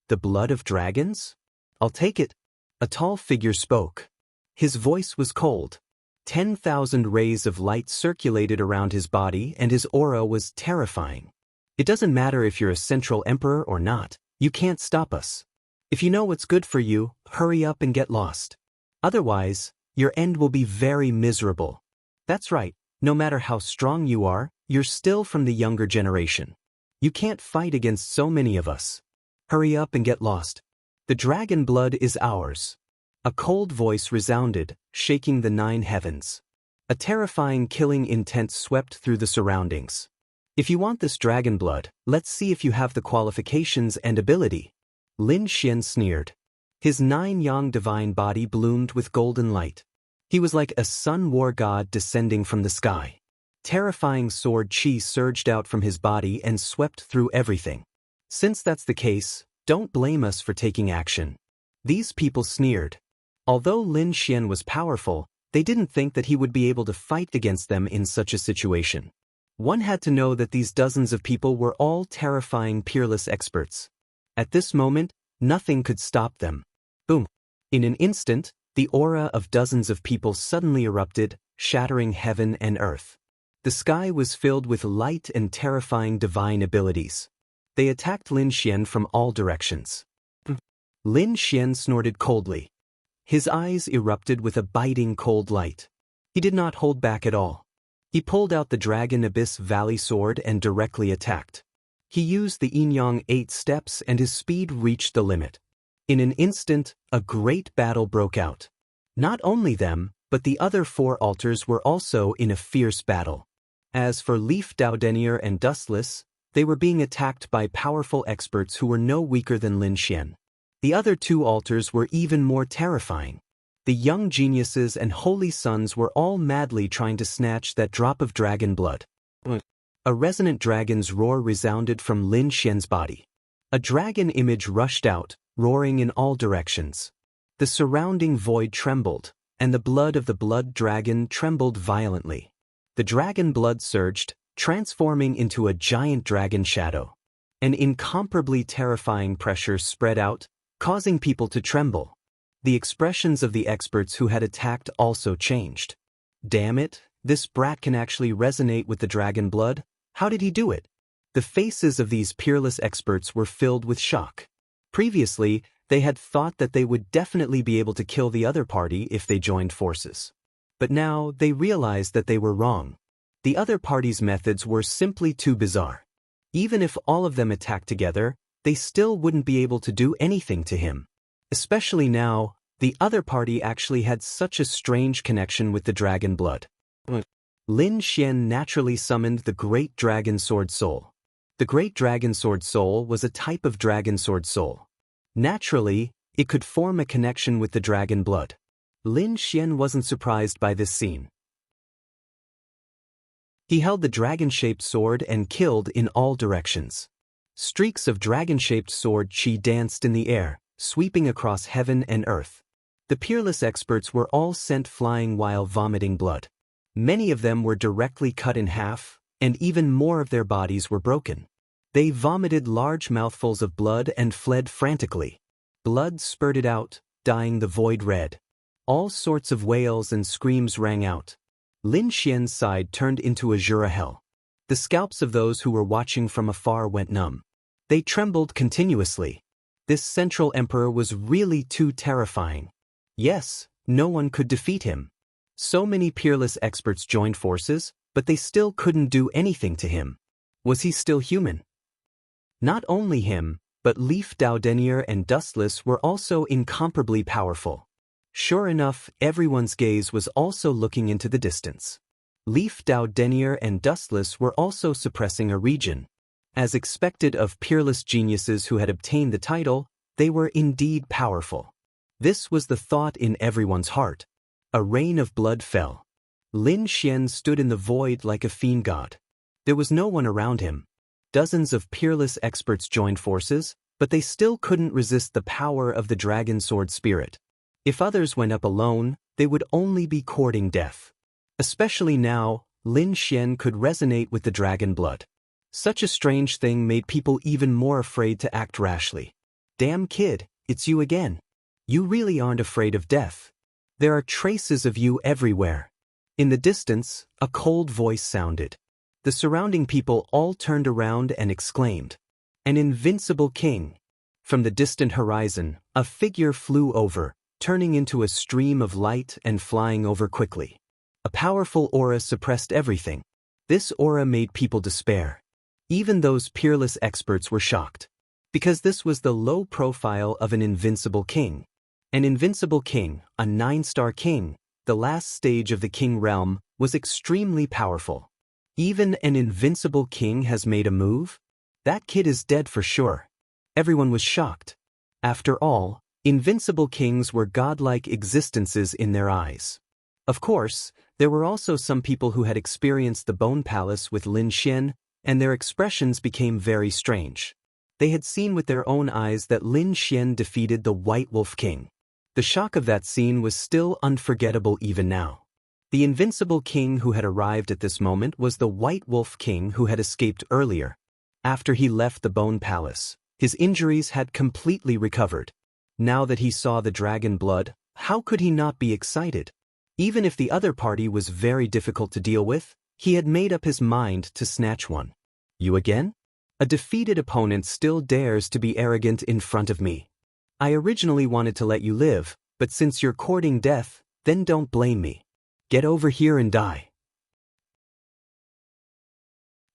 The blood of dragons? I'll take it. A tall figure spoke. His voice was cold. 10,000 rays of light circulated around his body and his aura was terrifying. It doesn't matter if you're a central emperor or not, you can't stop us. If you know what's good for you, hurry up and get lost. Otherwise, your end will be very miserable. That's right, no matter how strong you are, you're still from the younger generation. You can't fight against so many of us. Hurry up and get lost. The dragon blood is ours. A cold voice resounded, shaking the 9 heavens. A terrifying killing intent swept through the surroundings. If you want this dragon blood, let's see if you have the qualifications and ability. Lin Xian sneered. His 9-yang divine body bloomed with golden light. He was like a sun war god descending from the sky. Terrifying sword chi surged out from his body and swept through everything. Since that's the case, don't blame us for taking action. These people sneered. Although Lin Xian was powerful, they didn't think that he would be able to fight against them in such a situation. One had to know that these dozens of people were all terrifying peerless experts. At this moment, Nothing could stop them. Boom. In an instant, the aura of dozens of people suddenly erupted, shattering heaven and earth. The sky was filled with light and terrifying divine abilities. They attacked Lin Xian from all directions. Lin Xian snorted coldly. His eyes erupted with a biting cold light. He did not hold back at all. He pulled out the Dragon Abyss Valley sword and directly attacked. He used the Yin-Yang 8 steps and his speed reached the limit. In an instant, a great battle broke out. Not only them, but the other 4 altars were also in a fierce battle. As for Leaf Denier and Dustless, they were being attacked by powerful experts who were no weaker than Lin Xian. The other 2 altars were even more terrifying. The young geniuses and holy sons were all madly trying to snatch that drop of dragon blood. A resonant dragon's roar resounded from Lin Xian's body. A dragon image rushed out, roaring in all directions. The surrounding void trembled, and the blood of the blood dragon trembled violently. The dragon blood surged, transforming into a giant dragon shadow. An incomparably terrifying pressure spread out, causing people to tremble. The expressions of the experts who had attacked also changed. Damn it, this brat can actually resonate with the dragon blood. How did he do it? The faces of these peerless experts were filled with shock. Previously, they had thought that they would definitely be able to kill the other party if they joined forces. But now they realized that they were wrong. The other party's methods were simply too bizarre. Even if all of them attacked together, they still wouldn't be able to do anything to him. Especially now, the other party actually had such a strange connection with the dragon blood. Lin Xian naturally summoned the Great Dragon Sword Soul. The Great Dragon Sword Soul was a type of dragon sword soul. Naturally, it could form a connection with the dragon blood. Lin Xian wasn't surprised by this scene. He held the dragon-shaped sword and killed in all directions. Streaks of dragon-shaped sword chi danced in the air, sweeping across heaven and earth. The peerless experts were all sent flying while vomiting blood. Many of them were directly cut in half, and even more of their bodies were broken. They vomited large mouthfuls of blood and fled frantically. Blood spurted out, dyeing the void red. All sorts of wails and screams rang out. Lin Xian's side turned into azure hell. The scalps of those who were watching from afar went numb. They trembled continuously. This central emperor was really too terrifying. Yes, no one could defeat him. So many peerless experts joined forces, but they still couldn't do anything to him. Was he still human? Not only him, but Leaf Denier and Dustless were also incomparably powerful. Sure enough, everyone's gaze was also looking into the distance. Leaf Denier and Dustless were also suppressing a region. As expected of peerless geniuses who had obtained the title, they were indeed powerful. This was the thought in everyone's heart. A rain of blood fell. Lin Xian stood in the void like a fiend god. There was no one around him. Dozens of peerless experts joined forces, but they still couldn't resist the power of the dragon sword spirit. If others went up alone, they would only be courting death. Especially now, Lin Xian could resonate with the dragon blood. Such a strange thing made people even more afraid to act rashly. Damn kid, it's you again. You really aren't afraid of death. There are traces of you everywhere. In the distance, a cold voice sounded. The surrounding people all turned around and exclaimed, "An invincible king!" From the distant horizon, a figure flew over, turning into a stream of light and flying over quickly. A powerful aura suppressed everything. This aura made people despair. Even those peerless experts were shocked. Because this was the low profile of an invincible king. An invincible king, a 9-star king, the last stage of the king realm, was extremely powerful. Even an invincible king has made a move? That kid is dead for sure. Everyone was shocked. After all, invincible kings were godlike existences in their eyes. Of course, there were also some people who had experienced the Bone Palace with Lin Xian, and their expressions became very strange. They had seen with their own eyes that Lin Xian defeated the White Wolf King. The shock of that scene was still unforgettable even now. The invincible king who had arrived at this moment was the White Wolf King who had escaped earlier. After he left the Bone Palace, His injuries had completely recovered. Now that he saw the dragon blood, how could he not be excited? Even if the other party was very difficult to deal with, he had made up his mind to snatch one. You again? A defeated opponent still dares to be arrogant in front of me. I originally wanted to let you live, but since you're courting death, then don't blame me. Get over here and die.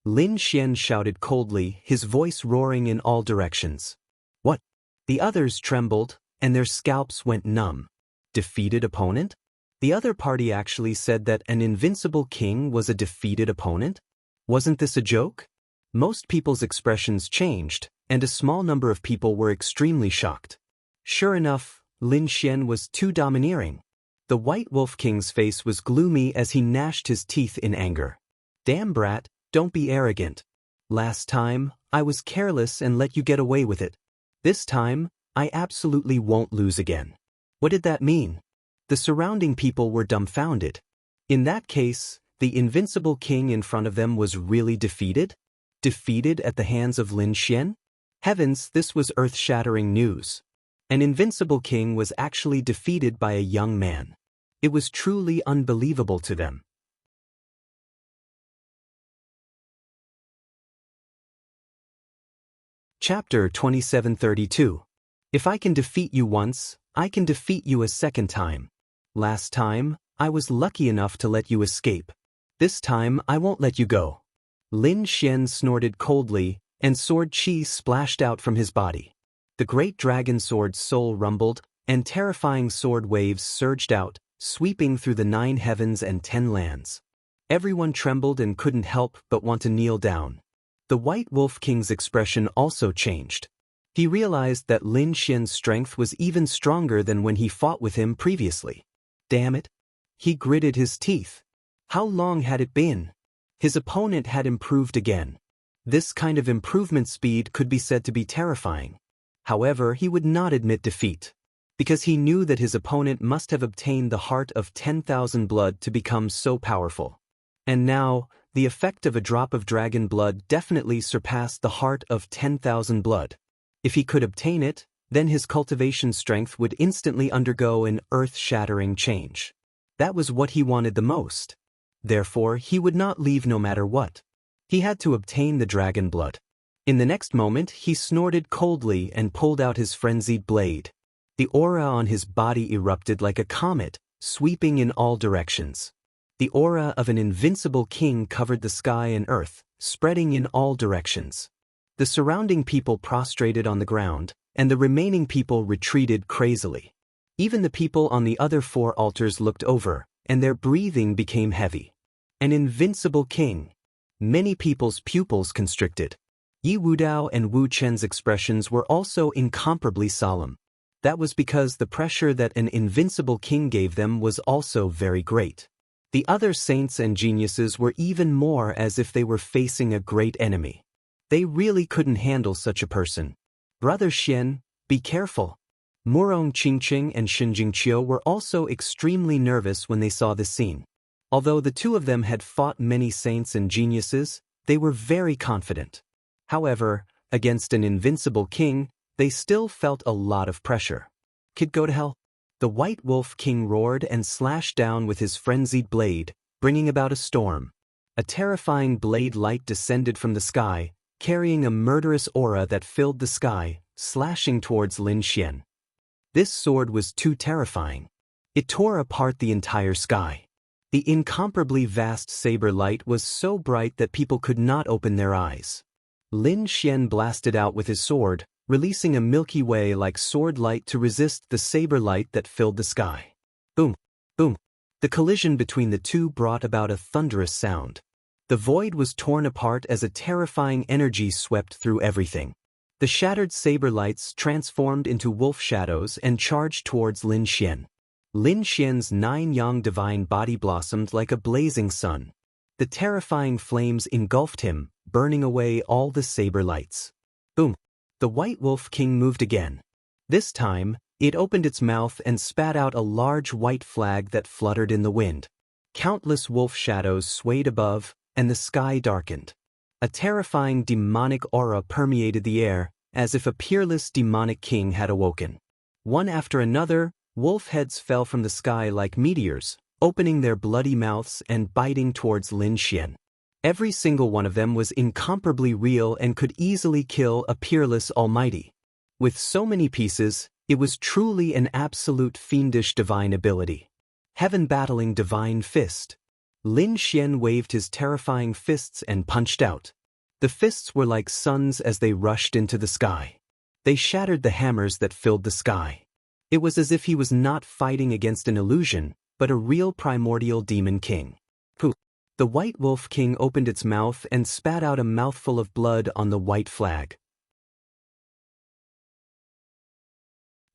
Lin Xian shouted coldly, his voice roaring in all directions. What? The others trembled, and their scalps went numb. Defeated opponent? The other party actually said that an invincible king was a defeated opponent? Wasn't this a joke? Most people's expressions changed, and a small number of people were extremely shocked. Sure enough, Lin Xian was too domineering. The White Wolf King's face was gloomy as he gnashed his teeth in anger. Damn brat, don't be arrogant. Last time, I was careless and let you get away with it. This time, I absolutely won't lose again. What did that mean? The surrounding people were dumbfounded. In that case, the invincible king in front of them was really defeated? Defeated at the hands of Lin Xian? Heavens, this was earth-shattering news. An invincible king was actually defeated by a young man. It was truly unbelievable to them. Chapter 2732. If I can defeat you once, I can defeat you a second time. Last time, I was lucky enough to let you escape. This time, I won't let you go. Lin Xian snorted coldly, and sword chi splashed out from his body. The great dragon sword's soul rumbled, and terrifying sword waves surged out, sweeping through the 9 heavens and 10 lands. Everyone trembled and couldn't help but want to kneel down. The White Wolf King's expression also changed. He realized that Lin Xian's strength was even stronger than when he fought with him previously. Damn it! He gritted his teeth. How long had it been? His opponent had improved again. This kind of improvement speed could be said to be terrifying. However, he would not admit defeat, because he knew that his opponent must have obtained the heart of 10,000 blood to become so powerful. And now, the effect of a drop of dragon blood definitely surpassed the heart of 10,000 blood. If he could obtain it, then his cultivation strength would instantly undergo an earth-shattering change. That was what he wanted the most. Therefore, he would not leave no matter what. He had to obtain the dragon blood. In the next moment, he snorted coldly and pulled out his frenzied blade. The aura on his body erupted like a comet, sweeping in all directions. The aura of an invincible king covered the sky and earth, spreading in all directions. The surrounding people prostrated on the ground, and the remaining people retreated crazily. Even the people on the other 4 altars looked over, and their breathing became heavy. An invincible king. Many people's pupils constricted. Yi Wudao and Wu Chen's expressions were also incomparably solemn. That was because the pressure that an invincible king gave them was also very great. The other saints and geniuses were even more as if they were facing a great enemy. They really couldn't handle such a person. Brother Xian, be careful. Murong Qingqing and Shinjing Qiu were also extremely nervous when they saw the scene. Although the 2 of them had fought many saints and geniuses, they were very confident. However, against an invincible king, they still felt a lot of pressure. Kid, go to hell. The White Wolf King roared and slashed down with his frenzied blade, bringing about a storm. A terrifying blade light descended from the sky, carrying a murderous aura that filled the sky, slashing towards Lin Xian. This sword was too terrifying. It tore apart the entire sky. The incomparably vast saber light was so bright that people could not open their eyes. Lin Xian blasted out with his sword, releasing a Milky Way-like sword light to resist the saber light that filled the sky. Boom! Boom! The collision between the 2 brought about a thunderous sound. The void was torn apart as a terrifying energy swept through everything. The shattered saber lights transformed into wolf shadows and charged towards Lin Xian. Lin Xian's 9 yang divine body blossomed like a blazing sun. The terrifying flames engulfed him, burning away all the saber lights. Boom! The White Wolf King moved again. This time, it opened its mouth and spat out a large white flag that fluttered in the wind. Countless wolf shadows swayed above, and the sky darkened. A terrifying demonic aura permeated the air, as if a peerless demonic king had awoken. One after another, wolf heads fell from the sky like meteors, opening their bloody mouths and biting towards Lin Xian. Every single one of them was incomparably real and could easily kill a peerless almighty. With so many pieces, it was truly an absolute fiendish divine ability. Heaven battling divine fist. Lin Xian waved his terrifying fists and punched out. The fists were like suns as they rushed into the sky. They shattered the hammers that filled the sky. It was as if he was not fighting against an illusion, but a real primordial demon king. Pooh! The White Wolf King opened its mouth and spat out a mouthful of blood on the white flag.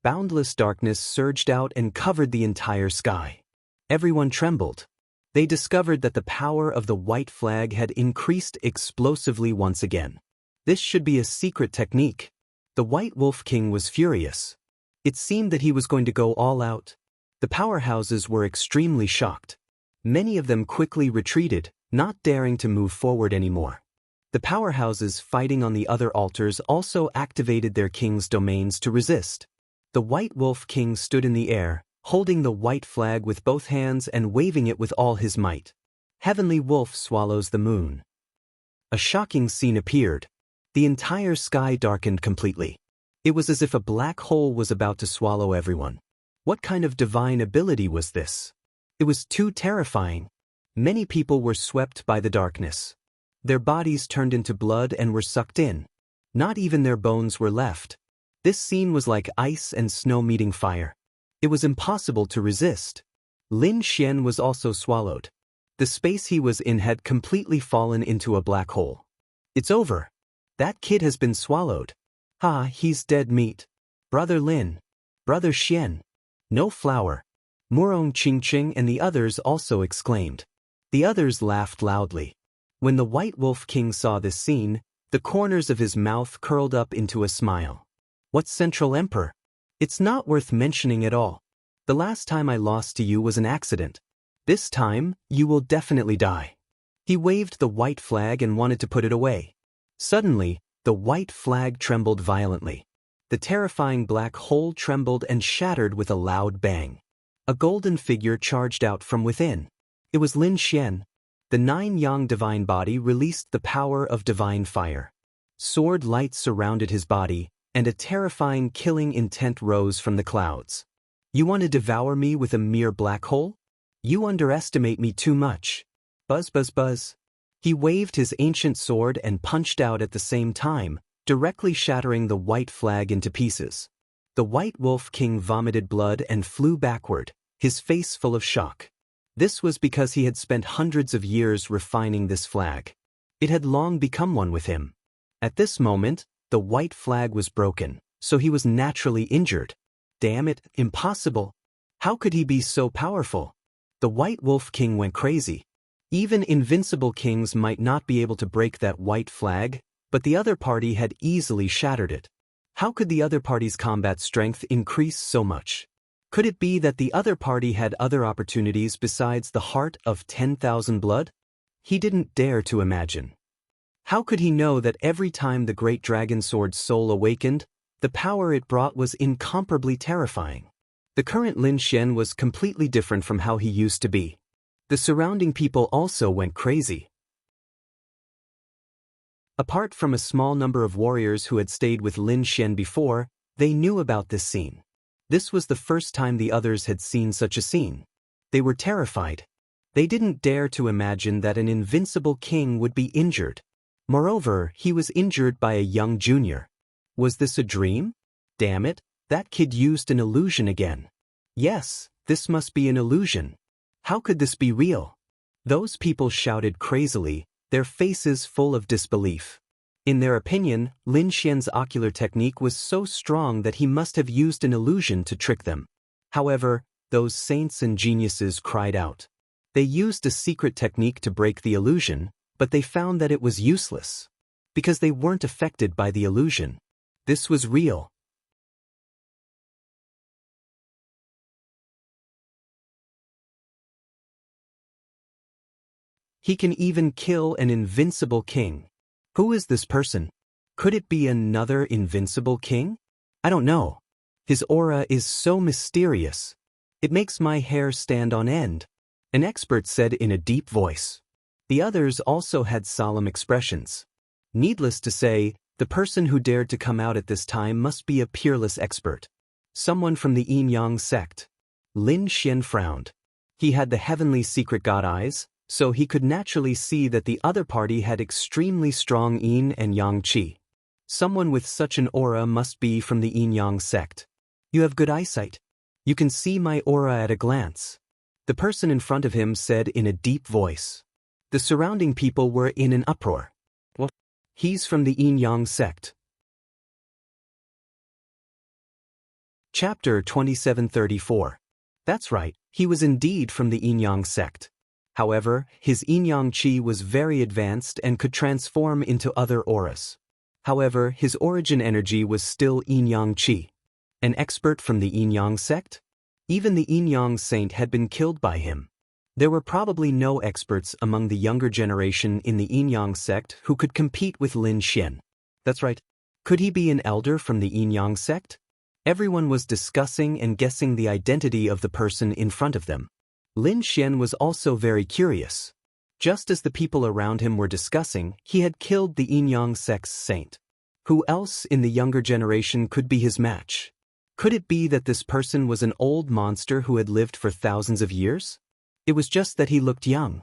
Boundless darkness surged out and covered the entire sky. Everyone trembled. They discovered that the power of the white flag had increased explosively once again. This should be a secret technique. The White Wolf King was furious. It seemed that he was going to go all out. The powerhouses were extremely shocked. Many of them quickly retreated, not daring to move forward anymore. The powerhouses fighting on the other altars also activated their king's domains to resist. The White Wolf King stood in the air, holding the white flag with both hands and waving it with all his might. Heavenly Wolf swallows the moon. A shocking scene appeared. The entire sky darkened completely. It was as if a black hole was about to swallow everyone. What kind of divine ability was this? It was too terrifying. Many people were swept by the darkness. Their bodies turned into blood and were sucked in. Not even their bones were left. This scene was like ice and snow meeting fire. It was impossible to resist. Lin Xian was also swallowed. The space he was in had completely fallen into a black hole. It's over. That kid has been swallowed. Ha, he's dead meat. Brother Lin. Brother Xian. No flour. Murong Qingqing and the others also exclaimed. The others laughed loudly. When the White Wolf King saw this scene, the corners of his mouth curled up into a smile. What Central Emperor? It's not worth mentioning at all. The last time I lost to you was an accident. This time, you will definitely die. He waved the white flag and wanted to put it away. Suddenly, the white flag trembled violently. The terrifying black hole trembled and shattered with a loud bang. A golden figure charged out from within. It was Lin Xian. The nine-yang divine body released the power of divine fire. Sword lights surrounded his body, and a terrifying killing intent rose from the clouds. You want to devour me with a mere black hole? You underestimate me too much. Buzz buzz buzz. He waved his ancient sword and punched out at the same time, directly shattering the white flag into pieces. The White Wolf King vomited blood and flew backward, his face full of shock. This was because he had spent hundreds of years refining this flag. It had long become one with him. At this moment, the white flag was broken, so he was naturally injured. Damn it, impossible. How could he be so powerful? The White Wolf King went crazy. Even invincible kings might not be able to break that white flag, but the other party had easily shattered it. How could the other party's combat strength increase so much? Could it be that the other party had other opportunities besides the heart of 10,000 blood? He didn't dare to imagine. How could he know that every time the great dragon sword's soul awakened, the power it brought was incomparably terrifying? The current Lin Xian was completely different from how he used to be. The surrounding people also went crazy. Apart from a small number of warriors who had stayed with Lin Xian before, they knew about this scene. This was the first time the others had seen such a scene. They were terrified. They didn't dare to imagine that an invincible king would be injured. Moreover, he was injured by a young junior. Was this a dream? Damn it, that kid used an illusion again. Yes, this must be an illusion. How could this be real? Those people shouted crazily, their faces full of disbelief. In their opinion, Lin Xian's ocular technique was so strong that he must have used an illusion to trick them. However, those saints and geniuses cried out. They used a secret technique to break the illusion, but they found that it was useless. Because they weren't affected by the illusion. This was real. He can even kill an invincible king. Who is this person? Could it be another invincible king? I don't know. His aura is so mysterious. It makes my hair stand on end, an expert said in a deep voice. The others also had solemn expressions. Needless to say, the person who dared to come out at this time must be a peerless expert. Someone from the Yin-Yang sect. Lin Xian frowned. He had the heavenly secret god eyes, so he could naturally see that the other party had extremely strong Yin and Yang qi. Someone with such an aura must be from the Yin-Yang sect. You have good eyesight. You can see my aura at a glance. The person in front of him said in a deep voice. The surrounding people were in an uproar. What? He's from the Yin-Yang sect. Chapter 2734. That's right, he was indeed from the Yin-Yang sect. However, his Yin-Yang qi was very advanced and could transform into other auras. However, his origin energy was still Yin-Yang qi. An expert from the Yin-Yang sect? Even the Yin-Yang saint had been killed by him. There were probably no experts among the younger generation in the Yin-Yang sect who could compete with Lin Xian. That's right. Could he be an elder from the Yin-Yang sect? Everyone was discussing and guessing the identity of the person in front of them. Lin Xian was also very curious. Just as the people around him were discussing, he had killed the Yin-Yang sect's saint. Who else in the younger generation could be his match? Could it be that this person was an old monster who had lived for thousands of years? It was just that he looked young.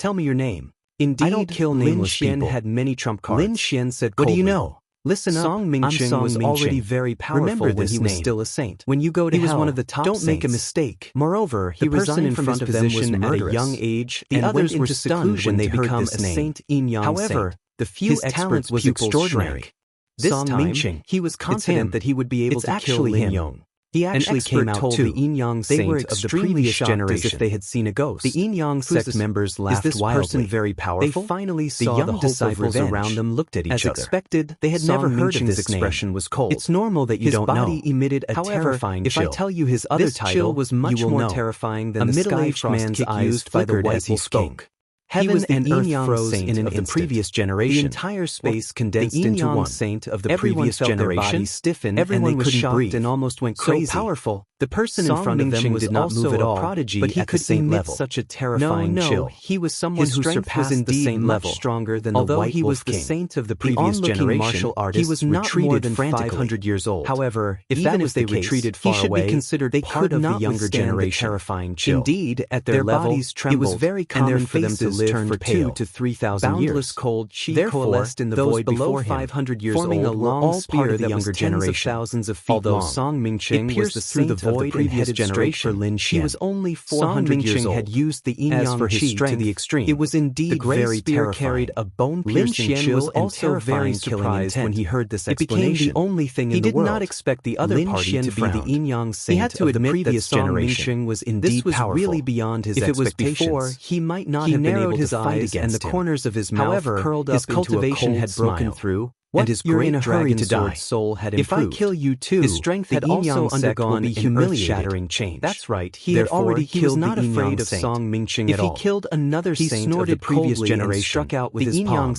Tell me your name. Indeed, I don't kill nameless people. Lin Xian had many trump cards. Lin Xian said coldly. What do you know? Listen up, Song Mingqing was already very powerful when he was still a saint. When you go to hell, he was one of the top saints. Don't make a mistake. Moreover, he resigned from his position at a young age, and the others were stunned when they heard this name. However, the few experts was extraordinary. This time, he was confident that he would be able to kill Lin Yong. He actually came out too. The Yin-Yang saints of the previous generation as if they had seen a ghost. The Yin-Yang sect members laughed wildly. Is this person very powerful? They finally saw the disciples around them looked at each other. As expected, they had never heard of this expression was cold. It's normal that you don't know. His body emitted a terrifying chill. If I tell you his other title, this chill was much more terrifying than the middle-aged man's eyes flickered as he spoke. Heaven and earth froze in an instant. The previous generation. The entire space condensed into one. Saint of the previous generation stiffened. Everyone was shocked and almost went crazy. So powerful. The person in front of them did not move at all. Prodigy, but he could emit such a terrifying chill. He was someone who surpassed the same level. Stronger than the White Wolf King. Although he was the saint of the previous generation, he was not more than 500 years old. However, if that was the case, retreated far away, he should be considered part of the younger generation. Terrifying chill. Indeed, at their bodies trembled. It was very common for them to live for 2,000 to 3,000 years. Boundless cold chi coalesced in the void below 500 years forming a long spear that was tens of thousands of feet long. Although Song Mingqing was the saint of the void and headed straight for Lin Xian. He was only 400 years old. Had used the Yin-Yang qi to the extreme. It was indeed very terrifying. Carried a bone-piercing chill and very surprised when he heard this explanation. It became the only thing in the world. He did not expect the other party to be the Yin-Yang saint. He had to admit that Song Mingqing was indeed powerful. This was really beyond his expectations. If it was before, he might not have been able to fight and the corners of his mouth curled up his cultivation had broken through, and his great dragon sword soul had improved. If I kill you too, his strength had also undergone a earth-shattering change. That's right, he had already killed. He was not afraid of Song Mingqing at all. If he killed another saint of the previous generation, struck out with his palm,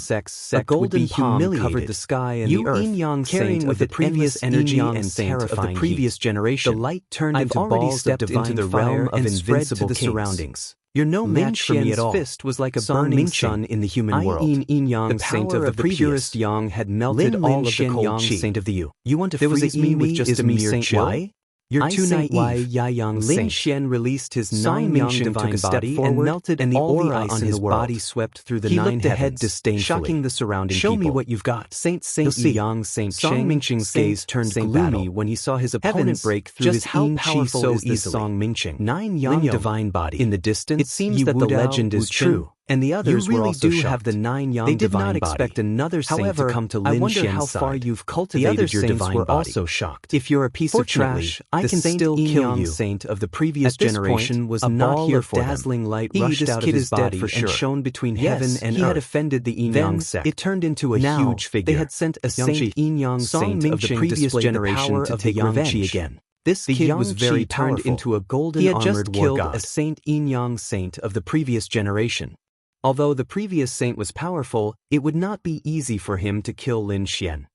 a golden palm covered the sky and the earth, carrying with the previous energy and terrifying of the previous generation. The light turned into balls of divine fire and spread to the surroundings. You're no match for me at all. Fist was like a burning sun in the human world. The power of the purest Yang had melted all of the cold qi. Saint of the Yu. You want to freeze me with just a mere chill? You're too naive. Lin Xian released his nine-Yang divine body and melted and all the ice on his body swept through the 9 heavens, disdainfully, shocking the surrounding people. Show me what you've got. Saint Yang Saint Song Mingqing's gaze turned gloomy when he saw his opponent break through his Yin qi so easily. Song Mingqing, 9 Yang divine body. In the distance, it seems that the legend is true. And the others were also shocked. Have the 9 Yang they did not expect another saint to come to Lin Xian's side. I wonder how far you've cultivated your divine body. The other saints were also shocked. If you're a piece of trash, I can still kill you. Saint of the previous generation was not here for dazzling light rushed out of his body and shone between heaven and earth. He had offended the Yin-Yang sect. It turned into a huge figure. They had sent a saint Yin-Yang saint of the previous generation to take revenge again. This kid was very turned into a golden armored war god. He had just killed a saint Yin-Yang saint of the previous generation. Although the previous saint was powerful, it would not be easy for him to kill Lin Xian.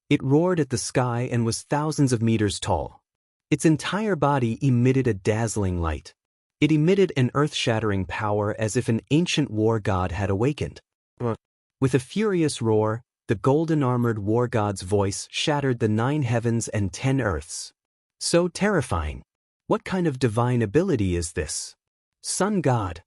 It roared at the sky and was thousands of meters tall. Its entire body emitted a dazzling light. It emitted an earth-shattering power as if an ancient war god had awakened. With a furious roar, the golden-armored war god's voice shattered the 9 heavens and 10 earths. So terrifying. What kind of divine ability is this? Sun God.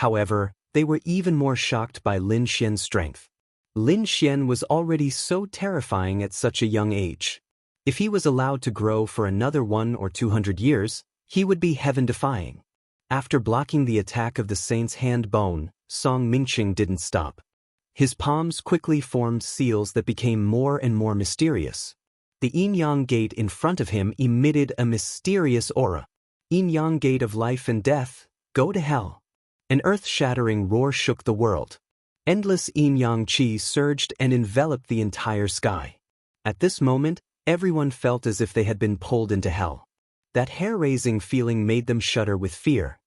However, they were even more shocked by Lin Xian's strength. Lin Xian was already so terrifying at such a young age. If he was allowed to grow for another 100 or 200 years, he would be heaven-defying. After blocking the attack of the saint's hand bone, Song Mingqing didn't stop. His palms quickly formed seals that became more and more mysterious. The yin-yang gate in front of him emitted a mysterious aura. Yin-yang gate of life and death, go to hell. An earth-shattering roar shook the world. Endless yin-yang qi surged and enveloped the entire sky. At this moment, everyone felt as if they had been pulled into hell. That hair-raising feeling made them shudder with fear.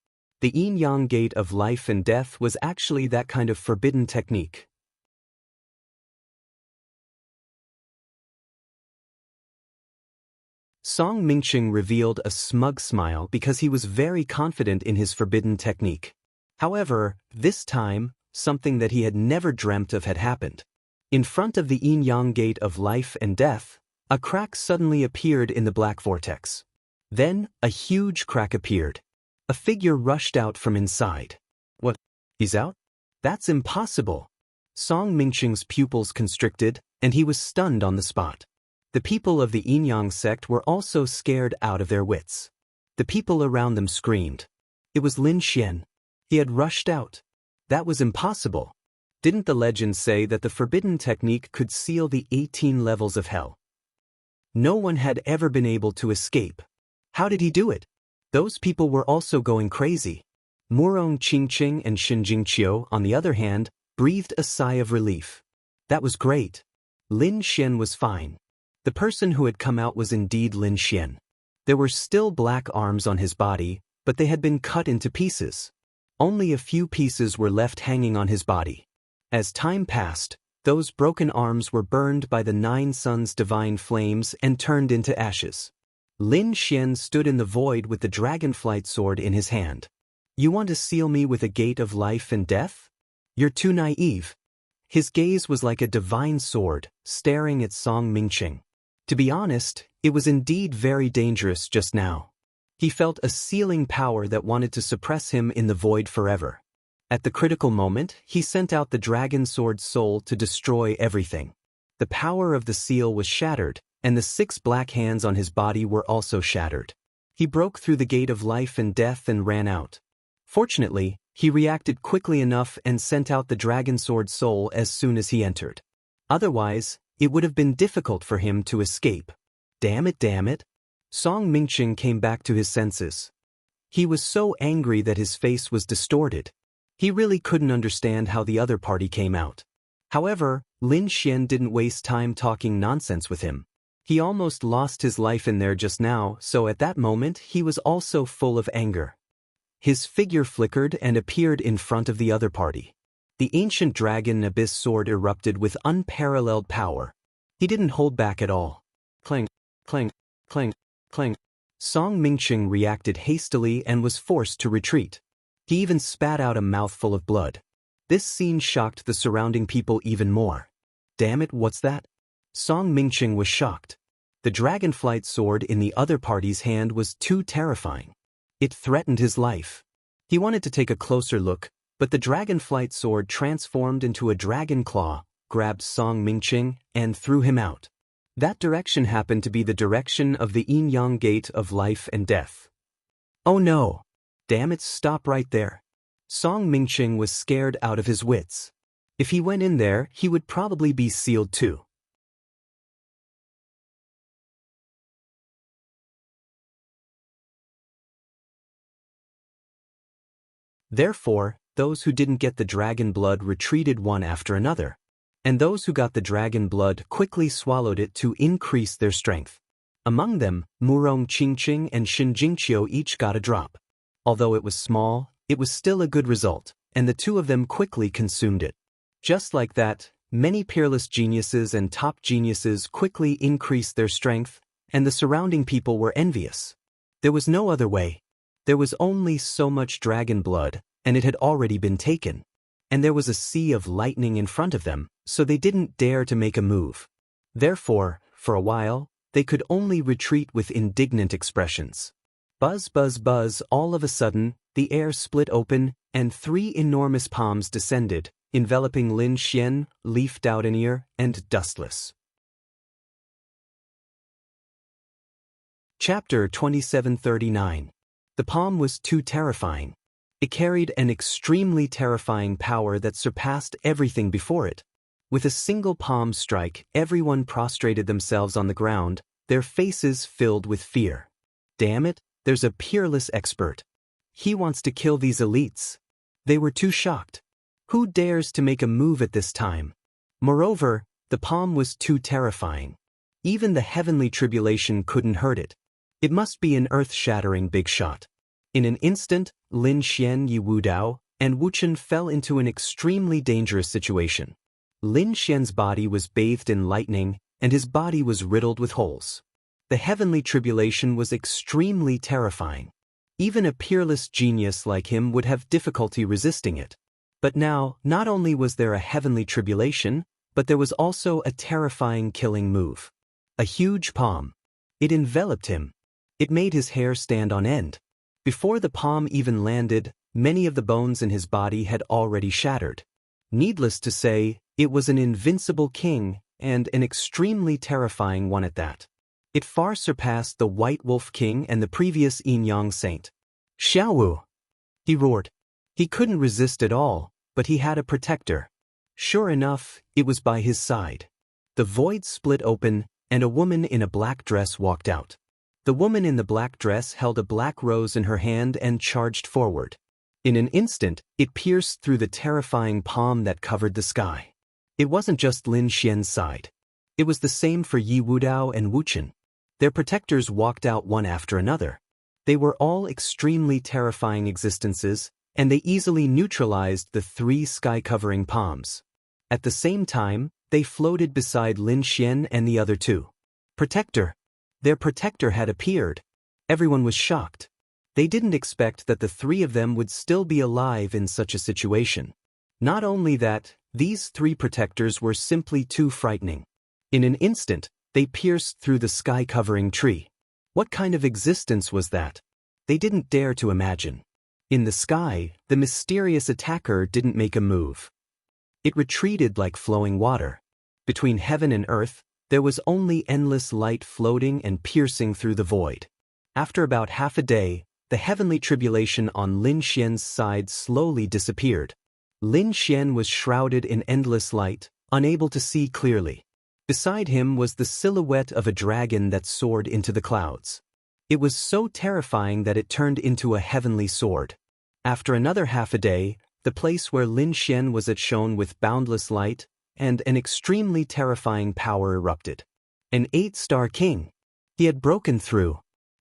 The yin-yang gate of life and death was actually that kind of forbidden technique. Song Mingqing revealed a smug smile because he was very confident in his forbidden technique. However, this time, something that he had never dreamt of had happened. In front of the yin-yang gate of life and death, a crack suddenly appeared in the black vortex. Then, a huge crack appeared. A figure rushed out from inside. What? He's out? That's impossible. Song Mingqing's pupils constricted, and he was stunned on the spot. The people of the yin-yang sect were also scared out of their wits. The people around them screamed. It was Lin Xian. He had rushed out. That was impossible. Didn't the legend say that the forbidden technique could seal the 18 levels of hell? No one had ever been able to escape. How did he do it? Those people were also going crazy. Murong Qingqing and Shinjingqiu, on the other hand, breathed a sigh of relief. That was great. Lin Xian was fine. The person who had come out was indeed Lin Xian. There were still black arms on his body, but they had been cut into pieces. Only a few pieces were left hanging on his body. As time passed, those broken arms were burned by the 9 suns' divine flames and turned into ashes. Lin Xian stood in the void with the dragonflight sword in his hand. You want to seal me with a gate of life and death? You're too naive. His gaze was like a divine sword, staring at Song Mingqing. To be honest, it was indeed very dangerous just now. He felt a sealing power that wanted to suppress him in the void forever. At the critical moment, he sent out the dragon sword's soul to destroy everything. The power of the seal was shattered, and the 6 black hands on his body were also shattered. He broke through the gate of life and death and ran out. Fortunately, he reacted quickly enough and sent out the dragon sword soul as soon as he entered. Otherwise, it would have been difficult for him to escape. Damn it. Song Mingqing came back to his senses. He was so angry that his face was distorted. He really couldn't understand how the other party came out. However, Lin Xian didn't waste time talking nonsense with him. He almost lost his life in there just now, so at that moment he was also full of anger. His figure flickered and appeared in front of the other party. The ancient dragon abyss sword erupted with unparalleled power. He didn't hold back at all. Clang, clang, clang, clang. Song Mingqing reacted hastily and was forced to retreat. He even spat out a mouthful of blood. This scene shocked the surrounding people even more. Damn it, what's that? Song Mingqing was shocked. The dragonflight sword in the other party's hand was too terrifying. It threatened his life. He wanted to take a closer look, but the dragonflight sword transformed into a dragon claw, grabbed Song Mingqing, and threw him out. That direction happened to be the direction of the yin-yang gate of life and death. Oh no! Damn it, stop right there. Song Mingqing was scared out of his wits. If he went in there, he would probably be sealed too. Therefore, those who didn't get the dragon blood retreated one after another. And those who got the dragon blood quickly swallowed it to increase their strength. Among them, Murong Qingqing and Shinjingqiu each got a drop. Although it was small, it was still a good result, and the 2 of them quickly consumed it. Just like that, many peerless geniuses and top geniuses quickly increased their strength, and the surrounding people were envious. There was no other way. There was only so much dragon blood, and it had already been taken. And there was a sea of lightning in front of them, so they didn't dare to make a move. Therefore, for a while, they could only retreat with indignant expressions. Buzz, buzz, buzz, all of a sudden, the air split open, and 3 enormous palms descended, enveloping Lin Xian, leafed out an ear, and dustless. Chapter 2739. The palm was too terrifying. It carried an extremely terrifying power that surpassed everything before it. With a single palm strike, everyone prostrated themselves on the ground, their faces filled with fear. Damn it, there's a peerless expert. He wants to kill these elites. They were too shocked. Who dares to make a move at this time? Moreover, the palm was too terrifying. Even the heavenly tribulation couldn't hurt it. It must be an earth-shattering big shot. In an instant, Lin Xian, Yi Wudao, and Wuchen fell into an extremely dangerous situation. Lin Xian's body was bathed in lightning, and his body was riddled with holes. The heavenly tribulation was extremely terrifying. Even a peerless genius like him would have difficulty resisting it. But now, not only was there a heavenly tribulation, but there was also a terrifying killing move. A huge palm. It enveloped him. It made his hair stand on end. Before the palm even landed, many of the bones in his body had already shattered. Needless to say, it was an invincible king, and an extremely terrifying one at that. It far surpassed the White Wolf King and the previous yin-yang saint. Xiaowu! He roared. He couldn't resist at all, but he had a protector. Sure enough, it was by his side. The void split open, and a woman in a black dress walked out. The woman in the black dress held a black rose in her hand and charged forward. In an instant, it pierced through the terrifying palm that covered the sky. It wasn't just Lin Xian's side. It was the same for Yi Wudao and Wu Chen. Their protectors walked out one after another. They were all extremely terrifying existences, and they easily neutralized the 3 sky-covering palms. At the same time, they floated beside Lin Xian and the other 2. Protector. Their protector had appeared. Everyone was shocked. They didn't expect that the 3 of them would still be alive in such a situation. Not only that, these 3 protectors were simply too frightening. In an instant, they pierced through the sky-covering tree. What kind of existence was that? They didn't dare to imagine. In the sky, the mysterious attacker didn't make a move. It retreated like flowing water. Between heaven and earth, there was only endless light floating and piercing through the void. After about half a day, the heavenly tribulation on Lin Xian's side slowly disappeared. Lin Xian was shrouded in endless light, unable to see clearly. Beside him was the silhouette of a dragon that soared into the clouds. It was so terrifying that it turned into a heavenly sword. After another half a day, the place where Lin Xian was at shone with boundless light, and an extremely terrifying power erupted. An 8-star king. He had broken through.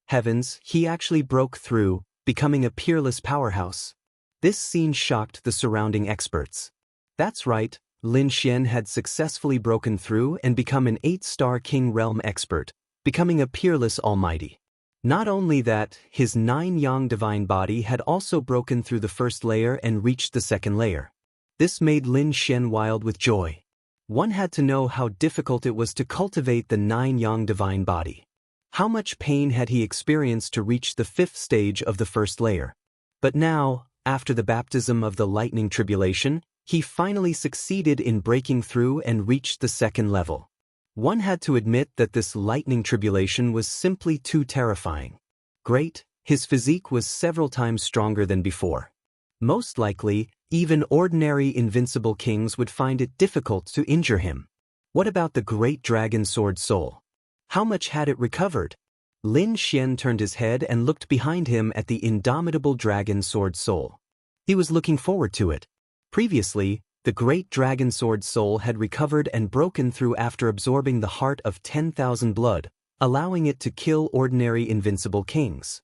Heavens, he actually broke through, becoming a peerless powerhouse. This scene shocked the surrounding experts. That's right, Lin Xian had successfully broken through and become an 8-star king realm expert, becoming a peerless almighty. Not only that, his 9-yang divine body had also broken through the first layer and reached the second layer. This made Lin Xian wild with joy. One had to know how difficult it was to cultivate the 9-yang divine body. How much pain had he experienced to reach the 5th stage of the first layer? But now, after the baptism of the lightning tribulation, he finally succeeded in breaking through and reached the 2nd level. One had to admit that this lightning tribulation was simply too terrifying. Great, his physique was several times stronger than before. Most likely, even ordinary invincible kings would find it difficult to injure him. What about the great dragon sword soul? How much had it recovered? Lin Xian turned his head and looked behind him at the indomitable dragon sword soul. He was looking forward to it. Previously, the great dragon sword soul had recovered and broken through after absorbing the heart of 10,000 blood, allowing it to kill ordinary invincible kings.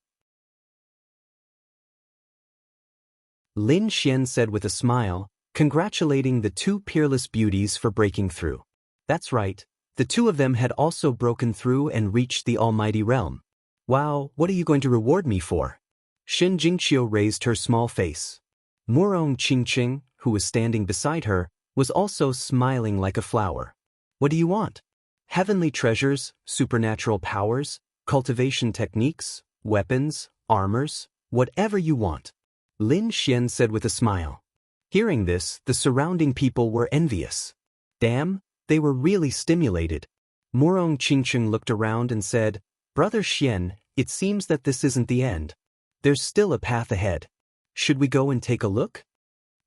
Lin Xian said with a smile, congratulating the 2 peerless beauties for breaking through. That's right, the 2 of them had also broken through and reached the almighty realm. Wow, what are you going to reward me for? Shen Jingqiu raised her small face. Murong Qingqing, who was standing beside her, was also smiling like a flower. What do you want? Heavenly treasures, supernatural powers, cultivation techniques, weapons, armors, whatever you want. Lin Xian said with a smile. Hearing this, the surrounding people were envious. Damn, they were really stimulated. Murong Qingqing looked around and said, Brother Xian, it seems that this isn't the end. There's still a path ahead. Should we go and take a look?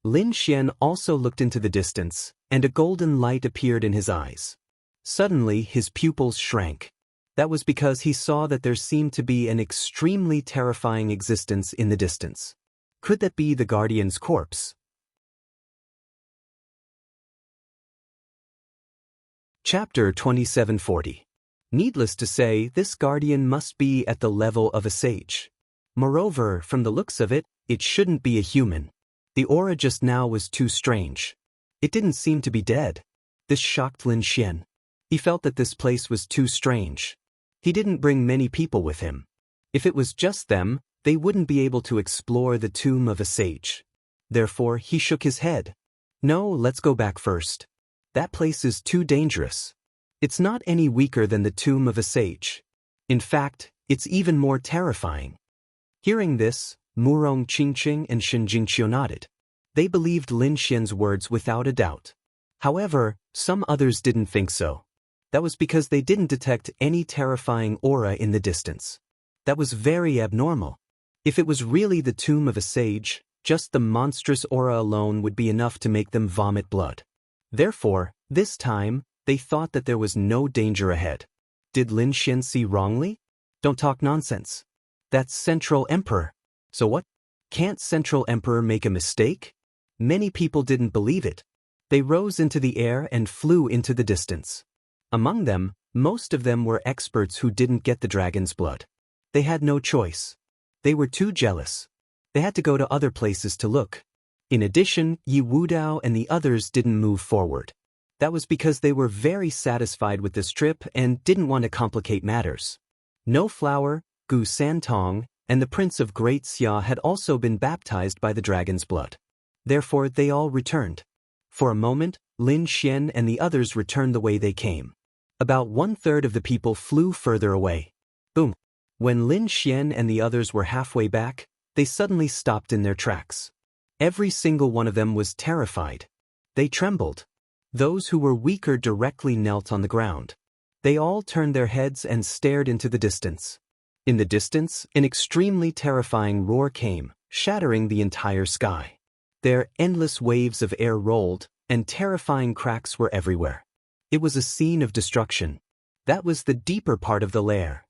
Lin Xian also looked into the distance, and a golden light appeared in his eyes. Suddenly, his pupils shrank. That was because he saw that there seemed to be an extremely terrifying existence in the distance. Could that be the Guardian's corpse? Chapter 2740. Needless to say, this Guardian must be at the level of a sage. Moreover, from the looks of it, it shouldn't be a human. The aura just now was too strange. It didn't seem to be dead. This shocked Lin Xian. He felt that this place was too strange. He didn't bring many people with him. If it was just them, they wouldn't be able to explore the tomb of a sage. Therefore, he shook his head. No, let's go back first. That place is too dangerous. It's not any weaker than the tomb of a sage. In fact, it's even more terrifying. Hearing this, Murong Qingqing and Shen Jingqiu nodded. They believed Lin Xian's words without a doubt. However, some others didn't think so. That was because they didn't detect any terrifying aura in the distance. That was very abnormal. If it was really the tomb of a sage, just the monstrous aura alone would be enough to make them vomit blood. Therefore, this time, they thought that there was no danger ahead. Did Lin Xian see wrongly? Don't talk nonsense. That's Central Emperor. So what? Can't Central Emperor make a mistake? Many people didn't believe it. They rose into the air and flew into the distance. Among them, most of them were experts who didn't get the dragon's blood. They had no choice. They were too jealous. They had to go to other places to look. In addition, Yi Wudao and the others didn't move forward. That was because they were very satisfied with this trip and didn't want to complicate matters. No Flower, Gu Santong, and the Prince of Great Xia had also been baptized by the dragon's blood. Therefore, they all returned. For a moment, Lin Xian and the others returned the way they came. About 1/3 of the people flew further away. Boom! When Lin Xian and the others were halfway back, they suddenly stopped in their tracks. Every single one of them was terrified. They trembled. Those who were weaker directly knelt on the ground. They all turned their heads and stared into the distance. In the distance, an extremely terrifying roar came, shattering the entire sky. There, endless waves of air rolled, and terrifying cracks were everywhere. It was a scene of destruction. That was the deeper part of the lair.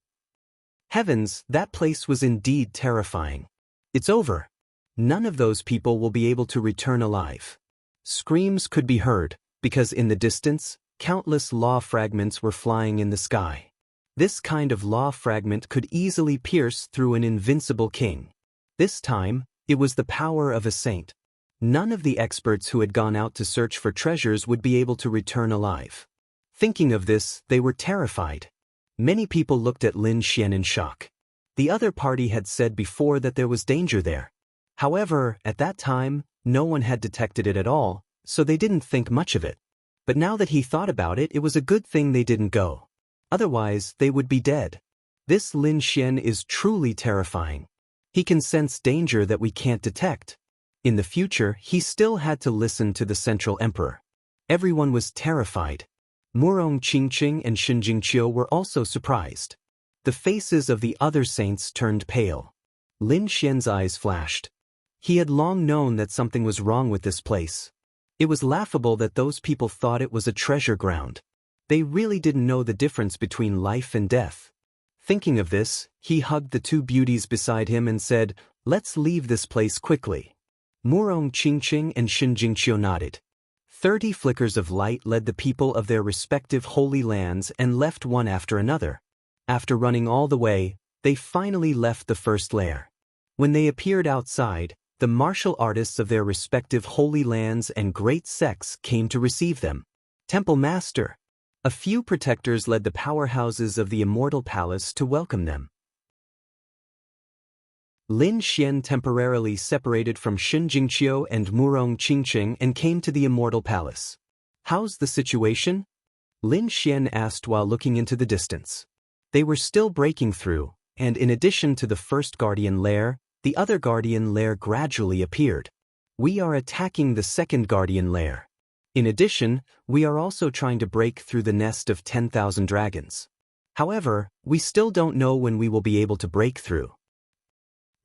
Heavens, that place was indeed terrifying. It's over. None of those people will be able to return alive. Screams could be heard, because in the distance, countless law fragments were flying in the sky. This kind of law fragment could easily pierce through an invincible king. This time, it was the power of a saint. None of the experts who had gone out to search for treasures would be able to return alive. Thinking of this, they were terrified. Many people looked at Lin Xian in shock. The other party had said before that there was danger there. However, at that time, no one had detected it at all, so they didn't think much of it. But now that he thought about it, it was a good thing they didn't go. Otherwise, they would be dead. This Lin Xian is truly terrifying. He can sense danger that we can't detect. In the future, he still had to listen to the Central Emperor. Everyone was terrified. Murong Qingqing and Shen Jingqiu were also surprised. The faces of the other saints turned pale. Lin Xian's eyes flashed. He had long known that something was wrong with this place. It was laughable that those people thought it was a treasure ground. They really didn't know the difference between life and death. Thinking of this, he hugged the two beauties beside him and said, "Let's leave this place quickly." Murong Qingqing and Shen Jingqiu nodded. 30 flickers of light led the people of their respective holy lands and left one after another. After running all the way, they finally left the first lair. When they appeared outside, the martial artists of their respective holy lands and great sects came to receive them. Temple Master. A few protectors led the powerhouses of the Immortal Palace to welcome them. Lin Xian temporarily separated from Shen Jingqiu and Murong Qingqing and came to the Immortal Palace. "How's the situation?" Lin Xian asked while looking into the distance. They were still breaking through, and in addition to the first guardian lair, the other guardian lair gradually appeared. "We are attacking the second guardian lair. In addition, we are also trying to break through the nest of 10,000 dragons. However, we still don't know when we will be able to break through,"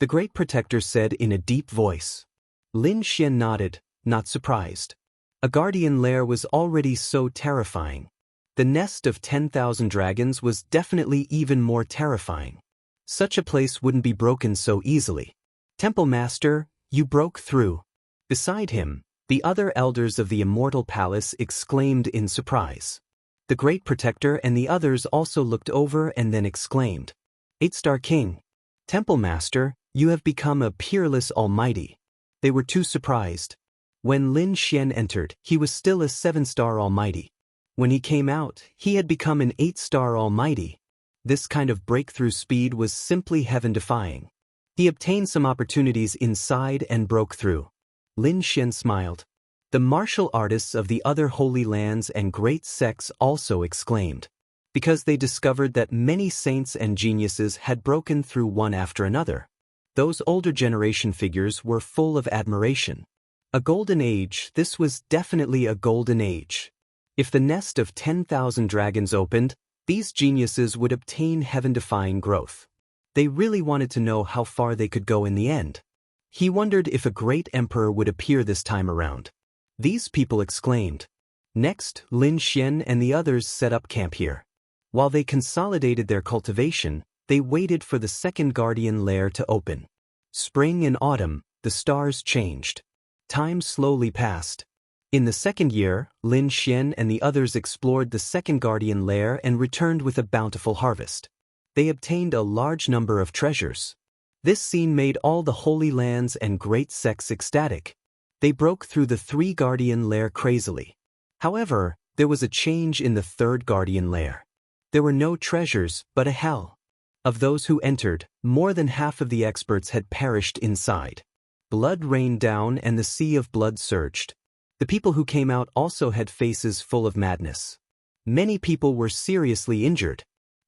the Great Protector said in a deep voice. Lin Xian nodded, not surprised. A guardian lair was already so terrifying. The nest of 10,000 dragons was definitely even more terrifying. Such a place wouldn't be broken so easily. "Temple Master, you broke through." Beside him, the other elders of the Immortal Palace exclaimed in surprise. The Great Protector and the others also looked over and then exclaimed, "Eight-star King! Temple Master, you have become a peerless almighty." They were too surprised. When Lin Xian entered, he was still a 7-star almighty. When he came out, he had become an 8-star almighty. This kind of breakthrough speed was simply heaven-defying. He obtained some opportunities inside and broke through. Lin Xian smiled. The martial artists of the other holy lands and great sects also exclaimed, because they discovered that many saints and geniuses had broken through one after another. Those older generation figures were full of admiration. A golden age, this was definitely a golden age. If the nest of 10,000 dragons opened, these geniuses would obtain heaven-defying growth. They really wanted to know how far they could go in the end. He wondered if a great emperor would appear this time around. These people exclaimed, Next, Lin Xian and the others set up camp here. While they consolidated their cultivation, they waited for the second guardian lair to open. Spring and autumn, the stars changed. Time slowly passed. In the second year, Lin Xian and the others explored the second guardian lair and returned with a bountiful harvest. They obtained a large number of treasures. This scene made all the holy lands and great sects ecstatic. They broke through the three guardian lair crazily. However, there was a change in the third guardian lair. There were no treasures, but a hell. Of those who entered, more than half of the experts had perished inside. Blood rained down and the sea of blood surged. The people who came out also had faces full of madness. Many people were seriously injured.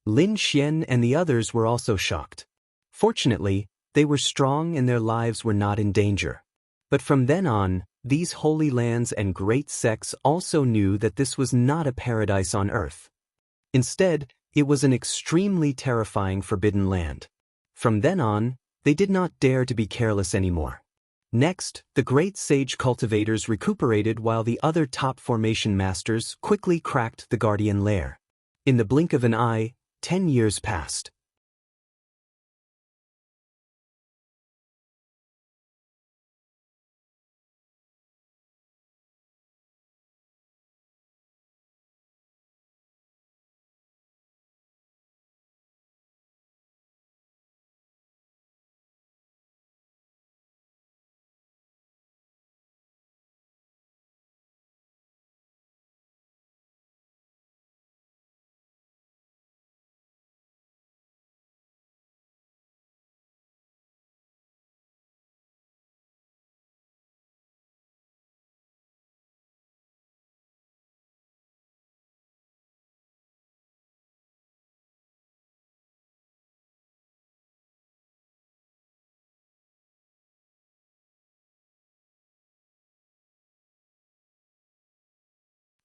Lin Xian and the others were also shocked. Fortunately, they were strong and their lives were not in danger. But from then on, these holy lands and great sects also knew that this was not a paradise on earth. Instead, it was an extremely terrifying forbidden land. From then on, they did not dare to be careless anymore. Next, the great sage cultivators recuperated while the other top formation masters quickly cracked the guardian lair. In the blink of an eye, 10 years passed.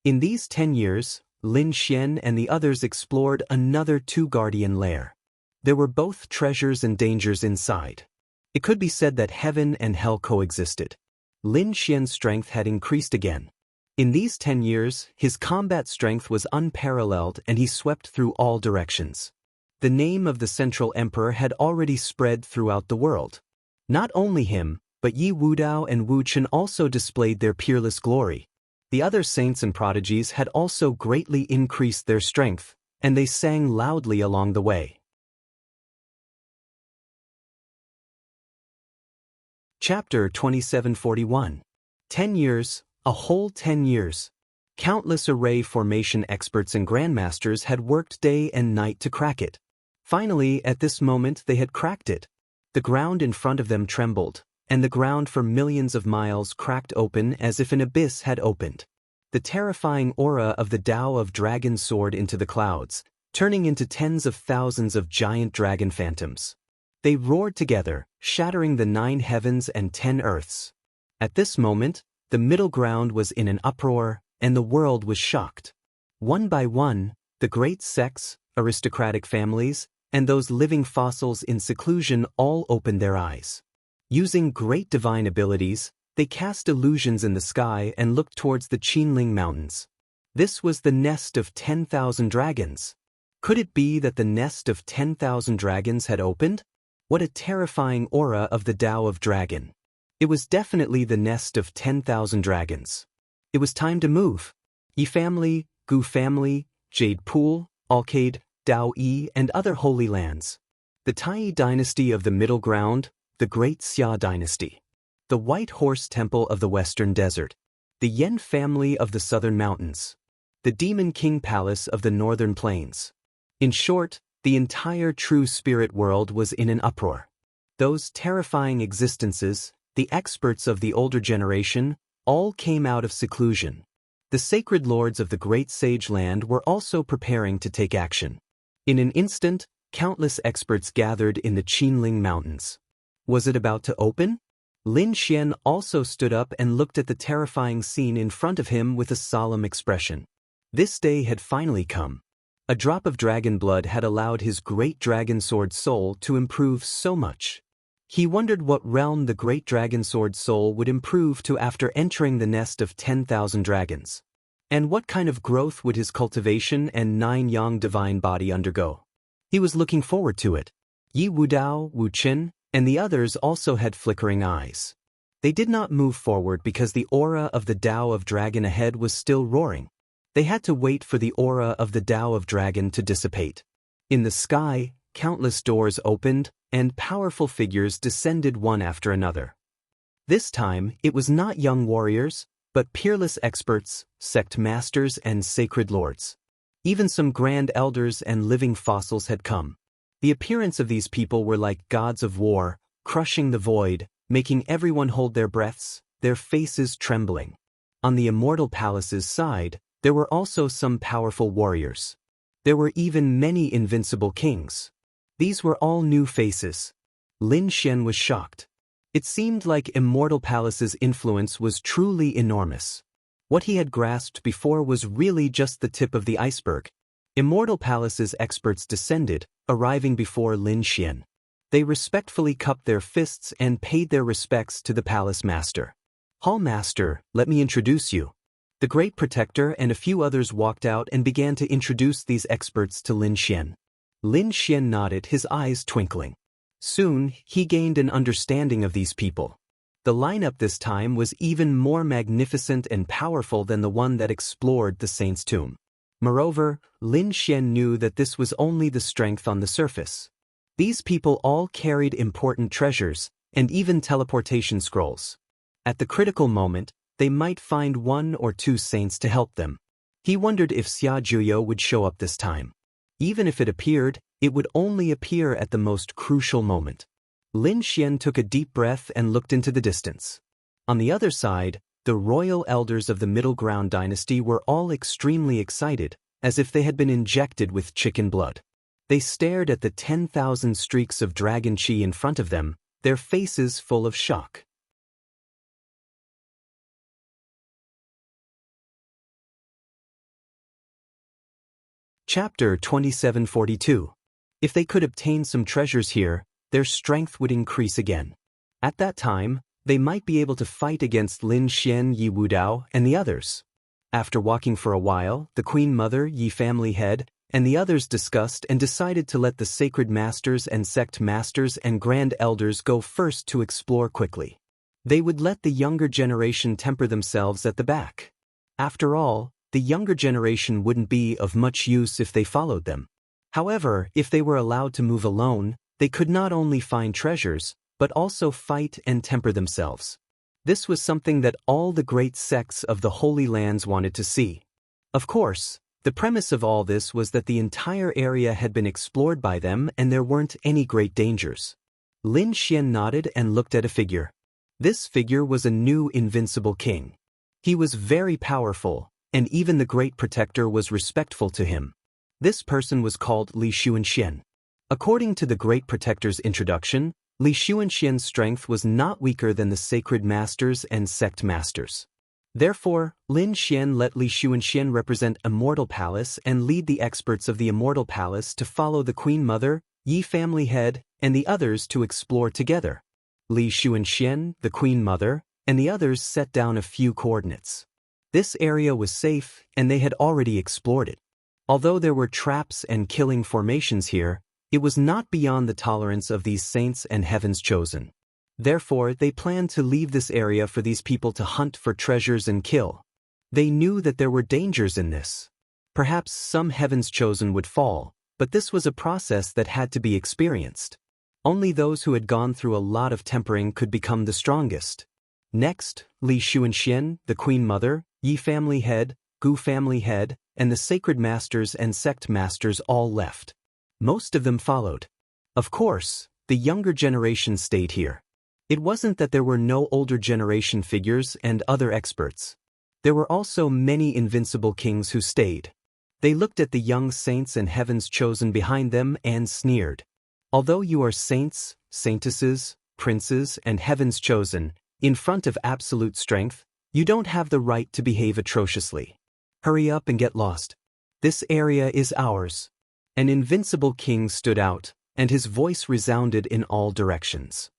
In these 10 years, Lin Xian and the others explored another two guardian lair. There were both treasures and dangers inside. It could be said that heaven and hell coexisted. Lin Xian's strength had increased again. In these 10 years, his combat strength was unparalleled and he swept through all directions. The name of the Central Emperor had already spread throughout the world. Not only him, but Yi Wudao and Wu Chen also displayed their peerless glory. The other saints and prodigies had also greatly increased their strength, and they sang loudly along the way. Chapter 2741. 10 years, a whole 10 years. Countless array formation experts and grandmasters had worked day and night to crack it. Finally, at this moment they had cracked it. The ground in front of them trembled, and the ground for millions of miles cracked open as if an abyss had opened. The terrifying aura of the Tao of Dragon soared into the clouds, turning into tens of thousands of giant dragon phantoms. They roared together, shattering the 9 heavens and 10 earths. At this moment, the middle ground was in an uproar, and the world was shocked. One by one, the great sects, aristocratic families, and those living fossils in seclusion all opened their eyes. Using great divine abilities, they cast illusions in the sky and looked towards the Qinling Mountains. This was the nest of 10,000 dragons. Could it be that the nest of 10,000 dragons had opened? What a terrifying aura of the Tao of Dragon. It was definitely the nest of 10,000 dragons. It was time to move. Yi family, Gu family, Jade Pool, Alcade, Dao Yi, and other holy lands. The Tai dynasty of the Middle Ground, the Great Xia dynasty. The White Horse Temple of the Western Desert. The Yen family of the Southern Mountains. The Demon King Palace of the Northern Plains. In short, the entire true spirit world was in an uproar. Those terrifying existences, the experts of the older generation, all came out of seclusion. The sacred lords of the great sage land were also preparing to take action. In an instant, countless experts gathered in the Qinling Mountains. Was it about to open? Lin Xian also stood up and looked at the terrifying scene in front of him with a solemn expression. This day had finally come. A drop of dragon blood had allowed his great dragon sword soul to improve so much. He wondered what realm the great dragon sword soul would improve to after entering the nest of 10,000 dragons. And what kind of growth would his cultivation and 9 yang divine body undergo? He was looking forward to it. Yi Wudao, Wu Qin, and the others also had flickering eyes. They did not move forward because the aura of the Tao of Dragon ahead was still roaring. They had to wait for the aura of the Tao of Dragon to dissipate. In the sky, countless doors opened, and powerful figures descended one after another. This time, it was not young warriors, but peerless experts, sect masters and sacred lords. Even some grand elders and living fossils had come. The appearance of these people were like gods of war, crushing the void, making everyone hold their breaths, their faces trembling. On the Immortal Palace's side, there were also some powerful warriors. There were even many invincible kings. These were all new faces. Lin Xian was shocked. It seemed like Immortal Palace's influence was truly enormous. What he had grasped before was really just the tip of the iceberg. Immortal Palace's experts descended, arriving before Lin Xian. They respectfully cupped their fists and paid their respects to the palace master. Hall Master, let me introduce you. The Great Protector and a few others walked out and began to introduce these experts to Lin Xian. Lin Xian nodded, his eyes twinkling. Soon, he gained an understanding of these people. The lineup this time was even more magnificent and powerful than the one that explored the saint's tomb. Moreover, Lin Xian knew that this was only the strength on the surface. These people all carried important treasures, and even teleportation scrolls. At the critical moment, they might find 1 or 2 saints to help them. He wondered if Xia Juyo would show up this time. Even if it appeared, it would only appear at the most crucial moment. Lin Xian took a deep breath and looked into the distance. On the other side, the royal elders of the Middle Ground dynasty were all extremely excited, as if they had been injected with chicken blood. They stared at the 10,000 streaks of dragon chi in front of them, their faces full of shock. Chapter 2742. If they could obtain some treasures here, their strength would increase again. At that time, they might be able to fight against Lin Xian, Yi Wudao, and the others. After walking for a while, the Queen Mother, Yi family head, and the others discussed and decided to let the sacred masters and sect masters and grand elders go first to explore quickly. They would let the younger generation temper themselves at the back. After all, the younger generation wouldn't be of much use if they followed them. However, if they were allowed to move alone, they could not only find treasures, but also fight and temper themselves. This was something that all the great sects of the Holy Lands wanted to see. Of course, the premise of all this was that the entire area had been explored by them and there weren't any great dangers. Lin Xian nodded and looked at a figure. This figure was a new invincible king. He was very powerful, and even the Great Protector was respectful to him. This person was called Li Xuanxian. According to the Great Protector's introduction, Li Xuanxian's strength was not weaker than the sacred masters and sect masters. Therefore, Lin Xian let Li Xuanxian represent Immortal Palace and lead the experts of the Immortal Palace to follow the Queen Mother, Yi family head, and the others to explore together. Li Xuanxian, the Queen Mother, and the others set down a few coordinates. This area was safe, and they had already explored it. Although there were traps and killing formations here, it was not beyond the tolerance of these saints and heaven's chosen. Therefore, they planned to leave this area for these people to hunt for treasures and kill. They knew that there were dangers in this. Perhaps some heaven's chosen would fall, but this was a process that had to be experienced. Only those who had gone through a lot of tempering could become the strongest. Next, Li Xuanxian, the Queen Mother, Yi family head, Gu family head, and the sacred masters and sect masters all left. Most of them followed. Of course, the younger generation stayed here. It wasn't that there were no older generation figures and other experts. There were also many invincible kings who stayed. They looked at the young saints and heaven's chosen behind them and sneered. Although you are saints, saintesses, princes, and heaven's chosen, in front of absolute strength, you don't have the right to behave atrociously. Hurry up and get lost. This area is ours. An invincible king stood out, and his voice resounded in all directions.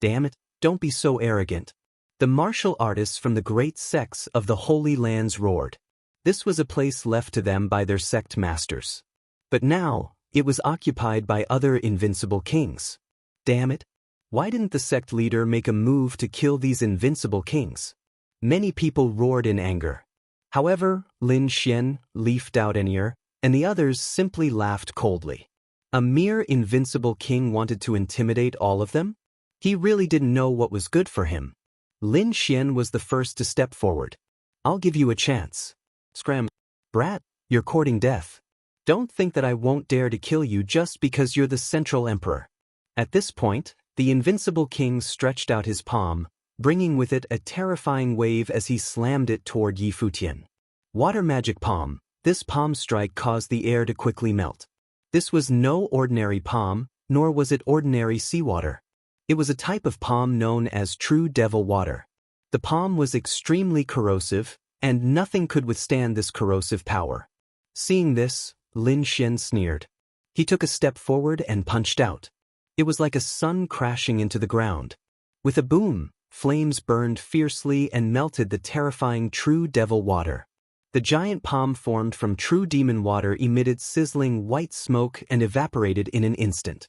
Damn it, don't be so arrogant. The martial artists from the great sects of the Holy Lands roared. This was a place left to them by their sect masters. But now, it was occupied by other invincible kings. Damn it! Why didn't the sect leader make a move to kill these invincible kings? Many people roared in anger. However, Lin Xian, Leaf Doubtenier, and the others simply laughed coldly. A mere invincible king wanted to intimidate all of them? He really didn't know what was good for him. Lin Xian was the first to step forward. I'll give you a chance. Scram. Brat, you're courting death. Don't think that I won't dare to kill you just because you're the central emperor. At this point, the invincible king stretched out his palm, bringing with it a terrifying wave as he slammed it toward Yi Futian. Water magic palm. This palm strike caused the air to quickly melt. This was no ordinary palm, nor was it ordinary seawater. It was a type of palm known as true devil water. The palm was extremely corrosive, and nothing could withstand this corrosive power. Seeing this, Lin Xian sneered. He took a step forward and punched out. It was like a sun crashing into the ground. With a boom, flames burned fiercely and melted the terrifying true devil water. The giant palm formed from true demon water emitted sizzling white smoke and evaporated in an instant.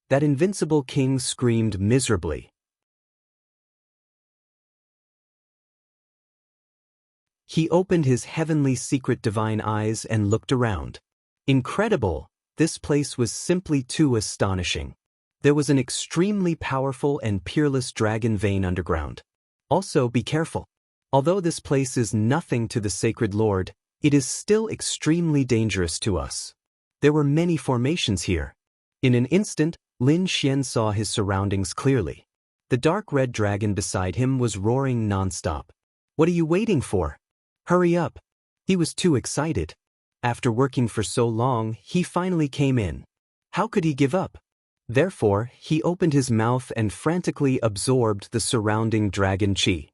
That invincible king screamed miserably. He opened his heavenly secret divine eyes and looked around. Incredible! This place was simply too astonishing. There was an extremely powerful and peerless dragon vein underground. Also, be careful. Although this place is nothing to the sacred lord, it is still extremely dangerous to us. There were many formations here. In an instant, Lin Xian saw his surroundings clearly. The dark red dragon beside him was roaring non-stop. What are you waiting for? Hurry up! He was too excited. After working for so long, he finally came in. How could he give up? Therefore, he opened his mouth and frantically absorbed the surrounding dragon chi.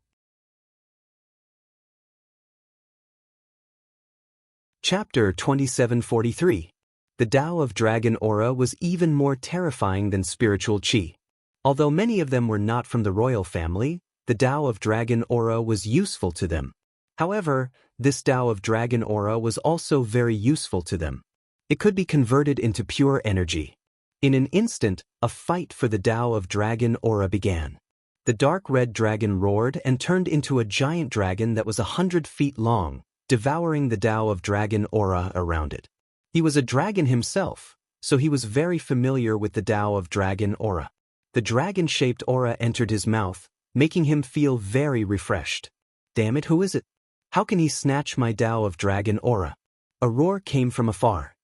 Chapter 2743. The Tao of Dragon Aura was even more terrifying than spiritual chi. Although many of them were not from the royal family, the Tao of Dragon Aura was useful to them. However, this Tao of Dragon Aura was also very useful to them. It could be converted into pure energy. In an instant, a fight for the Tao of Dragon Aura began. The dark red dragon roared and turned into a giant dragon that was 100 feet long, devouring the Tao of Dragon Aura around it. He was a dragon himself, so he was very familiar with the Tao of Dragon Aura. The dragon-shaped aura entered his mouth, making him feel very refreshed. Damn it, who is it? How can he snatch my Tao of Dragon Aura? A roar came from afar.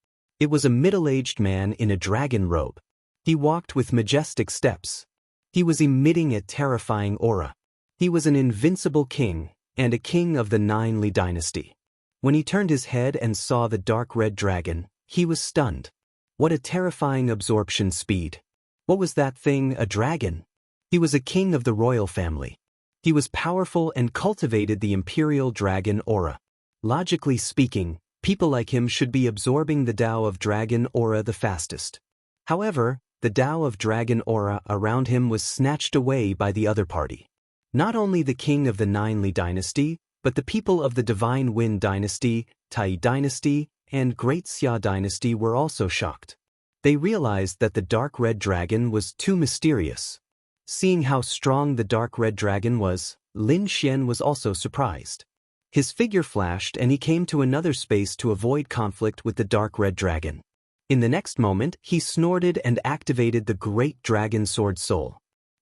It was a middle-aged man in a dragon robe. He walked with majestic steps. He was emitting a terrifying aura. He was an invincible king, and a king of the Nine Li dynasty. When he turned his head and saw the dark red dragon, he was stunned. What a terrifying absorption speed. What was that thing, a dragon? He was a king of the royal family. He was powerful and cultivated the imperial dragon aura. Logically speaking, people like him should be absorbing the Tao of Dragon Aura the fastest. However, the Tao of Dragon Aura around him was snatched away by the other party. Not only the king of the Nine Li dynasty, but the people of the Divine Wind dynasty, Tai dynasty, and Great Xia dynasty were also shocked. They realized that the dark red dragon was too mysterious. Seeing how strong the dark red dragon was, Lin Xian was also surprised. His figure flashed and he came to another space to avoid conflict with the dark red dragon. In the next moment, he snorted and activated the great dragon sword soul.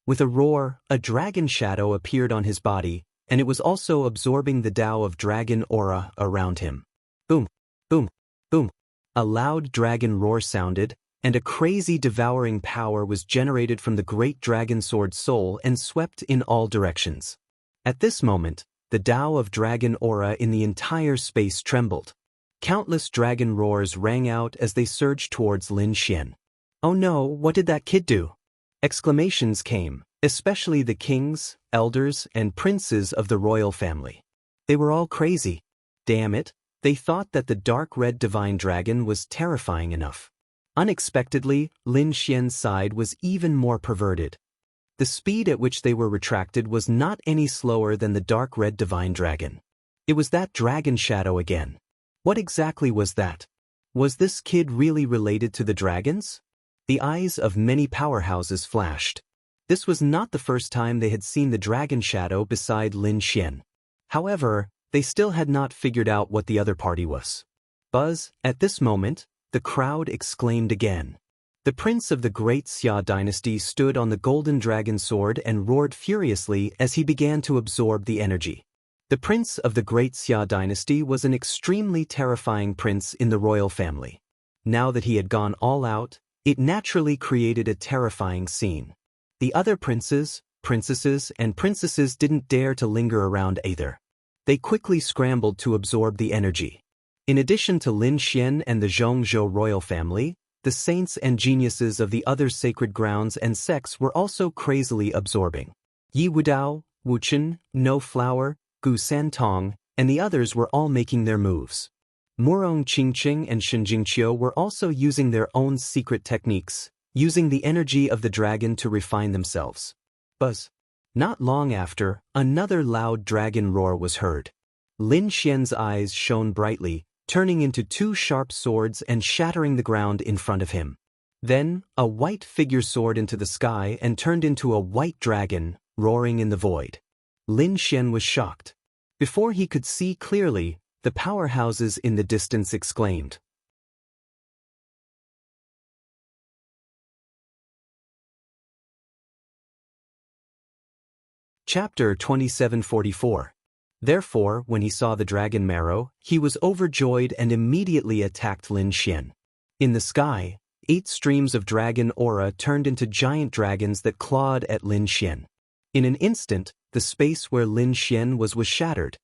With a roar, a dragon shadow appeared on his body, and it was also absorbing the Tao of Dragon Aura around him. Boom, boom, boom. A loud dragon roar sounded, and a crazy devouring power was generated from the great dragon sword soul and swept in all directions. At this moment, the Tao of Dragon Aura in the entire space trembled. Countless dragon roars rang out as they surged towards Lin Xian. Oh no, what did that kid do? Exclamations came, especially the kings, elders, and princes of the royal family. They were all crazy. Damn it, they thought that the dark red divine dragon was terrifying enough. Unexpectedly, Lin Xian's side was even more perverted. The speed at which they were retracted was not any slower than the dark red divine dragon. It was that dragon shadow again. What exactly was that? Was this kid really related to the dragons? The eyes of many powerhouses flashed. This was not the first time they had seen the dragon shadow beside Lin Xian. However, they still had not figured out what the other party was. Buzz, at this moment, the crowd exclaimed again. The prince of the great Xia dynasty stood on the golden dragon sword and roared furiously as he began to absorb the energy. The prince of the great Xia dynasty was an extremely terrifying prince in the royal family. Now that he had gone all out, it naturally created a terrifying scene. The other princes, princesses, and princesses didn't dare to linger around either. They quickly scrambled to absorb the energy. In addition to Lin Xian and the Zhongzhou royal family, the saints and geniuses of the other sacred grounds and sects were also crazily absorbing. Yi Wudao, Wu Chen, No Flower, Gu Santong, and the others were all making their moves. Murong Qingqing and Shenjingqiu were also using their own secret techniques, using the energy of the dragon to refine themselves. Buzz. Not long after, another loud dragon roar was heard. Lin Xian's eyes shone brightly, turning into two sharp swords and shattering the ground in front of him. Then, a white figure soared into the sky and turned into a white dragon, roaring in the void. Lin Xian was shocked. Before he could see clearly, the powerhouses in the distance exclaimed. Chapter 2744. Therefore, when he saw the dragon marrow, he was overjoyed and immediately attacked Lin Xian. In the sky, 8 streams of dragon aura turned into giant dragons that clawed at Lin Xian. In an instant, the space where Lin Xian was shattered.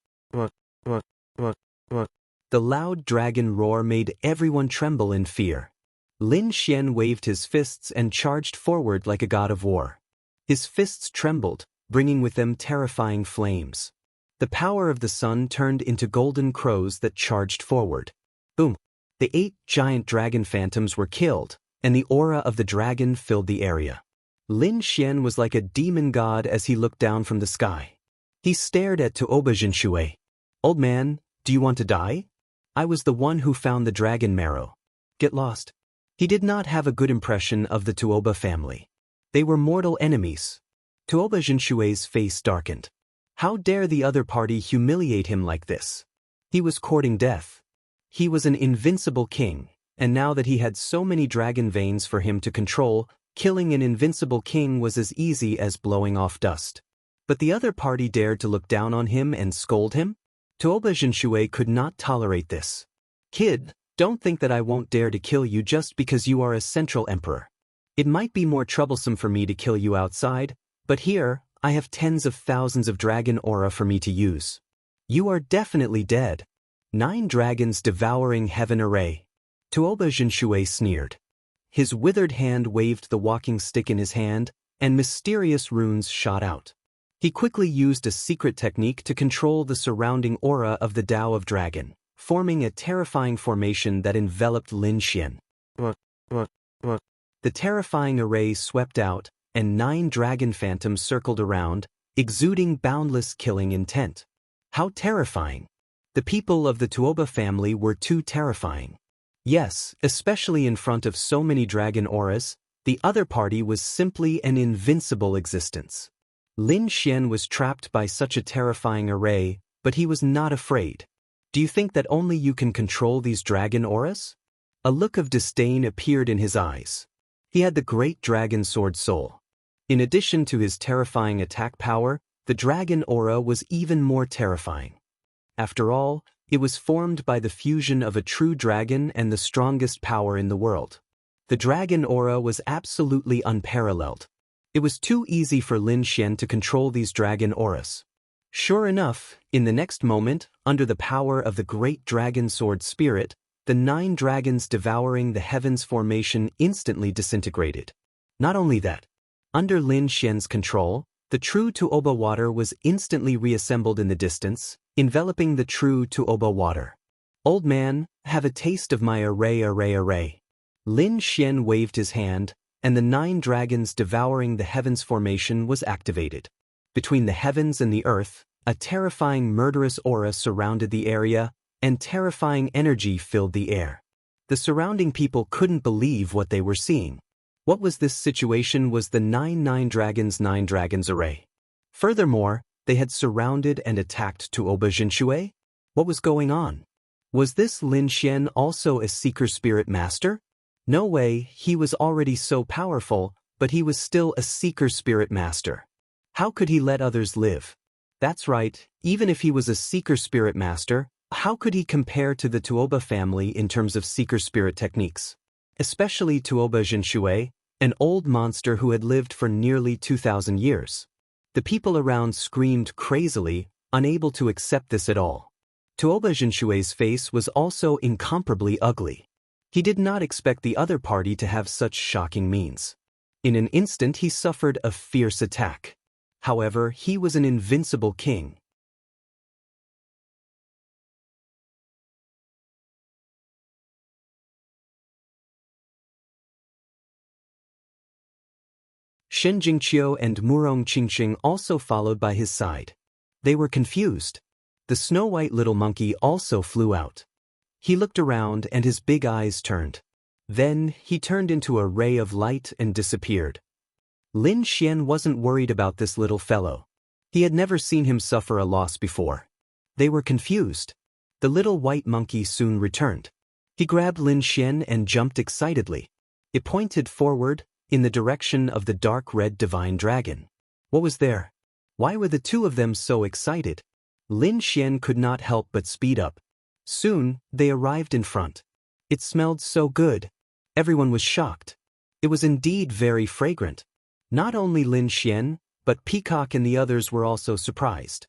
The loud dragon roar made everyone tremble in fear. Lin Xian waved his fists and charged forward like a god of war. His fists trembled, bringing with them terrifying flames. The power of the sun turned into golden crows that charged forward. Boom! The 8 giant dragon phantoms were killed, and the aura of the dragon filled the area. Lin Xian was like a demon god as he looked down from the sky. He stared at Tuoba Jinshui. "Old man, do you want to die? I was the one who found the dragon marrow. Get lost." He did not have a good impression of the Tuoba family. They were mortal enemies. Tuoba Jinshui's face darkened. How dare the other party humiliate him like this? He was courting death. He was an invincible king, and now that he had so many dragon veins for him to control, killing an invincible king was as easy as blowing off dust. But the other party dared to look down on him and scold him? Tuoba Jinshui could not tolerate this. "Kid, don't think that I won't dare to kill you just because you are a central emperor. It might be more troublesome for me to kill you outside, but here, I have tens of thousands of dragon aura for me to use. You are definitely dead." 9 dragons devouring heaven array. Tuoba Jinshui sneered. His withered hand waved the walking stick in his hand, and mysterious runes shot out. He quickly used a secret technique to control the surrounding aura of the Tao of Dragon, forming a terrifying formation that enveloped Lin Xian. The terrifying array swept out, and 9 dragon phantoms circled around, exuding boundless killing intent. How terrifying! The people of the Tuoba family were too terrifying. Yes, especially in front of so many dragon auras, the other party was simply an invincible existence. Lin Xian was trapped by such a terrifying array, but he was not afraid. "Do you think that only you can control these dragon auras?" A look of disdain appeared in his eyes. He had the great dragon sword soul. In addition to his terrifying attack power, the dragon aura was even more terrifying. After all, it was formed by the fusion of a true dragon and the strongest power in the world. The dragon aura was absolutely unparalleled. It was too easy for Lin Xian to control these dragon auras. Sure enough, in the next moment, under the power of the great dragon sword spirit, the 9 dragons devouring the heavens formation instantly disintegrated. Not only that, under Lin Xian's control, the true Tuoba water was instantly reassembled in the distance, enveloping the true Tuoba water. "Old man, have a taste of my array. Lin Xian waved his hand, and the 9 dragons devouring the heavens formation was activated. Between the heavens and the earth, A terrifying murderous aura surrounded the area, and terrifying energy filled the air. The surrounding people couldn't believe what they were seeing. What was this situation was the 9 Dragons array. Furthermore, they had surrounded and attacked Tuoba Jinshui? What was going on? Was this Lin Xian also a Seeker Spirit Master? No way, he was already so powerful, but he was still a Seeker Spirit Master. How could he let others live? That's right, even if he was a Seeker Spirit Master, how could he compare to the Tuoba family in terms of Seeker Spirit techniques? Especially Tuoba Jinshui, an old monster who had lived for nearly 2,000 years. The people around screamed crazily, unable to accept this at all. Tuoba Jinshui's face was also incomparably ugly. He did not expect the other party to have such shocking means. In an instant he suffered a fierce attack. However, he was an invincible king. Shen Jingqiu and Murong Qingqing also followed by his side. They were confused. The snow-white little monkey also flew out. He looked around and his big eyes turned. Then, he turned into a ray of light and disappeared. Lin Xian wasn't worried about this little fellow. He had never seen him suffer a loss before. They were confused. The little white monkey soon returned. He grabbed Lin Xian and jumped excitedly. It pointed forward, in the direction of the dark red divine dragon. What was there? Why were the two of them so excited? Lin Xian could not help but speed up. Soon, they arrived in front. It smelled so good. Everyone was shocked. It was indeed very fragrant. Not only Lin Xian, but Peacock and the others were also surprised.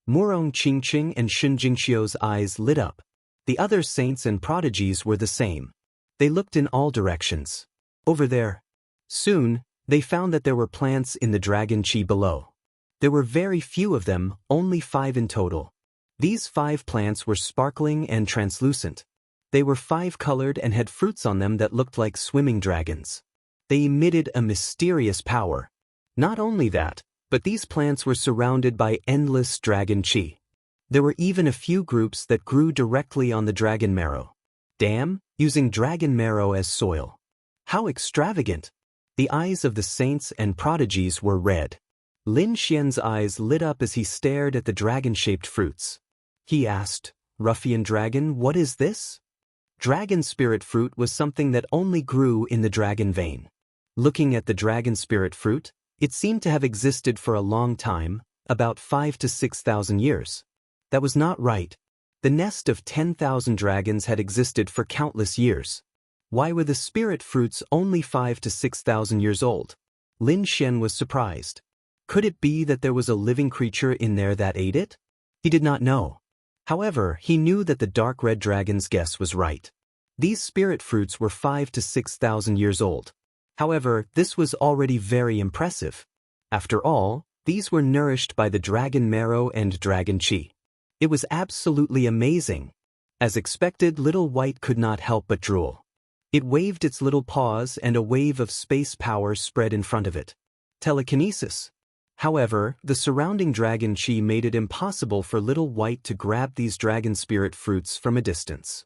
Murong Qingqing and Shen Jingqiu's eyes lit up. The other saints and prodigies were the same. They looked in all directions. Over there. Soon, they found that there were plants in the dragon chi below. There were very few of them, only 5 in total. These 5 plants were sparkling and translucent. They were 5-colored and had fruits on them that looked like swimming dragons. They emitted a mysterious power. Not only that, but these plants were surrounded by endless dragon chi. There were even a few groups that grew directly on the dragon marrow. Damn, using dragon marrow as soil. How extravagant! The eyes of the saints and prodigies were red. Lin Xian's eyes lit up as he stared at the dragon-shaped fruits. He asked, "Ruffian dragon, what is this?" Dragon spirit fruit was something that only grew in the dragon vein. Looking at the dragon spirit fruit, it seemed to have existed for a long time, about 5,000 to 6,000 years. That was not right. The nest of 10,000 dragons had existed for countless years. Why were the spirit fruits only 5,000 to 6,000 years old? Lin Xian was surprised. Could it be that there was a living creature in there that ate it? He did not know. However, he knew that the dark red dragon's guess was right. These spirit fruits were 5,000 to 6,000 years old. However, this was already very impressive. After all, these were nourished by the dragon marrow and dragon chi. It was absolutely amazing. As expected, Little White could not help but drool. It waved its little paws and a wave of space power spread in front of it. Telekinesis. However, the surrounding dragon chi made it impossible for Little White to grab these dragon spirit fruits from a distance.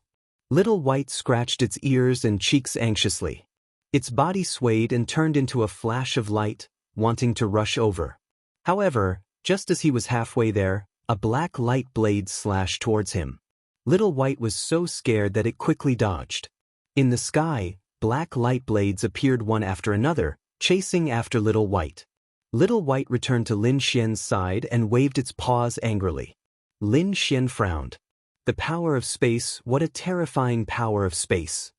Little White scratched its ears and cheeks anxiously. Its body swayed and turned into a flash of light, wanting to rush over. However, just as he was halfway there, a black light blade slashed towards him. Little White was so scared that it quickly dodged. In the sky, black light blades appeared one after another, chasing after Little White. Little White returned to Lin Xian's side and waved its paws angrily. Lin Xian frowned. The power of space, what a terrifying power of space.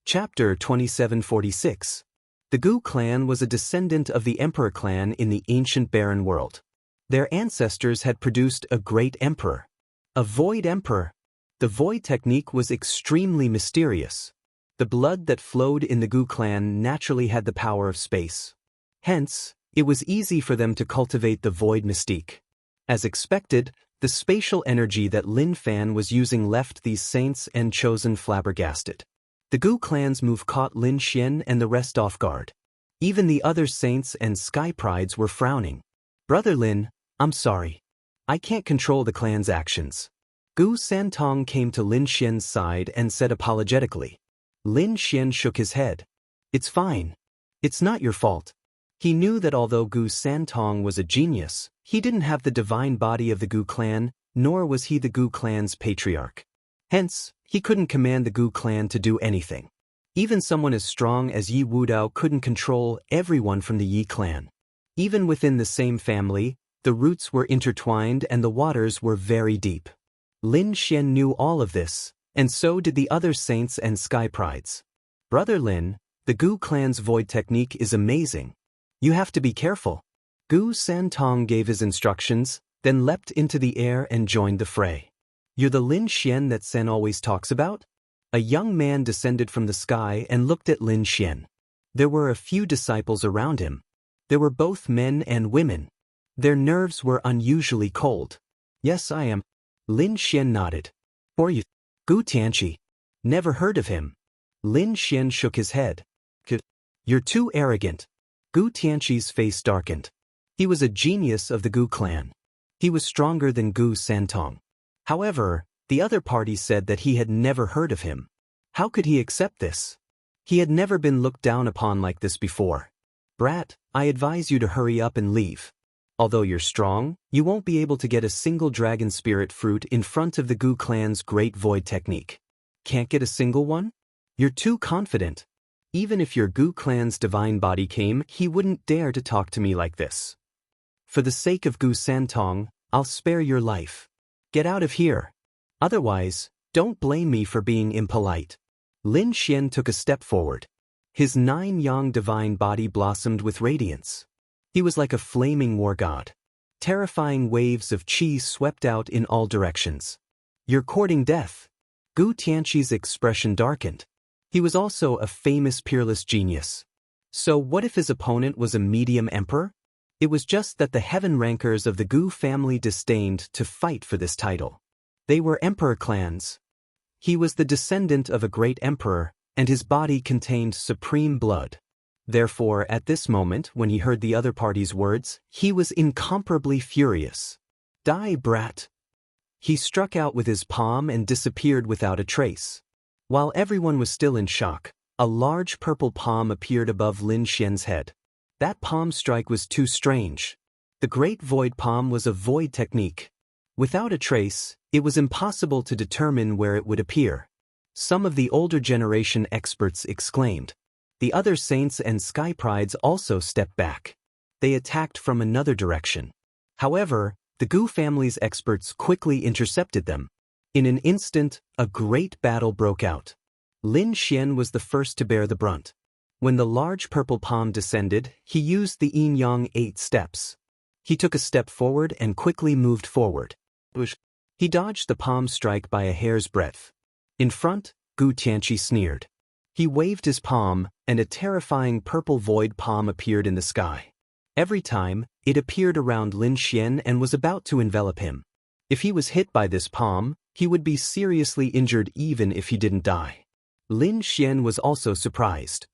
Chapter 2746. The Gu clan was a descendant of the Emperor clan in the ancient barren world. Their ancestors had produced a great emperor. A void emperor. The void technique was extremely mysterious. The blood that flowed in the Gu clan naturally had the power of space. Hence, it was easy for them to cultivate the void mystique. As expected, the spatial energy that Lin Fan was using left these saints and chosen flabbergasted. The Gu clan's move caught Lin Xian and the rest off guard. Even the other saints and sky prides were frowning. Brother Lin, I'm sorry. I can't control the clan's actions. Gu Santong came to Lin Xian's side and said apologetically. Lin Xian shook his head. It's fine. It's not your fault. He knew that although Gu Santong was a genius, he didn't have the divine body of the Gu clan, nor was he the Gu clan's patriarch. Hence, he couldn't command the Gu clan to do anything. Even someone as strong as Yi Wudao couldn't control everyone from the Yi clan. Even within the same family, the roots were intertwined and the waters were very deep. Lin Xian knew all of this, and so did the other saints and sky prides. Brother Lin, the Gu clan's void technique is amazing. You have to be careful. Gu Santong gave his instructions, then leapt into the air and joined the fray. You're the Lin Xian that Sen always talks about? A young man descended from the sky and looked at Lin Xian. There were a few disciples around him. There were both men and women. Their nerves were unusually cold. Yes, I am. Lin Xian nodded. For you. Gu Tianqi. Never heard of him. Lin Xian shook his head. You're too arrogant. Gu Tianqi's face darkened. He was a genius of the Gu clan. He was stronger than Gu Santong. However, the other party said that he had never heard of him. How could he accept this? He had never been looked down upon like this before. Brat, I advise you to hurry up and leave. Although you're strong, you won't be able to get a single dragon spirit fruit in front of the Gu clan's great void technique. Can't get a single one? You're too confident. Even if your Gu clan's divine body came, he wouldn't dare to talk to me like this. For the sake of Gu Santong, I'll spare your life. Get out of here. Otherwise, don't blame me for being impolite. Lin Xian took a step forward. His 9-yang divine body blossomed with radiance. He was like a flaming war god. Terrifying waves of qi swept out in all directions. You're courting death. Gu Tianqi's expression darkened. He was also a famous peerless genius. So what if his opponent was a medium emperor? It was just that the heaven rankers of the Gu family disdained to fight for this title. They were emperor clans. He was the descendant of a great emperor, and his body contained supreme blood. Therefore, at this moment, when he heard the other party's words, he was incomparably furious. Die, brat! He struck out with his palm and disappeared without a trace. While everyone was still in shock, a large purple palm appeared above Lin Xian's head. That palm strike was too strange. The Great Void Palm was a void technique. Without a trace, it was impossible to determine where it would appear. Some of the older generation experts exclaimed. The other saints and sky prides also stepped back. They attacked from another direction. However, the Gu family's experts quickly intercepted them. In an instant, a great battle broke out. Lin Xian was the first to bear the brunt. When the large purple palm descended, he used the yin-yang 8 steps. He took a step forward and quickly moved forward. He dodged the palm strike by a hair's breadth. In front, Gu Tianqi sneered. He waved his palm, and a terrifying purple void palm appeared in the sky. Every time, it appeared around Lin Xian and was about to envelop him. If he was hit by this palm, he would be seriously injured even if he didn't die. Lin Xian was also surprised.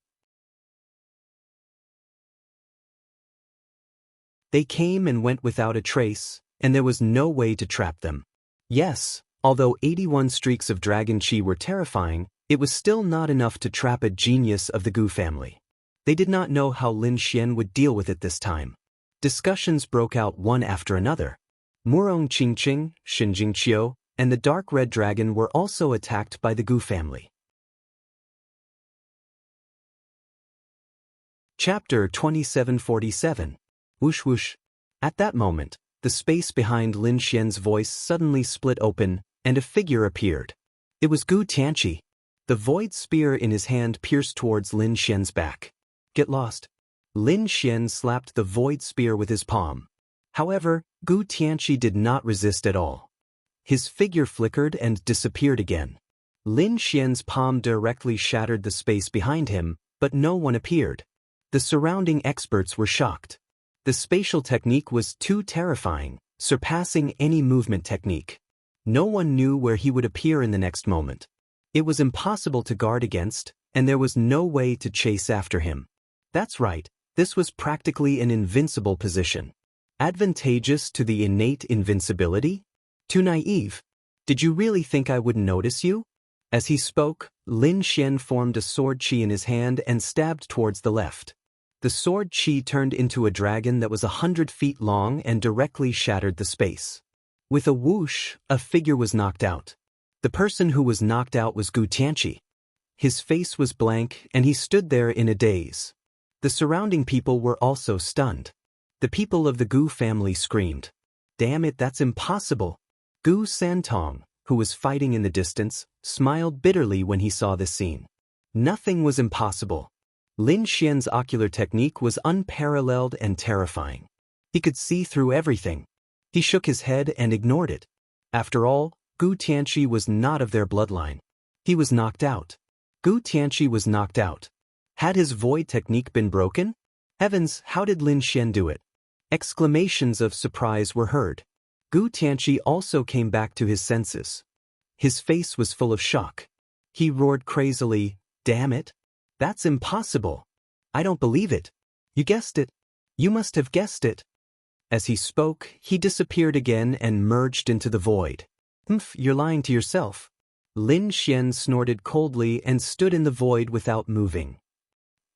They came and went without a trace, and there was no way to trap them. Yes, although 81 streaks of dragon qi were terrifying, it was still not enough to trap a genius of the Gu family. They did not know how Lin Xian would deal with it this time. Discussions broke out one after another. Murong Qingqing, Xinjing Qiu, and the dark red dragon were also attacked by the Gu family. Chapter 2747. Whoosh whoosh. At that moment, the space behind Lin Xian's voice suddenly split open, and a figure appeared. It was Gu Tianqi. The void spear in his hand pierced towards Lin Xian's back. Get lost. Lin Xian slapped the void spear with his palm. However, Gu Tianqi did not resist at all. His figure flickered and disappeared again. Lin Xian's palm directly shattered the space behind him, but no one appeared. The surrounding experts were shocked. The spatial technique was too terrifying, surpassing any movement technique. No one knew where he would appear in the next moment. It was impossible to guard against, and there was no way to chase after him. That's right, this was practically an invincible position. Advantageous to the innate invincibility? Too naive. Did you really think I wouldn't notice you? As he spoke, Lin Xian formed a sword chi in his hand and stabbed towards the left. The sword chi turned into a dragon that was 100 feet long and directly shattered the space. With a whoosh, a figure was knocked out. The person who was knocked out was Gu Tianqi. His face was blank and he stood there in a daze. The surrounding people were also stunned. The people of the Gu family screamed. Damn it, that's impossible. Gu Santong, who was fighting in the distance, smiled bitterly when he saw this scene. Nothing was impossible. Lin Xian's ocular technique was unparalleled and terrifying. He could see through everything. He shook his head and ignored it. After all, Gu Tianqi was not of their bloodline. He was knocked out. Gu Tianqi was knocked out. Had his void technique been broken? Heavens, how did Lin Xian do it? Exclamations of surprise were heard. Gu Tianqi also came back to his senses. His face was full of shock. He roared crazily, "Damn it! That's impossible! I don't believe it! You guessed it! You must have guessed it!" As he spoke, he disappeared again and merged into the void. You're lying to yourself." Lin Xian snorted coldly and stood in the void without moving.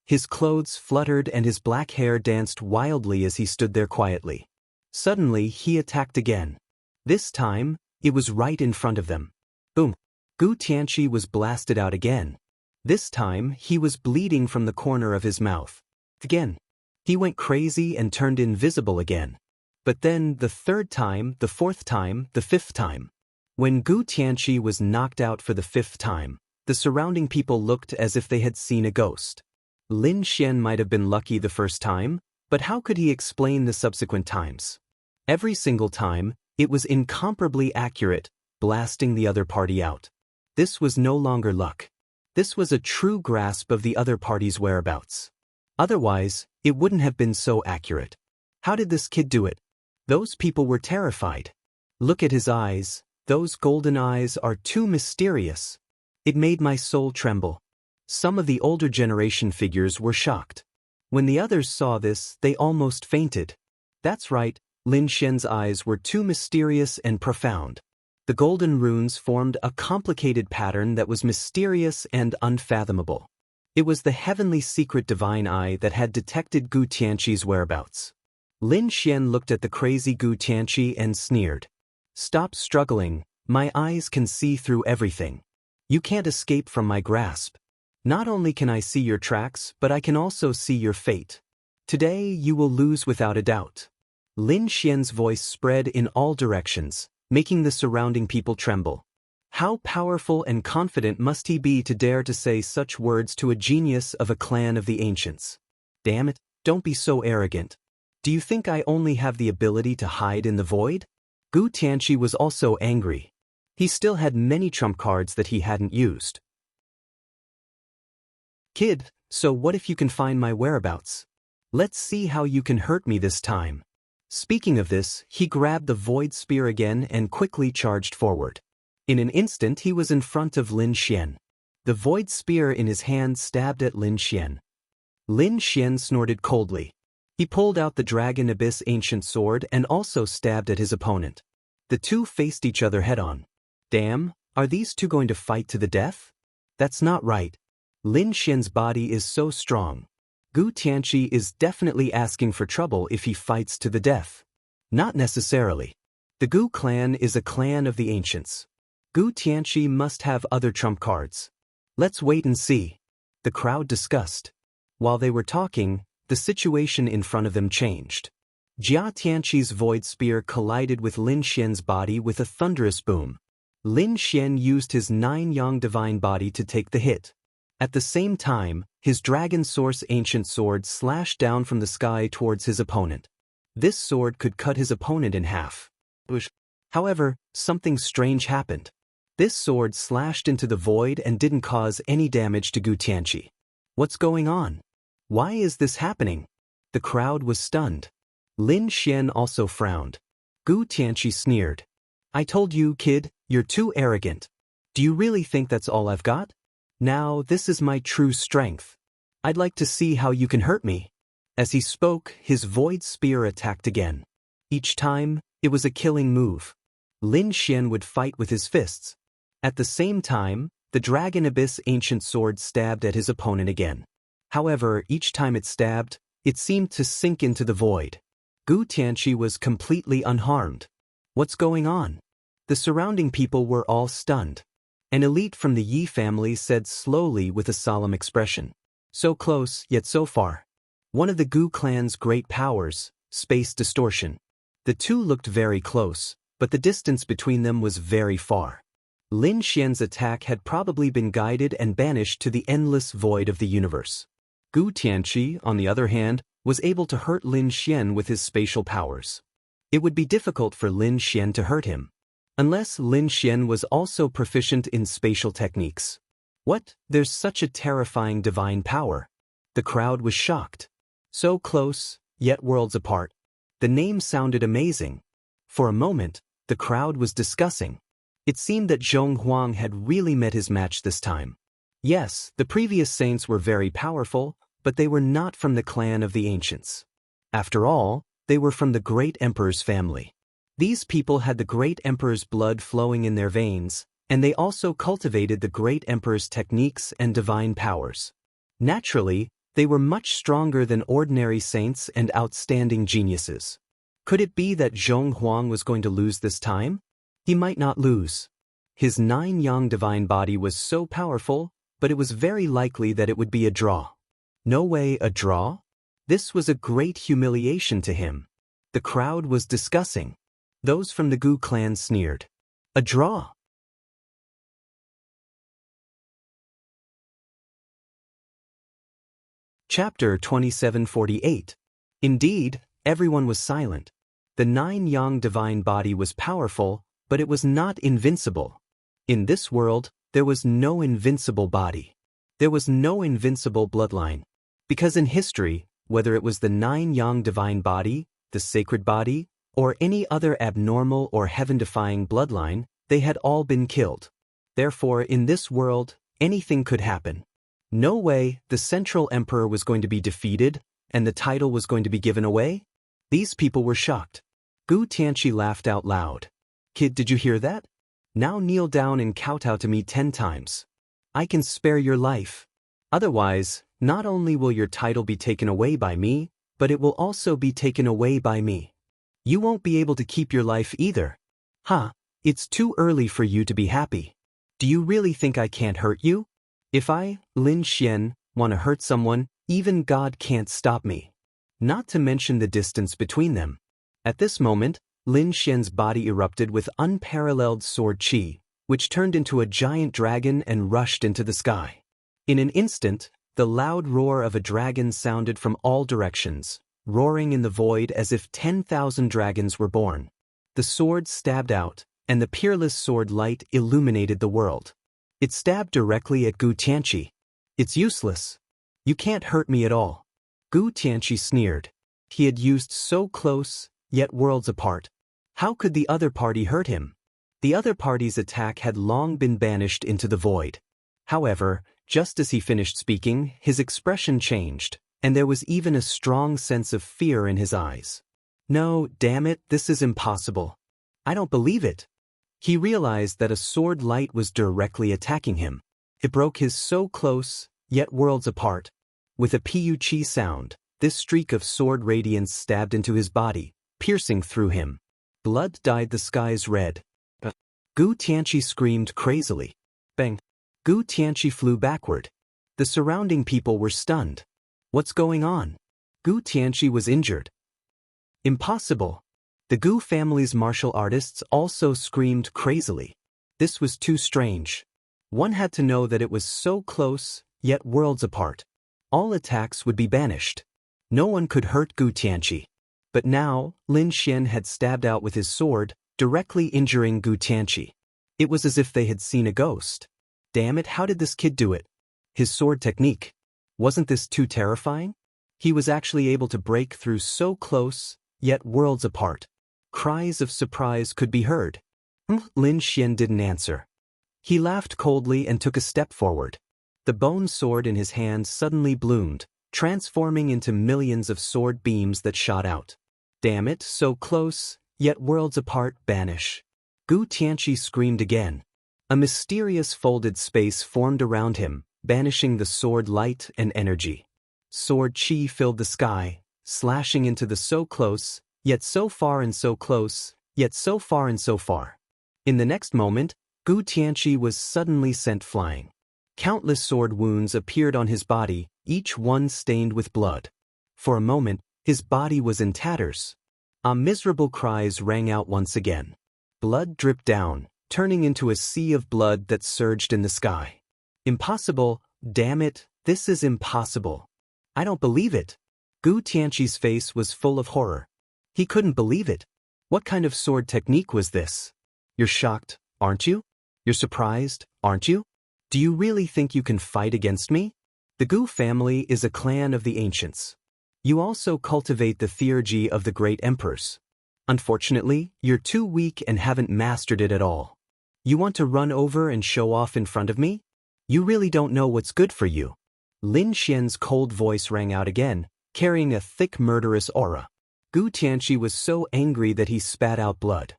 His clothes fluttered and his black hair danced wildly as he stood there quietly. Suddenly, he attacked again. This time, it was right in front of them. Boom! Gu Tianqi was blasted out again. This time, he was bleeding from the corner of his mouth. Again. He went crazy and turned invisible again. But then, the third time, the fourth time, the fifth time. When Gu Tianqi was knocked out for the fifth time, the surrounding people looked as if they had seen a ghost. Lin Xian might have been lucky the first time, but how could he explain the subsequent times? Every single time, it was incomparably accurate, blasting the other party out. This was no longer luck. This was a true grasp of the other party's whereabouts. Otherwise, it wouldn't have been so accurate. How did this kid do it? Those people were terrified. Look at his eyes, those golden eyes are too mysterious. It made my soul tremble. Some of the older generation figures were shocked. When the others saw this, they almost fainted. That's right, Lin Xian's eyes were too mysterious and profound. The golden runes formed a complicated pattern that was mysterious and unfathomable. It was the heavenly secret divine eye that had detected Gu Tianqi's whereabouts. Lin Xian looked at the crazy Gu Tianqi and sneered. "Stop struggling, my eyes can see through everything. You can't escape from my grasp. Not only can I see your tracks, but I can also see your fate. Today you will lose without a doubt." Lin Xian's voice spread in all directions, making the surrounding people tremble. How powerful and confident must he be to dare to say such words to a genius of a clan of the ancients? Damn it, don't be so arrogant. Do you think I only have the ability to hide in the void? Gu Tianqi was also angry. He still had many trump cards that he hadn't used. "Kid, so what if you can find my whereabouts? Let's see how you can hurt me this time." Speaking of this, he grabbed the void spear again and quickly charged forward. In an instant he was in front of Lin Xian. The void spear in his hand stabbed at Lin Xian. Lin Xian snorted coldly. He pulled out the Dragon Abyss ancient sword and also stabbed at his opponent. The two faced each other head-on. Damn, are these two going to fight to the death? That's not right. Lin Xian's body is so strong. Gu Tianqi is definitely asking for trouble if he fights to the death. Not necessarily. The Gu clan is a clan of the ancients. Gu Tianqi must have other trump cards. Let's wait and see. The crowd discussed. While they were talking, the situation in front of them changed. Jia Tianqi's void spear collided with Lin Xian's body with a thunderous boom. Lin Xian used his 9-yang divine body to take the hit. At the same time, his Dragon Source ancient sword slashed down from the sky towards his opponent. This sword could cut his opponent in half. However, something strange happened. This sword slashed into the void and didn't cause any damage to Gu Tianqi. What's going on? Why is this happening? The crowd was stunned. Lin Xian also frowned. Gu Tianqi sneered. "I told you, kid, you're too arrogant. Do you really think that's all I've got? Now, this is my true strength. I'd like to see how you can hurt me. As he spoke, his void spear attacked again. Each time, it was a killing move. Lin Xian would fight with his fists. At the same time, the Dragon Abyss ancient sword stabbed at his opponent again. However, each time it stabbed, it seemed to sink into the void. Gu Tianqi was completely unharmed. What's going on? The surrounding people were all stunned. An elite from the Yi family said slowly with a solemn expression. So close, yet so far. One of the Gu clan's great powers, space distortion. The two looked very close, but the distance between them was very far. Lin Xian's attack had probably been guided and banished to the endless void of the universe. Gu Tianqi, on the other hand, was able to hurt Lin Xian with his spatial powers. It would be difficult for Lin Xian to hurt him. Unless Lin Xian was also proficient in spatial techniques. What? There's such a terrifying divine power. The crowd was shocked. So close, yet worlds apart. The name sounded amazing. For a moment, the crowd was discussing. It seemed that Zhong Huang had really met his match this time. Yes, the previous saints were very powerful, but they were not from the clan of the ancients. After all, they were from the great emperor's family. These people had the great emperor's blood flowing in their veins, and they also cultivated the great emperor's techniques and divine powers. Naturally, they were much stronger than ordinary saints and outstanding geniuses. Could it be that Zhong Huang was going to lose this time? He might not lose. His 9-yang divine body was so powerful, but it was very likely that it would be a draw. No way a draw? This was a great humiliation to him. The crowd was discussing. Those from the Gu clan sneered. A draw. Chapter 2748. Indeed, everyone was silent. The 9-yang divine body was powerful, but it was not invincible. In this world, there was no invincible body. There was no invincible bloodline. Because in history, whether it was the 9-yang divine body, the sacred body, or any other abnormal or heaven-defying bloodline, they had all been killed. Therefore, in this world, anything could happen. No way the central emperor was going to be defeated, and the title was going to be given away. These people were shocked. Gu Tianqi laughed out loud. Kid, did you hear that? Now kneel down and kowtow to me 10 times. I can spare your life. Otherwise, not only will your title be taken away by me, but it will also be taken away by me. You won't be able to keep your life either. It's too early for you to be happy. Do you really think I can't hurt you? If I, Lin Xian, want to hurt someone, even God can't stop me. Not to mention the distance between them. At this moment, Lin Xian's body erupted with unparalleled sword qi, which turned into a giant dragon and rushed into the sky. In an instant, the loud roar of a dragon sounded from all directions, roaring in the void as if 10,000 dragons were born. The sword stabbed out, and the peerless sword light illuminated the world. It stabbed directly at Gu Tianqi. It's useless. You can't hurt me at all. Gu Tianqi sneered. He had used so close, yet worlds apart. How could the other party hurt him? The other party's attack had long been banished into the void. However, just as he finished speaking, his expression changed, and there was even a strong sense of fear in his eyes. No, damn it, this is impossible. I don't believe it. He realized that a sword light was directly attacking him. It broke his so close, yet worlds apart. With a pu-chi sound, this streak of sword radiance stabbed into his body, piercing through him. Blood dyed the skies red. Gu Tianqi screamed crazily. Bang! Gu Tianqi flew backward. The surrounding people were stunned. What's going on? Gu Tianqi was injured. Impossible. The Gu family's martial artists also screamed crazily. This was too strange. One had to know that it was so close, yet worlds apart. All attacks would be banished. No one could hurt Gu Tianqi. But now, Lin Xian had stabbed out with his sword, directly injuring Gu Tianqi. It was as if they had seen a ghost. Damn it, how did this kid do it? His sword technique. Wasn't this too terrifying? He was actually able to break through so close, yet worlds apart. Cries of surprise could be heard. Lin Xian didn't answer. He laughed coldly and took a step forward. The bone sword in his hand suddenly bloomed, transforming into millions of sword beams that shot out. Damn it, so close, yet worlds apart. Banish. Gu Tianqi screamed again. A mysterious folded space formed around him, banishing the sword light and energy. Sword chi filled the sky, slashing into the so close, yet so far and so close, yet so far and so far. In the next moment, Gu Tianqi was suddenly sent flying. Countless sword wounds appeared on his body, each one stained with blood. For a moment, his body was in tatters. Miserable cries rang out once again. Blood dripped down, turning into a sea of blood that surged in the sky. Impossible, damn it, this is impossible. I don't believe it. Gu Tianqi's face was full of horror. He couldn't believe it. What kind of sword technique was this? You're shocked, aren't you? You're surprised, aren't you? Do you really think you can fight against me? The Gu family is a clan of the ancients. You also cultivate the theurgy of the great emperors. Unfortunately, you're too weak and haven't mastered it at all. You want to run over and show off in front of me? You really don't know what's good for you. Lin Xian's cold voice rang out again, carrying a thick murderous aura. Gu Tianqi was so angry that he spat out blood.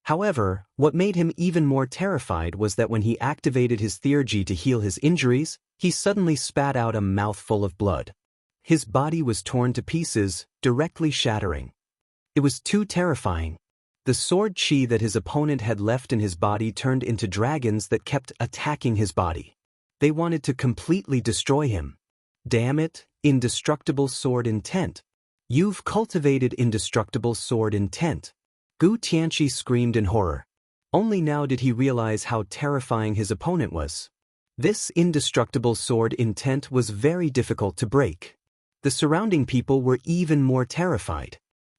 However, what made him even more terrified was that when he activated his theurgy to heal his injuries, he suddenly spat out a mouthful of blood. His body was torn to pieces, directly shattering. It was too terrifying. The sword chi that his opponent had left in his body turned into dragons that kept attacking his body. They wanted to completely destroy him. Damn it, indestructible sword intent. You've cultivated indestructible sword intent. Gu Tianqi screamed in horror. Only now did he realize how terrifying his opponent was. This indestructible sword intent was very difficult to break. The surrounding people were even more terrified.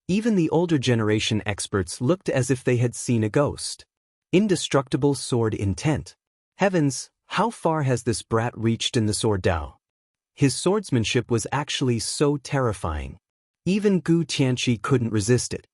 Even the older generation experts looked as if they had seen a ghost. Indestructible sword intent. Heavens, how far has this brat reached in the sword Dao? His swordsmanship was actually so terrifying. Even Gu Tianqi couldn't resist it.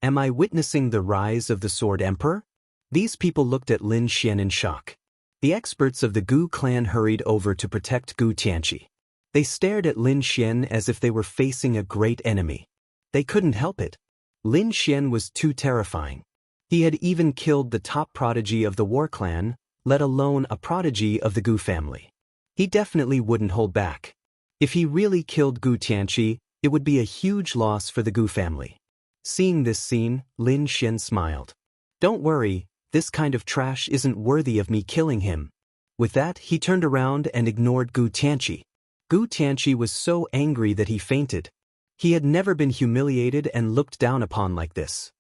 Am I witnessing the rise of the Sword Emperor? These people looked at Lin Xian in shock. The experts of the Gu clan hurried over to protect Gu Tianqi. They stared at Lin Xian as if they were facing a great enemy. They couldn't help it. Lin Xian was too terrifying. He had even killed the top prodigy of the War clan, let alone a prodigy of the Gu family. He definitely wouldn't hold back. If he really killed Gu Tianqi, it would be a huge loss for the Gu family. Seeing this scene, Lin Xian smiled. Don't worry, this kind of trash isn't worthy of me killing him. With that, he turned around and ignored Gu Tianqi. Gu Tianqi was so angry that he fainted. He had never been humiliated and looked down upon like this.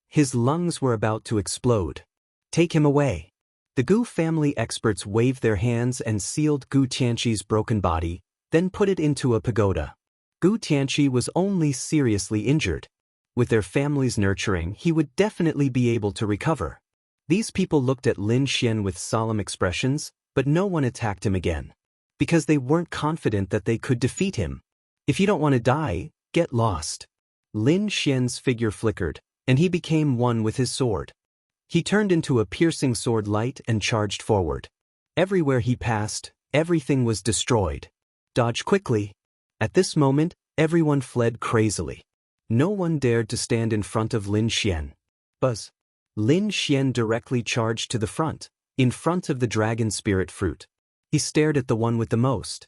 His lungs were about to explode. Take him away. The Gu family experts waved their hands and sealed Gu Tianqi's broken body, then put it into a pagoda. Gu Tianqi was only seriously injured. With their family's nurturing, he would definitely be able to recover. These people looked at Lin Xian with solemn expressions, but no one attacked him again. Because they weren't confident that they could defeat him. If you don't want to die, get lost. Lin Xian's figure flickered, and he became one with his sword. He turned into a piercing sword light and charged forward. Everywhere he passed, everything was destroyed. Dodge quickly. At this moment, everyone fled crazily. No one dared to stand in front of Lin Xian. Buzz. Lin Xian directly charged to the front, in front of the dragon spirit fruit. He stared at the one with the most.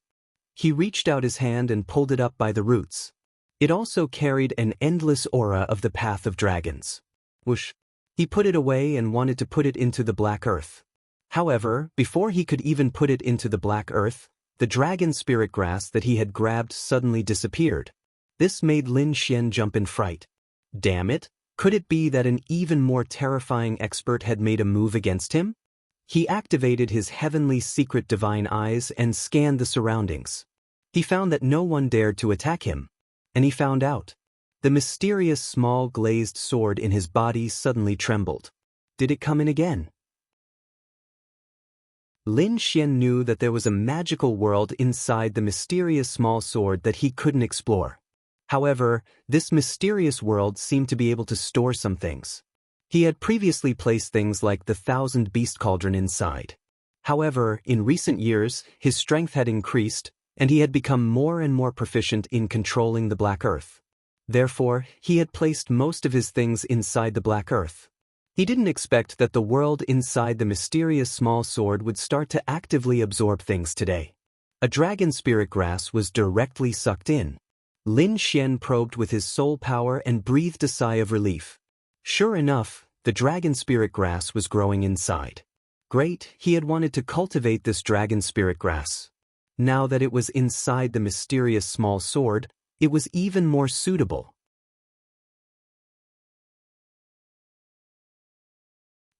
He reached out his hand and pulled it up by the roots. It also carried an endless aura of the path of dragons. Whoosh. He put it away and wanted to put it into the black earth. However, before he could even put it into the black earth, the dragon spirit grass that he had grabbed suddenly disappeared. This made Lin Xian jump in fright. Damn it, could it be that an even more terrifying expert had made a move against him? He activated his heavenly secret divine eyes and scanned the surroundings. He found that no one dared to attack him. And he found out. The mysterious small glazed sword in his body suddenly trembled. Did it come in again? Lin Xian knew that there was a magical world inside the mysterious small sword that he couldn't explore. However, this mysterious world seemed to be able to store some things. He had previously placed things like the 1,000-beast cauldron inside. However, in recent years, his strength had increased, and he had become more and more proficient in controlling the Black Earth. Therefore, he had placed most of his things inside the Black Earth. He didn't expect that the world inside the mysterious small sword would start to actively absorb things today. A dragon spirit grass was directly sucked in. Lin Xian probed with his soul power and breathed a sigh of relief. Sure enough, the dragon spirit grass was growing inside. Great, he had wanted to cultivate this dragon spirit grass. Now that it was inside the mysterious small sword, it was even more suitable.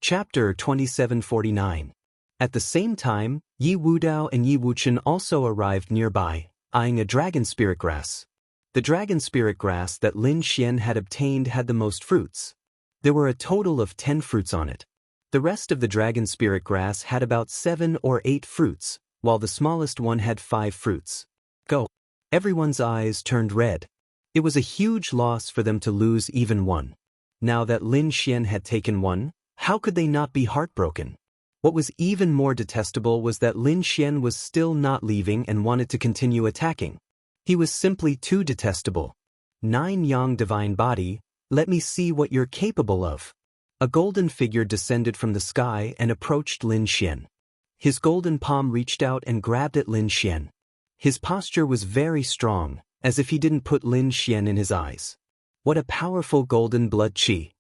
Chapter 2749. At the same time, Yi Wudao and Yi Wuchen also arrived nearby, eyeing a dragon spirit grass. The dragon spirit grass that Lin Xian had obtained had the most fruits. There were a total of 10 fruits on it. The rest of the dragon spirit grass had about 7 or 8 fruits, while the smallest one had 5 fruits. Go! Everyone's eyes turned red. It was a huge loss for them to lose even one. Now that Lin Xian had taken one, how could they not be heartbroken? What was even more detestable was that Lin Xian was still not leaving and wanted to continue attacking. He was simply too detestable. 9 Yang divine body, let me see what you're capable of. A golden figure descended from the sky and approached Lin Xian. His golden palm reached out and grabbed at Lin Xian. His posture was very strong, as if he didn't put Lin Xian in his eyes. What a powerful golden blood qi.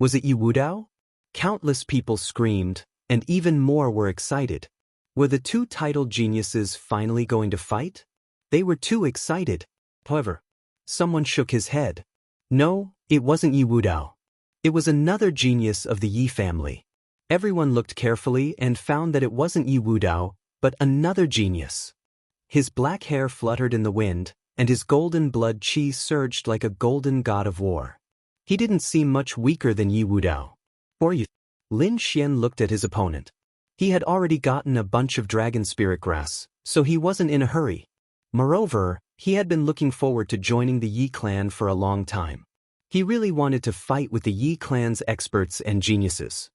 Was it Yi Wudao? Countless people screamed, and even more were excited. Were the two titled geniuses finally going to fight? They were too excited. However, someone shook his head. No, it wasn't Yi Wudao. It was another genius of the Yi family. Everyone looked carefully and found that it wasn't Yi Wudao, but another genius. His black hair fluttered in the wind, and his golden blood qi surged like a golden god of war. He didn't seem much weaker than Yi Wudao. Or you? Lin Xian looked at his opponent. He had already gotten a bunch of dragon spirit grass, so he wasn't in a hurry. Moreover, he had been looking forward to joining the Yi clan for a long time. He really wanted to fight with the Yi clan's experts and geniuses.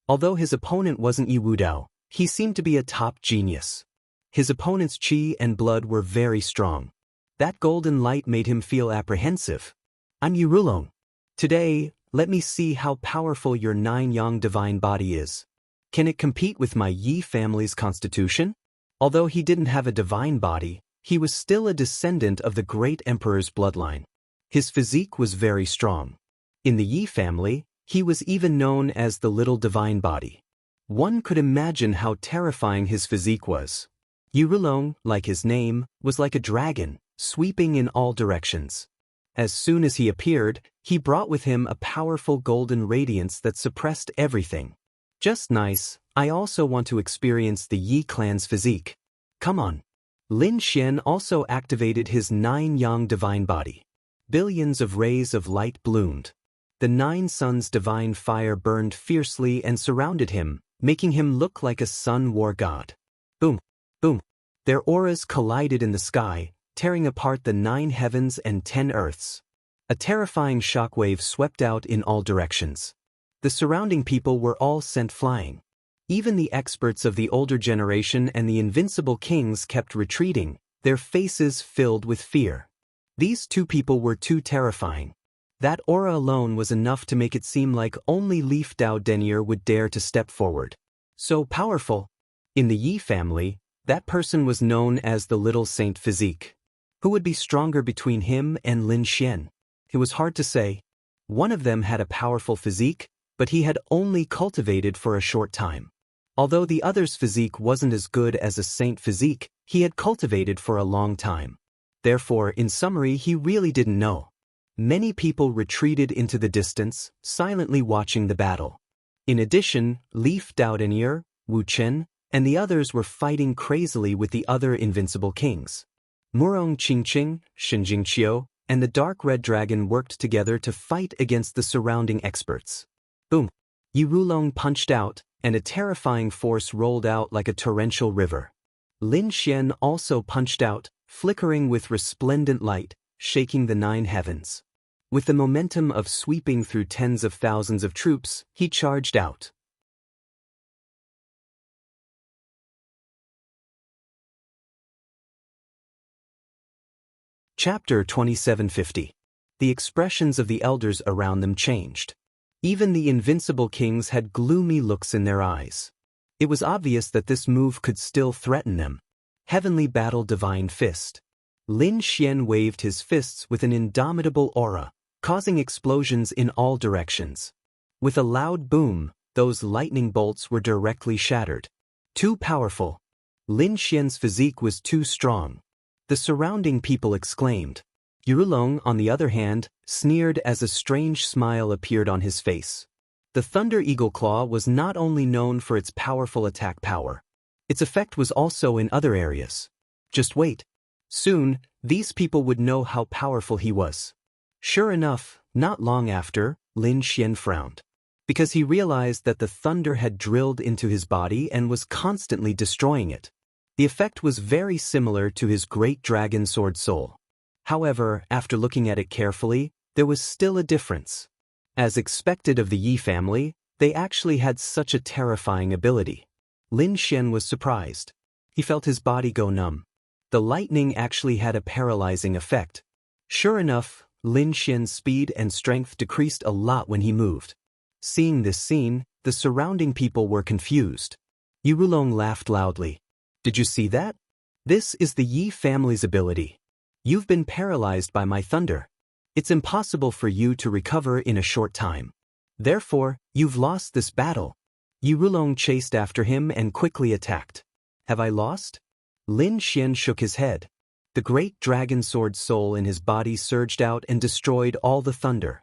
Although his opponent wasn't Yi Wudao, he seemed to be a top genius. His opponent's qi and blood were very strong. That golden light made him feel apprehensive. I'm Yi Rulong. Today, let me see how powerful your 9 Yang divine body is. Can it compete with my Yi family's constitution? Although he didn't have a divine body, he was still a descendant of the great emperor's bloodline. His physique was very strong. In the Yi family, he was even known as the little divine body. One could imagine how terrifying his physique was. Yi Rulong, like his name, was like a dragon, sweeping in all directions. As soon as he appeared, he brought with him a powerful golden radiance that suppressed everything. Just nice, I also want to experience the Yi clan's physique. Come on. Lin Xian also activated his 9 Yang divine body. Billions of rays of light bloomed. The 9 suns' divine fire burned fiercely and surrounded him, making him look like a sun war god. Boom, boom. Their auras collided in the sky, tearing apart the 9 heavens and 10 earths. A terrifying shockwave swept out in all directions. The surrounding people were all sent flying. Even the experts of the older generation and the invincible kings kept retreating, their faces filled with fear. These 2 people were too terrifying. That aura alone was enough to make it seem like only Leaf Dao Denier would dare to step forward. So powerful. In the Yi family, that person was known as the Little Saint Physique. Who would be stronger between him and Lin Xian? It was hard to say. One of them had a powerful physique, but he had only cultivated for a short time. Although the other's physique wasn't as good as a saint physique, he had cultivated for a long time. Therefore, in summary, he really didn't know. Many people retreated into the distance, silently watching the battle. In addition, Leaf Dao Denier, Wu Chen, and the others were fighting crazily with the other invincible kings. Murong Qingqing, Shinjing Qiu, and the Dark Red Dragon worked together to fight against the surrounding experts. Boom! Yi Rulong punched out, and a terrifying force rolled out like a torrential river. Lin Xian also punched out, flickering with resplendent light, shaking the 9 heavens. With the momentum of sweeping through tens of thousands of troops, he charged out. Chapter 2750. The expressions of the elders around them changed. Even the invincible kings had gloomy looks in their eyes. It was obvious that this move could still threaten them. Heavenly Battle Divine Fist. Lin Xian waved his fists with an indomitable aura, causing explosions in all directions. With a loud boom, those lightning bolts were directly shattered. Too powerful. Lin Xian's physique was too strong. The surrounding people exclaimed. Yurulong, on the other hand, sneered as a strange smile appeared on his face. The Thunder Eagle Claw was not only known for its powerful attack power. Its effect was also in other areas. Just wait. Soon, these people would know how powerful he was. Sure enough, not long after, Lin Xian frowned. Because he realized that the thunder had drilled into his body and was constantly destroying it. The effect was very similar to his great dragon sword soul. However, after looking at it carefully, there was still a difference. As expected of the Yi family, they actually had such a terrifying ability. Lin Xian was surprised. He felt his body go numb. The lightning actually had a paralyzing effect. Sure enough, Lin Xian's speed and strength decreased a lot when he moved. Seeing this scene, the surrounding people were confused. Yurulong laughed loudly. Did you see that? This is the Yi family's ability. You've been paralyzed by my thunder. It's impossible for you to recover in a short time. Therefore, you've lost this battle. Yurulong chased after him and quickly attacked. Have I lost? Lin Xian shook his head. The great dragon sword soul in his body surged out and destroyed all the thunder.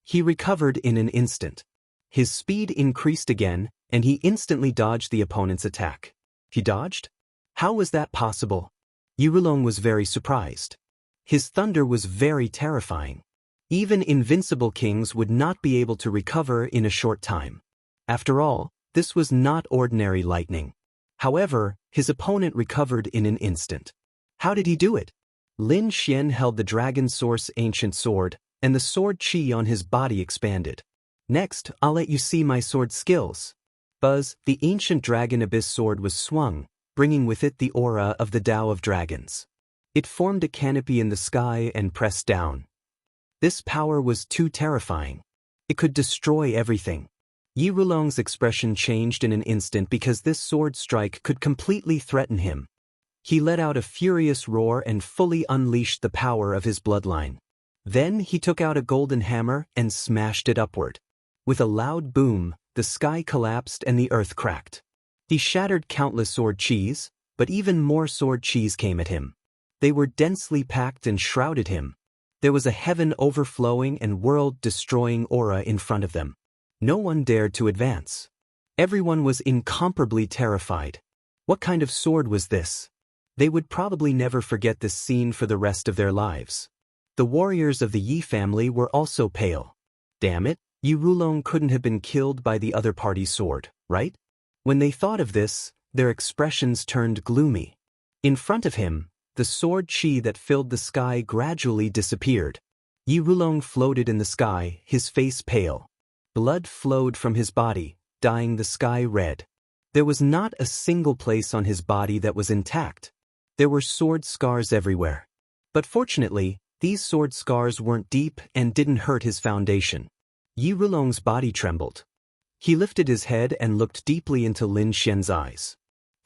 He recovered in an instant. His speed increased again, and he instantly dodged the opponent's attack. He dodged? How was that possible? Yurulong was very surprised. His thunder was very terrifying. Even invincible kings would not be able to recover in a short time. After all, this was not ordinary lightning. However, his opponent recovered in an instant. How did he do it? Lin Xian held the Dragon Source ancient sword, and the sword chi on his body expanded. Next, I'll let you see my sword skills. Buzz, the ancient dragon abyss sword was swung, bringing with it the aura of the Tao of Dragons. It formed a canopy in the sky and pressed down. This power was too terrifying. It could destroy everything. Yirulong's expression changed in an instant because this sword strike could completely threaten him. He let out a furious roar and fully unleashed the power of his bloodline. Then he took out a golden hammer and smashed it upward. With a loud boom, the sky collapsed and the earth cracked. He shattered countless sword chis, but even more sword chis came at him. They were densely packed and shrouded him. There was a heaven-overflowing and world-destroying aura in front of them. No one dared to advance. Everyone was incomparably terrified. What kind of sword was this? They would probably never forget this scene for the rest of their lives. The warriors of the Yi family were also pale. Damn it, Yirulong couldn't have been killed by the other party's sword, right? When they thought of this, their expressions turned gloomy. In front of him, the sword chi that filled the sky gradually disappeared. Yirulong floated in the sky, his face pale. Blood flowed from his body, dyeing the sky red. There was not a single place on his body that was intact. There were sword scars everywhere. But fortunately, these sword scars weren't deep and didn't hurt his foundation. Yirulong's body trembled. He lifted his head and looked deeply into Lin Xian's eyes.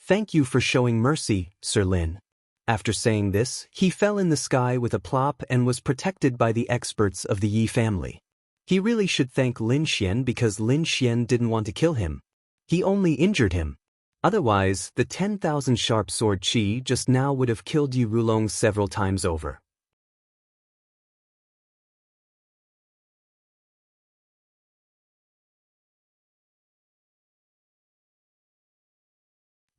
Thank you for showing mercy, Sir Lin. After saying this, he fell in the sky with a plop and was protected by the experts of the Yi family. He really should thank Lin Xian because Lin Xian didn't want to kill him. He only injured him. Otherwise, the 10,000 sharp sword chi just now would have killed Yirulong several times over.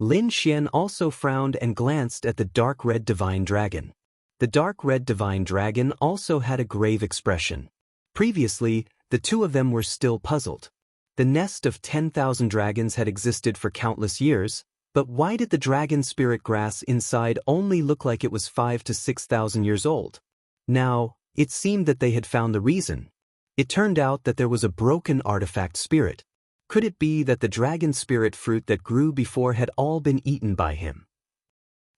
Lin Xian also frowned and glanced at the dark red divine dragon. The dark red divine dragon also had a grave expression. Previously, the two of them were still puzzled. The nest of 10,000 dragons had existed for countless years, but why did the dragon spirit grass inside only look like it was 5,000 to 6,000 years old? Now, It seemed that they had found the reason. It turned out that there was a broken artifact spirit. Could it be that the dragon spirit fruit that grew before had all been eaten by him?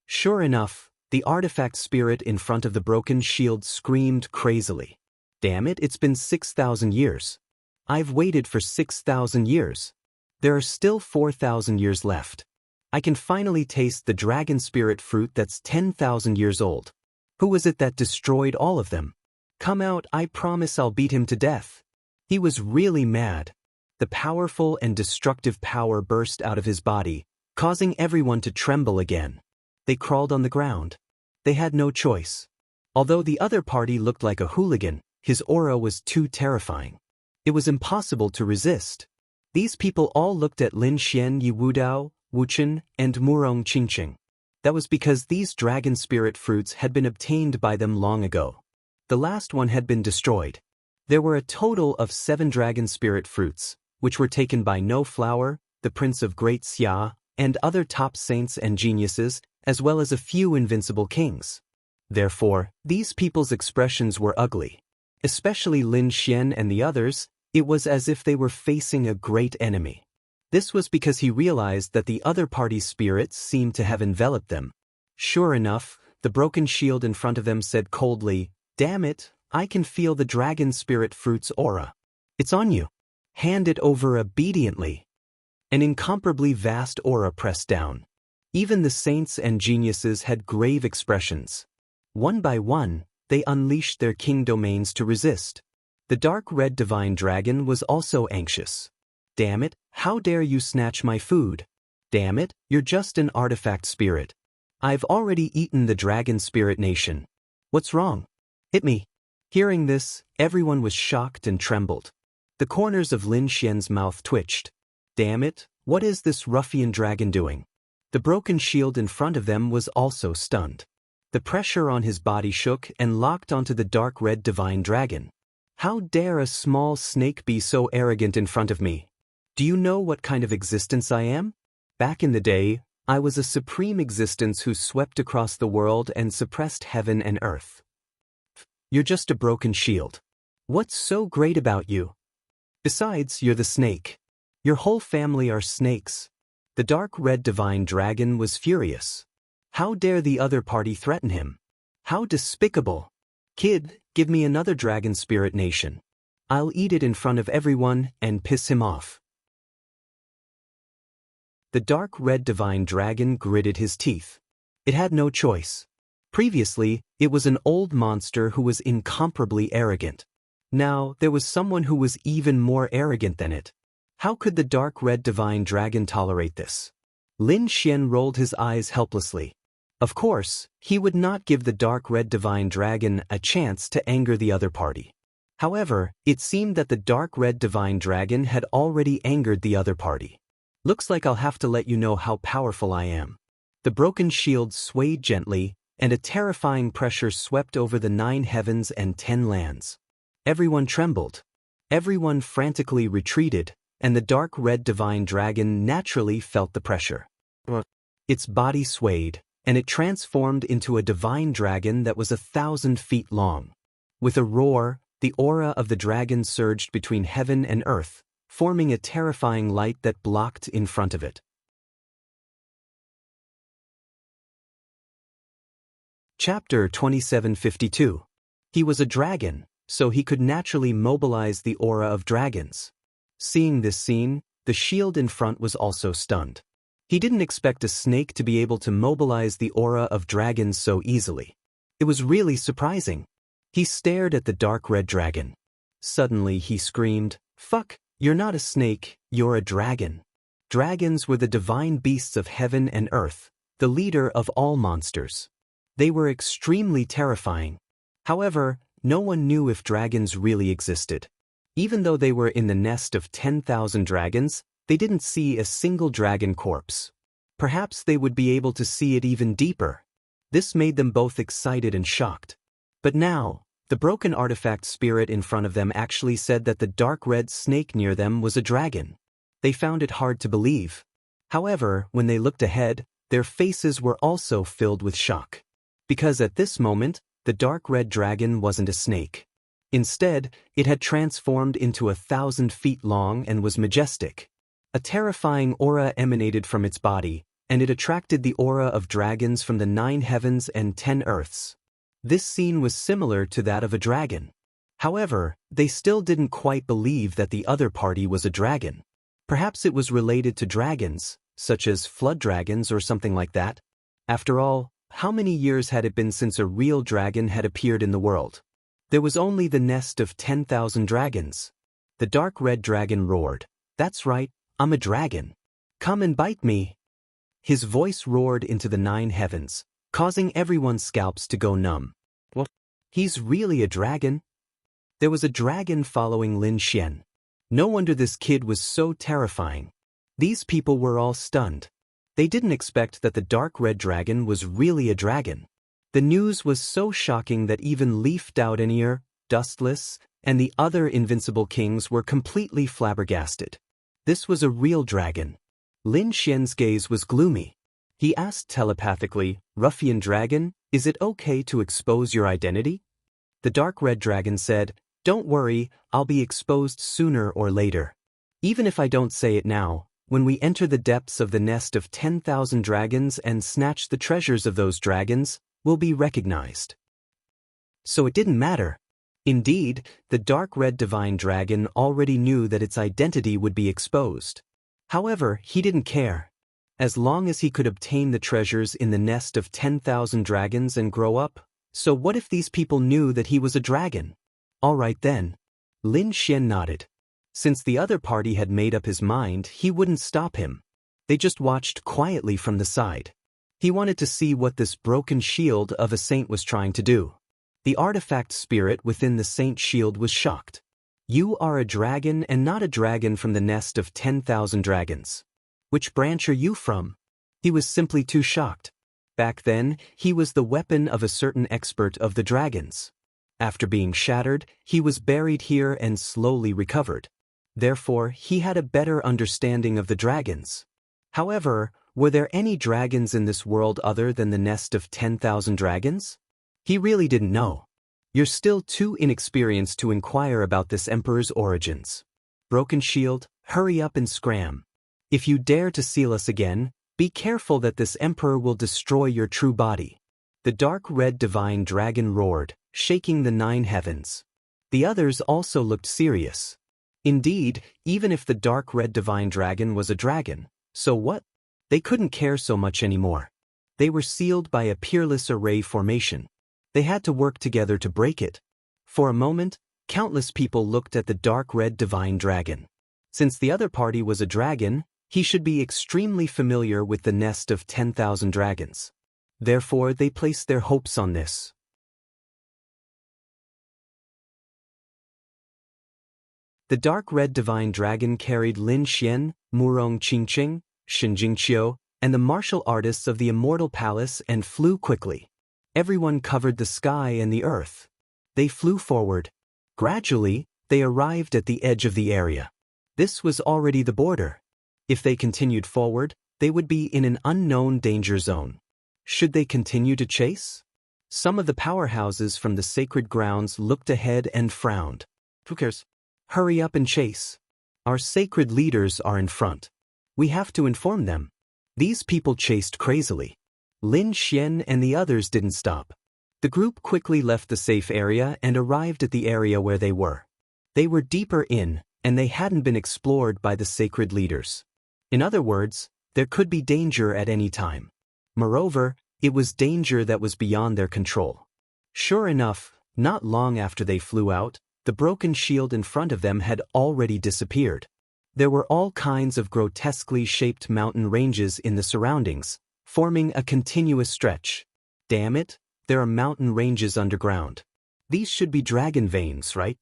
Sure enough, the artifact spirit in front of the broken shield screamed crazily. Damn it, it's been 6,000 years. I've waited for 6,000 years. There are still 4,000 years left. I can finally taste the dragon spirit fruit that's 10,000 years old. Who was it that destroyed all of them? Come out, I promise I'll beat him to death. He was really mad. The powerful and destructive power burst out of his body, causing everyone to tremble again. They crawled on the ground. They had no choice. Although the other party looked like a hooligan, his aura was too terrifying. It was impossible to resist. These people all looked at Lin Xian Yi Wudao, Wuchen, and Murong Qingqing. That was because these dragon spirit fruits had been obtained by them long ago. The last one had been destroyed. There were a total of 7 dragon spirit fruits, which were taken by No Flower, the Prince of Great Xia, and other top saints and geniuses, as well as a few invincible kings. Therefore, these people's expressions were ugly. Especially Lin Xian and the others, it was as if they were facing a great enemy. This was because he realized that the other party's spirits seemed to have enveloped them. Sure enough, the broken shield in front of them said coldly, "Damn it, I can feel the dragon spirit fruit's aura. It's on you. Hand it over obediently." An incomparably vast aura pressed down. Even the saints and geniuses had grave expressions. One by one, they unleashed their king domains to resist. The dark red divine dragon was also anxious. "Damn it, how dare you snatch my food? Damn it, you're just an artifact spirit. I've already eaten the dragon spirit nation. What's wrong? Hit me." Hearing this, everyone was shocked and trembled. The corners of Lin Xian's mouth twitched. Damn it, what is this ruffian dragon doing? The broken shield in front of them was also stunned. The pressure on his body shook and locked onto the dark red divine dragon. How dare a small snake be so arrogant in front of me? Do you know what kind of existence I am? Back in the day, I was a supreme existence who swept across the world and suppressed heaven and earth. You're just a broken shield. What's so great about you? Besides, you're the snake. Your whole family are snakes. The dark red divine dragon was furious. How dare the other party threaten him? How despicable! Kid, give me another dragon spirit nation. I'll eat it in front of everyone and piss him off. The dark red divine dragon gritted his teeth. It had no choice. Previously, it was an old monster who was incomparably arrogant. Now, there was someone who was even more arrogant than it. How could the dark red divine dragon tolerate this? Lin Xian rolled his eyes helplessly. Of course, he would not give the dark red divine dragon a chance to anger the other party. However, it seemed that the dark red divine dragon had already angered the other party. Looks like I'll have to let you know how powerful I am. The broken shield swayed gently, and a terrifying pressure swept over the 9 heavens and 10 lands. Everyone trembled. Everyone frantically retreated, and the dark red divine dragon naturally felt the pressure. Its body swayed, and it transformed into a divine dragon that was 1,000 feet long. With a roar, the aura of the dragon surged between heaven and earth, forming a terrifying light that blocked in front of it. Chapter 2752. He was a dragon, so he could naturally mobilize the aura of dragons. Seeing this scene, the shield in front was also stunned. He didn't expect a snake to be able to mobilize the aura of dragons so easily. It was really surprising. He stared at the dark red dragon. Suddenly he screamed, "Fuck, you're not a snake, you're a dragon." Dragons were the divine beasts of heaven and earth, the leader of all monsters. They were extremely terrifying. However, no one knew if dragons really existed. Even though they were in the nest of 10,000 dragons, they didn't see a single dragon corpse. Perhaps they would be able to see it even deeper. This made them both excited and shocked. But now, the broken artifact spirit in front of them actually said that the dark red snake near them was a dragon. They found it hard to believe. However, when they looked ahead, their faces were also filled with shock. Because at this moment, the dark red dragon wasn't a snake. Instead, it had transformed into 1,000 feet long and was majestic. A terrifying aura emanated from its body, and it attracted the aura of dragons from the 9 heavens and 10 earths. This scene was similar to that of a dragon. However, they still didn't quite believe that the other party was a dragon. Perhaps it was related to dragons, such as flood dragons or something like that. After all, how many years had it been since a real dragon had appeared in the world? There was only the nest of 10,000 dragons. The dark red dragon roared, "That's right, I'm a dragon. Come and bite me." His voice roared into the 9 heavens, causing everyone's scalps to go numb. What? He's really a dragon? There was a dragon following Lin Xian. No wonder this kid was so terrifying. These people were all stunned. They didn't expect that the dark red dragon was really a dragon. The news was so shocking that even Leaf Doudenier, Dustless, and the other invincible kings were completely flabbergasted. This was a real dragon. Lin Xian's gaze was gloomy. He asked telepathically, "Ruffian dragon, is it okay to expose your identity?" The dark red dragon said, "Don't worry, I'll be exposed sooner or later. Even if I don't say it now, when we enter the depths of the nest of 10,000 dragons and snatch the treasures of those dragons, we'll be recognized." So it didn't matter. Indeed, the dark red divine dragon already knew that its identity would be exposed. However, he didn't care. As long as he could obtain the treasures in the nest of 10,000 dragons and grow up, so what if these people knew that he was a dragon? All right then. Lin Xian nodded. Since the other party had made up his mind, he wouldn't stop him. They just watched quietly from the side. He wanted to see what this broken shield of a saint was trying to do. The artifact spirit within the saint shield was shocked. "You are a dragon and not a dragon from the nest of 10,000 dragons. Which branch are you from?" He was simply too shocked. Back then, he was the weapon of a certain expert of the dragons. After being shattered, he was buried here and slowly recovered. Therefore, he had a better understanding of the dragons. However, were there any dragons in this world other than the nest of 10,000 dragons? He really didn't know. You're still too inexperienced to inquire about this emperor's origins. Broken shield, hurry up and scram. If you dare to seal us again, be careful that this emperor will destroy your true body. The dark red divine dragon roared, shaking the 9 heavens. The others also looked serious. Indeed, even if the dark red divine dragon was a dragon, so what? They couldn't care so much anymore. They were sealed by a peerless array formation. They had to work together to break it. For a moment, countless people looked at the dark red divine dragon. Since the other party was a dragon, he should be extremely familiar with the nest of 10,000 dragons. Therefore, they placed their hopes on this. The dark red divine dragon carried Lin Xian, Murong Qingqing, Shinjing Qiu, and the martial artists of the immortal palace and flew quickly. Everyone covered the sky and the earth. They flew forward. Gradually, they arrived at the edge of the area. This was already the border. If they continued forward, they would be in an unknown danger zone. Should they continue to chase? Some of the powerhouses from the sacred grounds looked ahead and frowned. Who cares? Hurry up and chase. Our sacred leaders are in front. We have to inform them. These people chased crazily. Lin Xian and the others didn't stop. The group quickly left the safe area and arrived at the area where they were. They were deeper in, and they hadn't been explored by the sacred leaders. In other words, there could be danger at any time. Moreover, it was danger that was beyond their control. Sure enough, not long after they flew out, the broken shield in front of them had already disappeared. There were all kinds of grotesquely shaped mountain ranges in the surroundings, forming a continuous stretch. Damn it, there are mountain ranges underground. These should be dragon veins, right?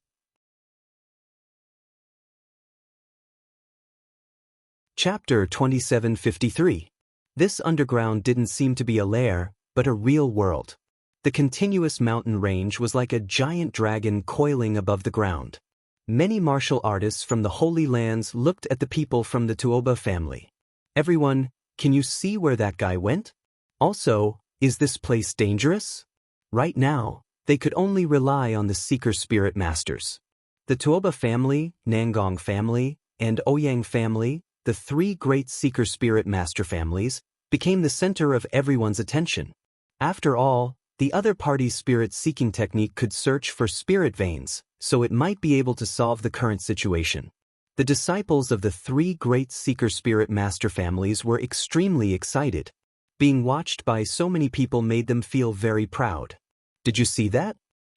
Chapter 2753. This underground didn't seem to be a lair, but a real world. The continuous mountain range was like a giant dragon coiling above the ground. Many martial artists from the Holy Lands looked at the people from the Tuoba family. Everyone, can you see where that guy went? Also, is this place dangerous? Right now, They could only rely on the Seeker Spirit Masters. The Tuoba family, Nangong family, and Ouyang family, the three great Seeker Spirit Master families, became the center of everyone's attention. After all, the other party's spirit-seeking technique could search for spirit veins, so it might be able to solve the current situation. The disciples of the three great Seeker Spirit Master families were extremely excited. Being watched by so many people made them feel very proud. Did you see that?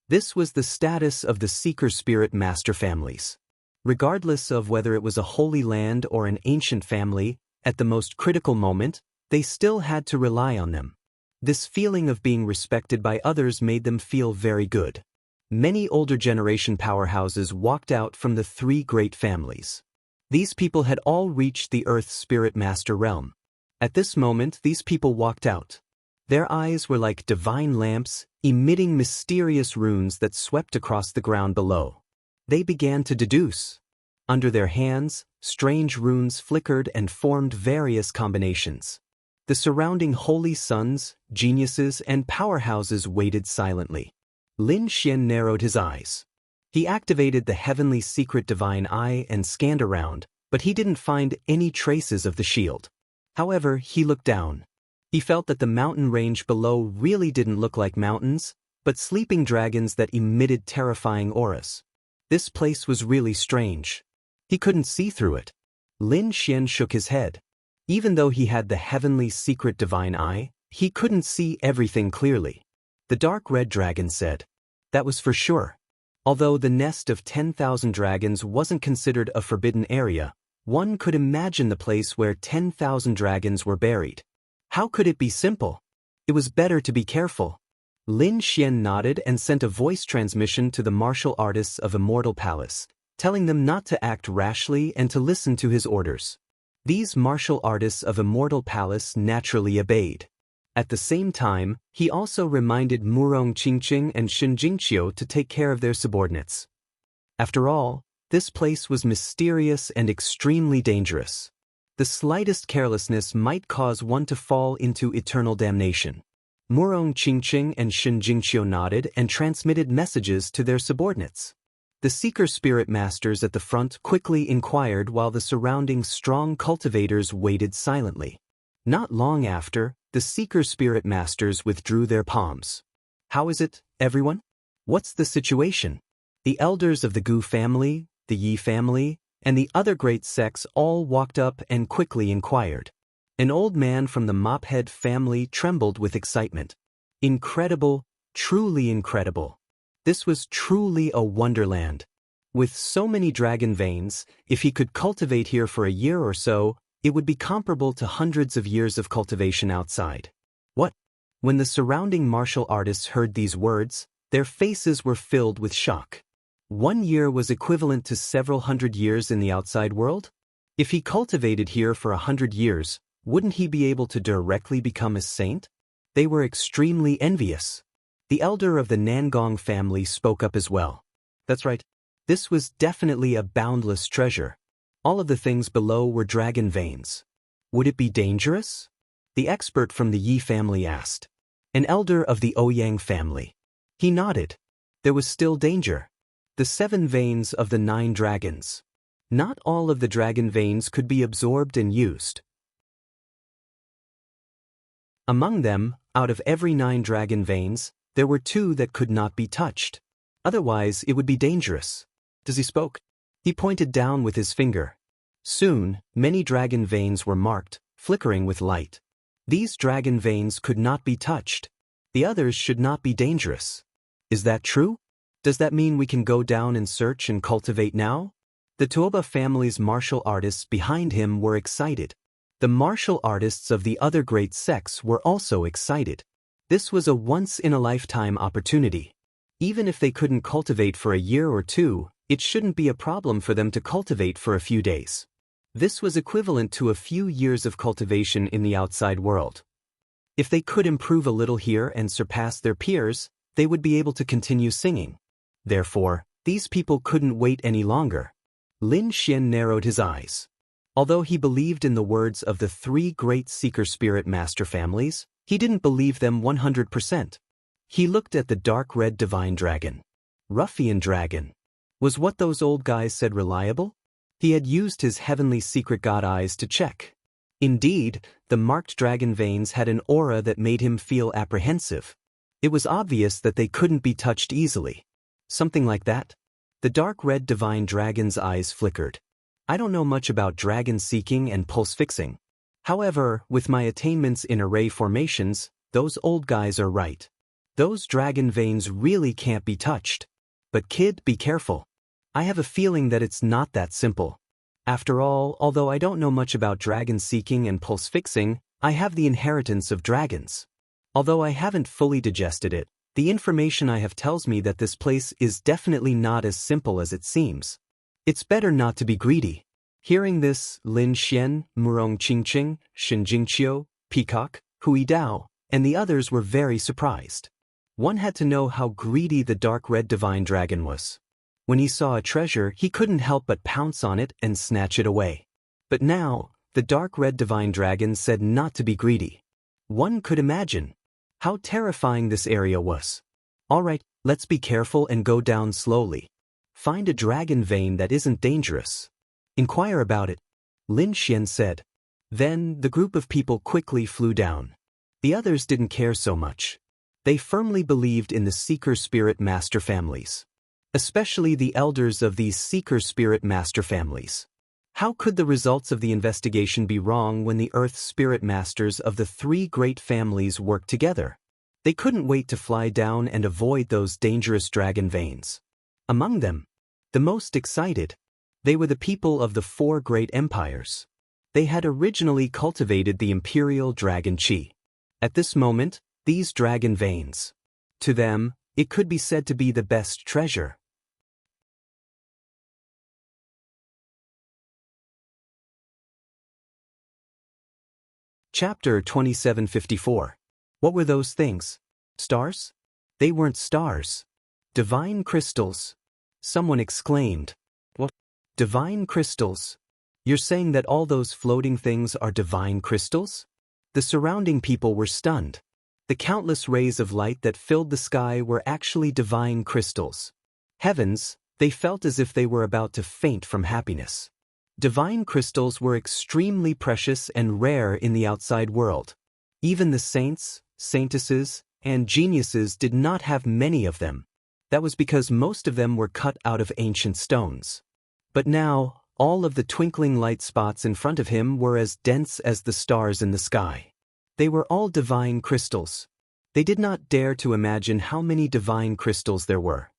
This was the status of the Seeker Spirit Master families. Regardless of whether it was a holy land or an ancient family, at the most critical moment, they still had to rely on them. This feeling of being respected by others made them feel very good. Many older generation powerhouses walked out from the three great families. These people had all reached the Earth Spirit Master realm. At this moment, these people walked out. Their eyes were like divine lamps, emitting mysterious runes that swept across the ground below. They began to deduce. Under their hands, strange runes flickered and formed various combinations. The surrounding holy sons, geniuses, and powerhouses waited silently. Lin Xian narrowed his eyes. He activated the heavenly secret divine eye and scanned around, but he didn't find any traces of the shield. However, he looked down. He felt that the mountain range below really didn't look like mountains, but sleeping dragons that emitted terrifying auras. This place was really strange. He couldn't see through it. Lin Xian shook his head. Even though he had the heavenly secret divine eye, he couldn't see everything clearly. The dark red dragon said. That was for sure. Although the nest of 10,000 dragons wasn't considered a forbidden area, one could imagine the place where 10,000 dragons were buried. How could it be simple? It was better to be careful. Lin Xian nodded and sent a voice transmission to the martial artists of Immortal Palace, telling them not to act rashly and to listen to his orders. These martial artists of Immortal Palace naturally obeyed. At the same time, he also reminded Murong Qingqing and Shen Jingqiu to take care of their subordinates. After all, this place was mysterious and extremely dangerous. The slightest carelessness might cause one to fall into eternal damnation. Murong Qingqing and Shen Jingqiu nodded and transmitted messages to their subordinates. The Seeker Spirit Masters at the front quickly inquired while the surrounding strong cultivators waited silently. Not long after, the Seeker Spirit Masters withdrew their palms. How is it, everyone? What's the situation? The elders of the Gu family, the Yi family, and the other great sects all walked up and quickly inquired. An old man from the Mophead family trembled with excitement. Incredible, truly incredible. This was truly a wonderland. With so many dragon veins, if he could cultivate here for a year or so, it would be comparable to hundreds of years of cultivation outside. What? When the surrounding martial artists heard these words, their faces were filled with shock. 1 year was equivalent to several hundred years in the outside world? If he cultivated here for 100 years, wouldn't he be able to directly become a saint? They were extremely envious. The elder of the Nangong family spoke up as well. That's right. This was definitely a boundless treasure. All of the things below were dragon veins. Would it be dangerous? The expert from the Yi family asked. An elder of the Ouyang family. He nodded. There was still danger. The 7 veins of the 9 dragons. Not all of the dragon veins could be absorbed and used. Among them, out of every 9 dragon veins, there were 2 that could not be touched. Otherwise, it would be dangerous. As he spoke, he pointed down with his finger. Soon, many dragon veins were marked, flickering with light. These dragon veins could not be touched. The others should not be dangerous. Is that true? Does that mean we can go down and search and cultivate now? The Tuoba family's martial artists behind him were excited. The martial artists of the other great sects were also excited. This was a once-in-a-lifetime opportunity. Even if they couldn't cultivate for a year or 2, it shouldn't be a problem for them to cultivate for a few days. This was equivalent to a few years of cultivation in the outside world. If they could improve a little here and surpass their peers, they would be able to continue singing. Therefore, these people couldn't wait any longer. Lin Xian narrowed his eyes. Although he believed in the words of the 3 great Seeker Spirit Master families, he didn't believe them 100%. He looked at the dark red divine dragon. Ruffian dragon. Was what those old guys said reliable? He had used his heavenly secret god eyes to check. Indeed, the marked dragon veins had an aura that made him feel apprehensive. It was obvious that they couldn't be touched easily. Something like that? The dark red divine dragon's eyes flickered. I don't know much about dragon seeking and pulse fixing. However, with my attainments in array formations, those old guys are right. Those dragon veins really can't be touched. But kid, be careful. I have a feeling that it's not that simple. After all, although I don't know much about dragon seeking and pulse fixing, I have the inheritance of dragons. Although I haven't fully digested it, the information I have tells me that this place is definitely not as simple as it seems. It's better not to be greedy. Hearing this, Lin Xian, Murong Qingqing, Shin Jingqiu, Peacock, Hui Dao, and the others were very surprised. One had to know how greedy the dark red divine dragon was. When he saw a treasure, he couldn't help but pounce on it and snatch it away. But now, the dark red divine dragon said not to be greedy. One could imagine how terrifying this area was. All right, let's be careful and go down slowly. Find a dragon vein that isn't dangerous. Inquire about it, Lin Xian said. Then, the group of people quickly flew down. The others didn't care so much. They firmly believed in the Seeker Spirit Master families. Especially the elders of these Seeker Spirit Master families. How could the results of the investigation be wrong when the Earth Spirit Masters of the three great families worked together? They couldn't wait to fly down and avoid those dangerous dragon veins. Among them, the most excited, they were the people of the four great empires. They had originally cultivated the imperial dragon chi. At this moment, these dragon veins, to them, it could be said to be the best treasure. Chapter 2754. What were those things? Stars? They weren't stars. Divine crystals. Someone exclaimed. What? Divine crystals? You're saying that all those floating things are divine crystals? The surrounding people were stunned. The countless rays of light that filled the sky were actually divine crystals. Heavens, they felt as if they were about to faint from happiness. Divine crystals were extremely precious and rare in the outside world. Even the saints, saintesses, and geniuses did not have many of them. That was because most of them were cut out of ancient stones. But now, all of the twinkling light spots in front of him were as dense as the stars in the sky. They were all divine crystals. They did not dare to imagine how many divine crystals there were.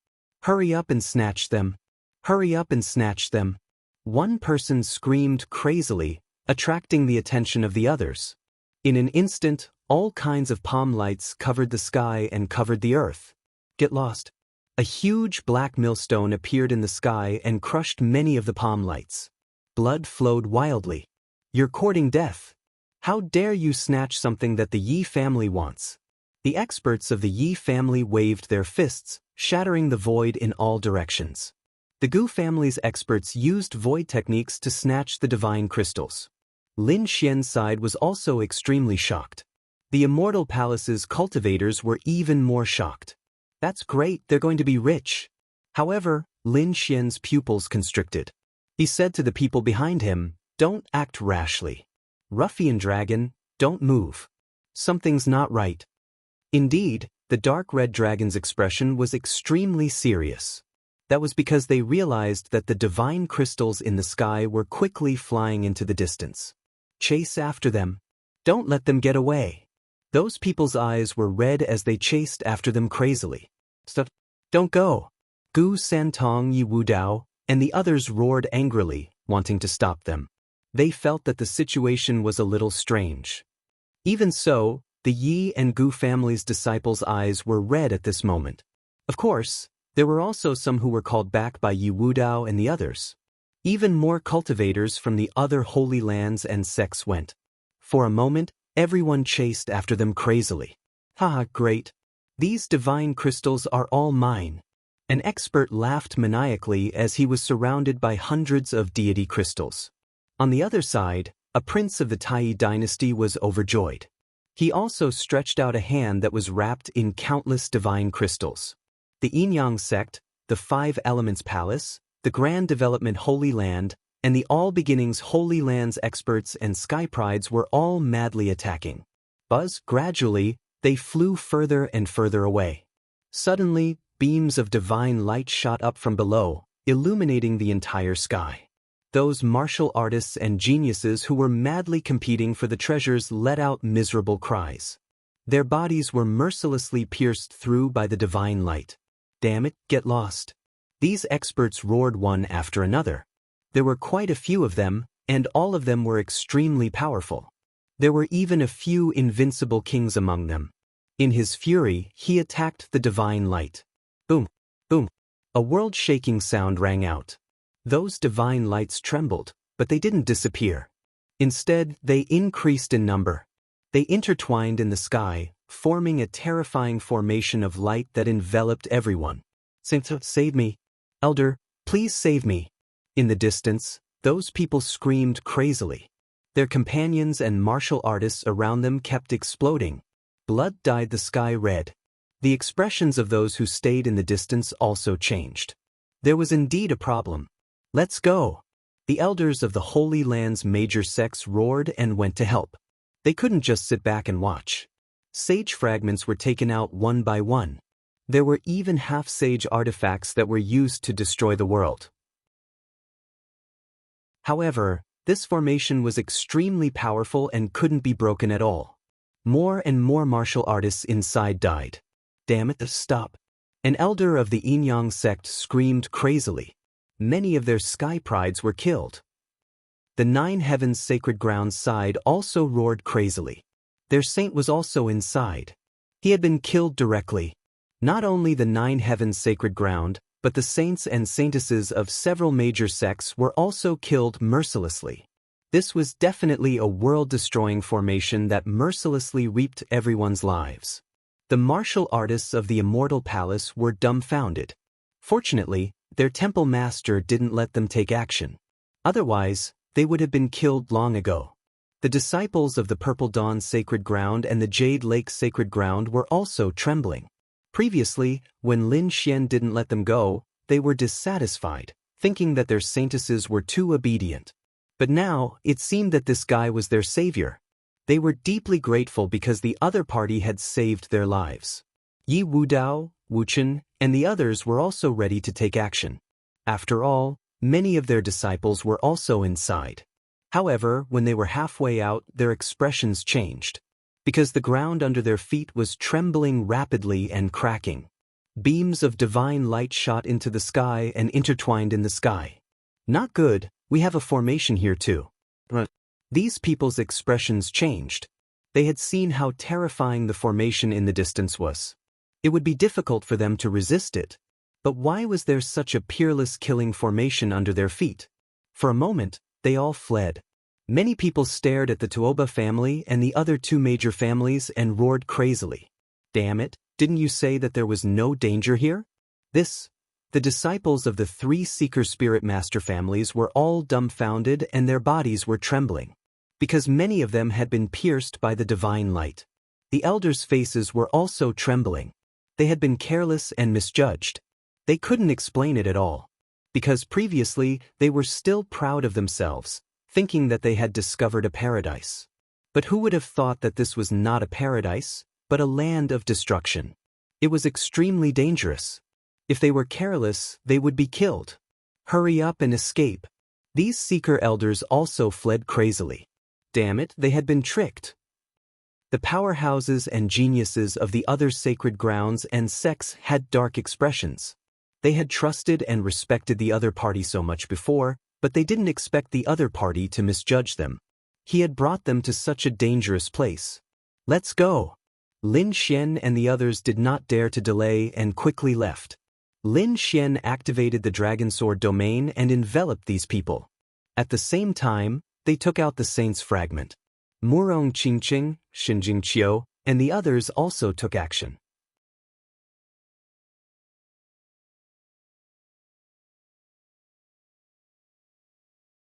Hurry up and snatch them. Hurry up and snatch them. One person screamed crazily, attracting the attention of the others. In an instant, all kinds of palm lights covered the sky and covered the earth. Get lost. A huge black millstone appeared in the sky and crushed many of the palm lights. Blood flowed wildly. You're courting death. How dare you snatch something that the Yi family wants? The experts of the Yi family waved their fists, shattering the void in all directions. The Gu family's experts used void techniques to snatch the divine crystals. Lin Xian's side was also extremely shocked. The Immortal Palace's cultivators were even more shocked. That's great, they're going to be rich. However, Lin Xian's pupils constricted. He said to the people behind him, "Don't act rashly. Ruffian dragon, don't move. Something's not right." Indeed, the dark red dragon's expression was extremely serious. That was because they realized that the divine crystals in the sky were quickly flying into the distance. Chase after them. Don't let them get away. Those people's eyes were red as they chased after them crazily. Stop. Don't go. Gu Santong Yi Wu Dao and the others roared angrily, wanting to stop them. They felt that the situation was a little strange. Even so, the Yi and Gu family's disciples' eyes were red at this moment. Of course, there were also some who were called back by Yi Wu Dao and the others. Even more cultivators from the other holy lands and sects went. For a moment, everyone chased after them crazily. Haha, great. These divine crystals are all mine. An expert laughed maniacally as he was surrounded by hundreds of deity crystals. On the other side, a prince of the Tai dynasty was overjoyed. He also stretched out a hand that was wrapped in countless divine crystals. The Yin-Yang sect, the Five Elements Palace, the Grand Development Holy Land, and the All Beginnings Holy Lands experts and sky prides were all madly attacking. Gradually, they flew further and further away. Suddenly, beams of divine light shot up from below, illuminating the entire sky. Those martial artists and geniuses who were madly competing for the treasures let out miserable cries. Their bodies were mercilessly pierced through by the divine light. Damn it, get lost. These experts roared one after another. There were quite a few of them, and all of them were extremely powerful. There were even a few invincible kings among them. In his fury, he attacked the divine light. Boom, boom. A world-shaking sound rang out. Those divine lights trembled, but they didn't disappear. Instead, they increased in number. They intertwined in the sky, forming a terrifying formation of light that enveloped everyone. Saint, save me. Elder, please save me. In the distance, those people screamed crazily. Their companions and martial artists around them kept exploding. Blood dyed the sky red. The expressions of those who stayed in the distance also changed. There was indeed a problem. Let's go. The elders of the Holy Land's major sects roared and went to help. They couldn't just sit back and watch. Sage fragments were taken out one by one. There were even half-sage artifacts that were used to destroy the world. However, this formation was extremely powerful and couldn't be broken at all. More and more martial artists inside died. Damn it, stop. An elder of the Yin-Yang sect screamed crazily. Many of their sky prides were killed. The Nine Heavens Sacred Ground side also roared crazily. Their saint was also inside. He had been killed directly. Not only the Nine Heavens Sacred Ground, but the saints and saintesses of several major sects were also killed mercilessly. This was definitely a world-destroying formation that mercilessly reaped everyone's lives. The martial artists of the Immortal Palace were dumbfounded. Fortunately, their temple master didn't let them take action. Otherwise, they would have been killed long ago. The disciples of the Purple Dawn Sacred Ground and the Jade Lake Sacred Ground were also trembling. Previously, when Lin Xian didn't let them go, they were dissatisfied, thinking that their saintesses were too obedient. But now, it seemed that this guy was their savior. They were deeply grateful because the other party had saved their lives. Yi Wudao, Wu Chen, and the others were also ready to take action. After all, many of their disciples were also inside. However, when they were halfway out, their expressions changed. Because the ground under their feet was trembling rapidly and cracking. Beams of divine light shot into the sky and intertwined in the sky. Not good, we have a formation here too. These people's expressions changed. They had seen how terrifying the formation in the distance was. It would be difficult for them to resist it. But why was there such a peerless killing formation under their feet? For a moment, they all fled. Many people stared at the Tuoba family and the other two major families and roared crazily. Damn it, didn't you say that there was no danger here? The disciples of the three Seeker Spirit Master families were all dumbfounded and their bodies were trembling. Because many of them had been pierced by the divine light. The elders' faces were also trembling. They had been careless and misjudged. They couldn't explain it at all. Because previously, they were still proud of themselves, thinking that they had discovered a paradise. But who would have thought that this was not a paradise, but a land of destruction? It was extremely dangerous. If they were careless, they would be killed. Hurry up and escape. These Seeker elders also fled crazily. Damn it, they had been tricked. The powerhouses and geniuses of the other sacred grounds and sects had dark expressions. They had trusted and respected the other party so much before, but they didn't expect the other party to misjudge them. He had brought them to such a dangerous place. Let's go. Lin Xian and the others did not dare to delay and quickly left. Lin Xian activated the Dragon Sword domain and enveloped these people. At the same time, they took out the Saint's fragment. Murong Qingqing, Xinjing Qiu, and the others also took action.